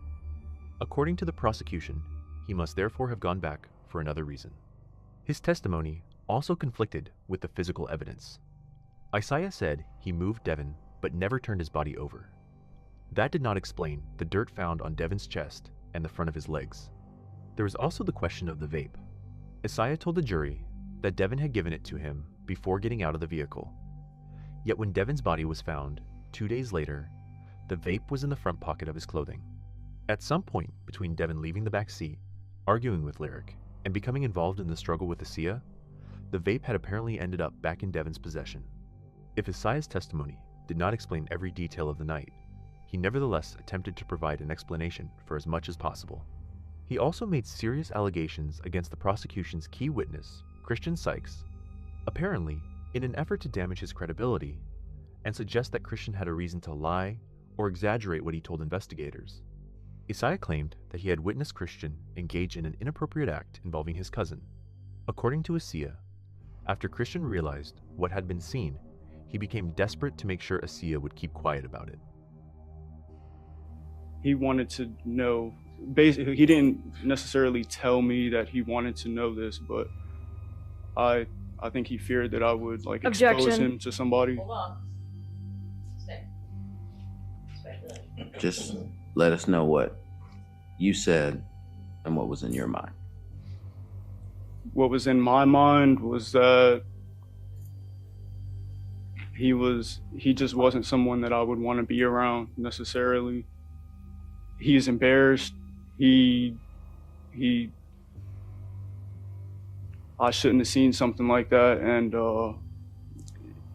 According to the prosecution, he must therefore have gone back for another reason. His testimony also conflicted with the physical evidence. Isaiah said he moved Devin but never turned his body over. That did not explain the dirt found on Devin's chest and the front of his legs. There was also the question of the vape. Isaiah told the jury that Devin had given it to him before getting out of the vehicle. Yet when Devin's body was found 2 days later, the vape was in the front pocket of his clothing. At some point between Devin leaving the back seat, arguing with Lyric, and becoming involved in the struggle with Isaiah, the vape had apparently ended up back in Devin's possession. If Isaiah's testimony did not explain every detail of the night, he nevertheless attempted to provide an explanation for as much as possible. He also made serious allegations against the prosecution's key witness, Christian Sykes, apparently in an effort to damage his credibility and suggest that Christian had a reason to lie or exaggerate what he told investigators. Isaiah claimed that he had witnessed Christian engage in an inappropriate act involving his cousin. According to Isaiah, after Christian realized what had been seen, he became desperate to make sure Isaiah would keep quiet about it. He wanted to know, basically, he didn't necessarily tell me that he wanted to know this, but I think he feared that I would expose him to somebody. Hold on. Just let us know what you said and what was in your mind. What was in my mind was that he just wasn't someone that I would want to be around necessarily. He's embarrassed. He I shouldn't have seen something like that, and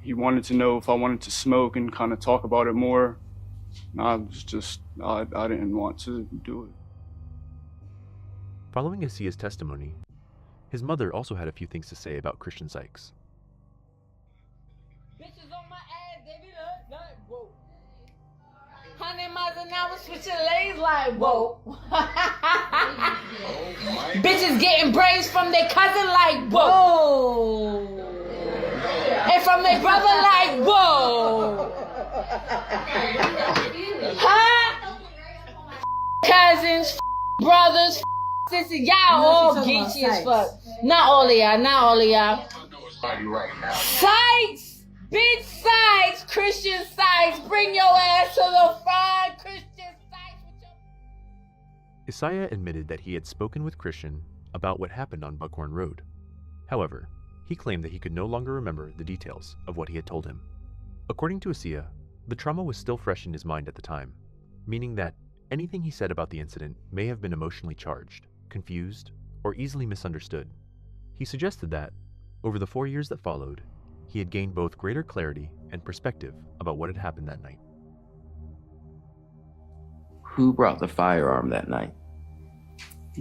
he wanted to know if I wanted to smoke and kind of talk about it more. And I was just, I didn't want to do it. Following Asia's testimony, his mother also had a few things to say about Christian Sykes. Bitches on my ass, they be like, whoa. 100 miles an hour, switching lanes like, whoa. Bitches getting braids from their cousin like, whoa. And from their brother like, whoa. Huh? Cousins, brothers, sisters, y'all all geeky as fuck. Not all of y'all. Sykes! Bitch Sykes! Christian Sykes! Bring your ass to the front, Christian Sykes! Isaiah admitted that he had spoken with Christian about what happened on Buckhorn Road. However, he claimed that he could no longer remember the details of what he had told him. According to Isaiah, the trauma was still fresh in his mind at the time, meaning that anything he said about the incident may have been emotionally charged, confused, or easily misunderstood. He suggested that, over the 4 years that followed, he had gained both greater clarity and perspective about what had happened that night. Who brought the firearm that night?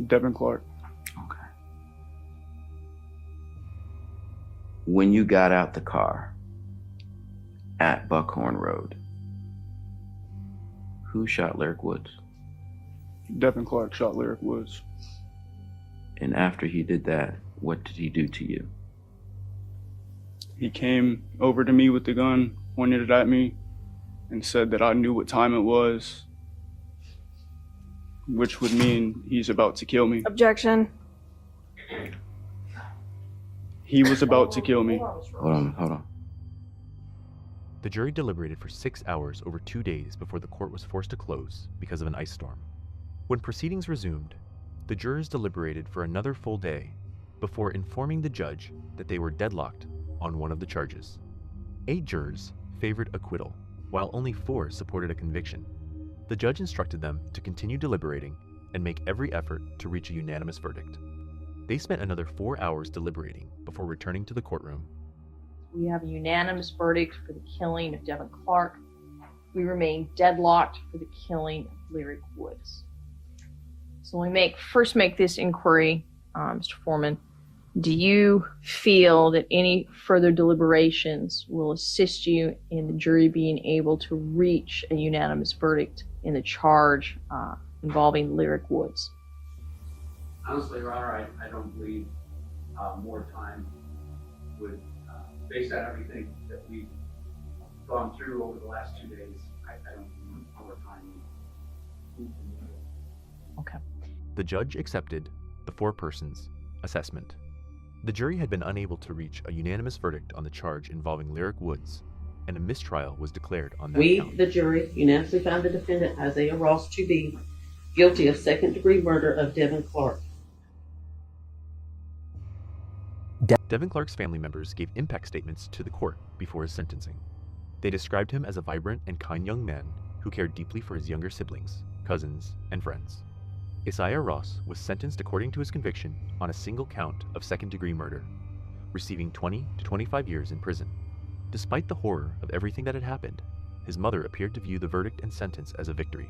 Devin Clark. Okay. When you got out the car at Buckhorn Road, who shot Lyric Woods? Devin Clark shot Lyric Woods. And after he did that, what did he do to you? He came over to me with the gun, pointed it at me, and said that I knew what time it was, which would mean he's about to kill me. Objection. He was about to kill me. Hold on. The jury deliberated for 6 hours over 2 days before the court was forced to close because of an ice storm. When proceedings resumed, the jurors deliberated for another full day before informing the judge that they were deadlocked on one of the charges. 8 jurors favored acquittal, while only 4 supported a conviction. The judge instructed them to continue deliberating and make every effort to reach a unanimous verdict. They spent another 4 hours deliberating before returning to the courtroom. We have a unanimous verdict for the killing of Devin Clark. We remain deadlocked for the killing of Lyric Woods. So we first make this inquiry, Mr. Foreman. Do you feel that any further deliberations will assist you in the jury being able to reach a unanimous verdict in the charge involving Lyric Woods? Honestly, Your Honor, I don't believe more time would, based on everything that we've gone through over the last 2 days, I don't think more time would. Okay. The judge accepted the 4 persons assessment. The jury had been unable to reach a unanimous verdict on the charge involving Lyric Woods, and a mistrial was declared on that count. We, the jury, unanimously found the defendant, Isaiah Ross, to be guilty of second-degree murder of Devin Clark. Devin Clark's family members gave impact statements to the court before his sentencing. They described him as a vibrant and kind young man who cared deeply for his younger siblings, cousins, and friends. Isaiah Ross was sentenced according to his conviction on a single count of second-degree murder, receiving 20 to 25 years in prison. Despite the horror of everything that had happened, his mother appeared to view the verdict and sentence as a victory.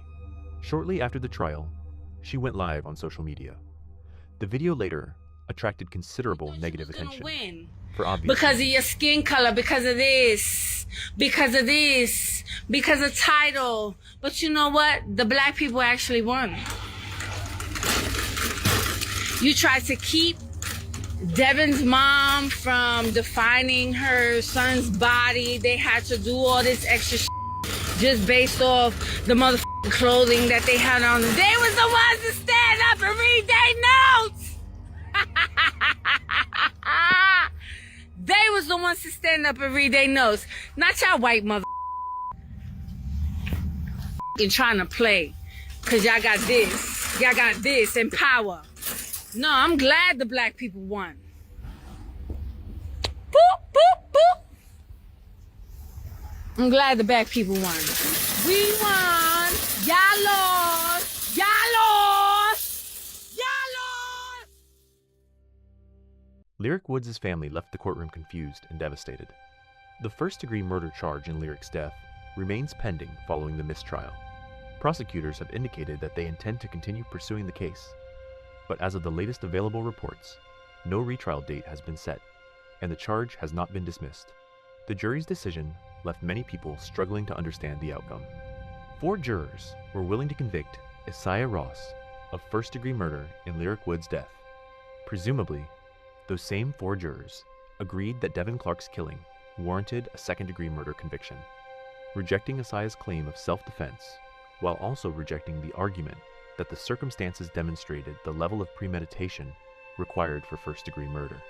Shortly after the trial, she went live on social media. The video later attracted considerable negative attention. For obvious Because of reasons. your skin color, because of this, because of title. But you know what? The black people actually won. You tried to keep Devin's mom from defining her son's body. They had to do all this extra just based off the motherfucking clothing that they had on. They was the ones to stand up and read their notes. They was the ones to stand up and read their notes. Not y'all white mother trying to play. Cause y'all got this. Y'all got this and power. No, I'm glad the black people won. Boop, boop, boop. I'm glad the black people won. We won. Y'all lost. Y'all lost. Y'all lost. Lyric Woods' family left the courtroom confused and devastated. The first-degree murder charge in Lyric's death remains pending following the mistrial. Prosecutors have indicated that they intend to continue pursuing the case, but as of the latest available reports, no retrial date has been set, and the charge has not been dismissed. The jury's decision left many people struggling to understand the outcome. 4 jurors were willing to convict Isaiah Ross of first-degree murder in Lyric Woods' death. Presumably, those same 4 jurors agreed that Devin Clark's killing warranted a second-degree murder conviction, rejecting Isaiah's claim of self-defense, while also rejecting the argument that the circumstances demonstrated the level of premeditation required for first-degree murder.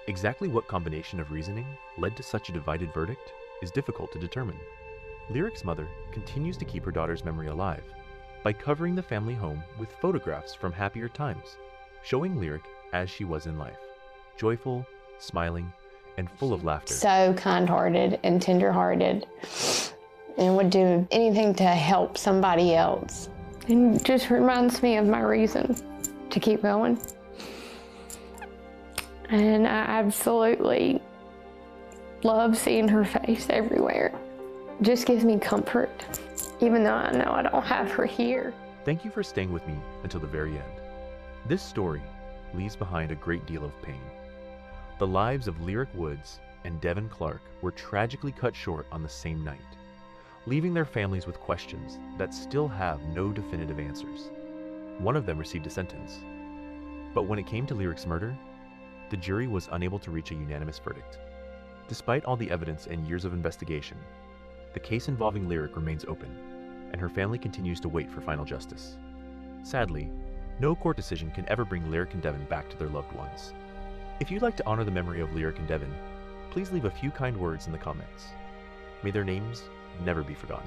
Exactly what combination of reasoning led to such a divided verdict is difficult to determine. Lyric's mother continues to keep her daughter's memory alive by covering the family home with photographs from happier times, showing Lyric as she was in life, joyful, smiling, and full of laughter. So kind-hearted and tender-hearted, and would do anything to help somebody else. And just reminds me of my reason to keep going. And I absolutely love seeing her face everywhere. Just gives me comfort, even though I know I don't have her here. Thank you for staying with me until the very end. This story leaves behind a great deal of pain. The lives of Lyric Woods and Devin Clark were tragically cut short on the same night, leaving their families with questions that still have no definitive answers. One of them received a sentence, but when it came to Lyric's murder, the jury was unable to reach a unanimous verdict. Despite all the evidence and years of investigation, the case involving Lyric remains open, and her family continues to wait for final justice. Sadly, no court decision can ever bring Lyric and Devin back to their loved ones. If you'd like to honor the memory of Lyric and Devin, please leave a few kind words in the comments. May their names never be forgotten.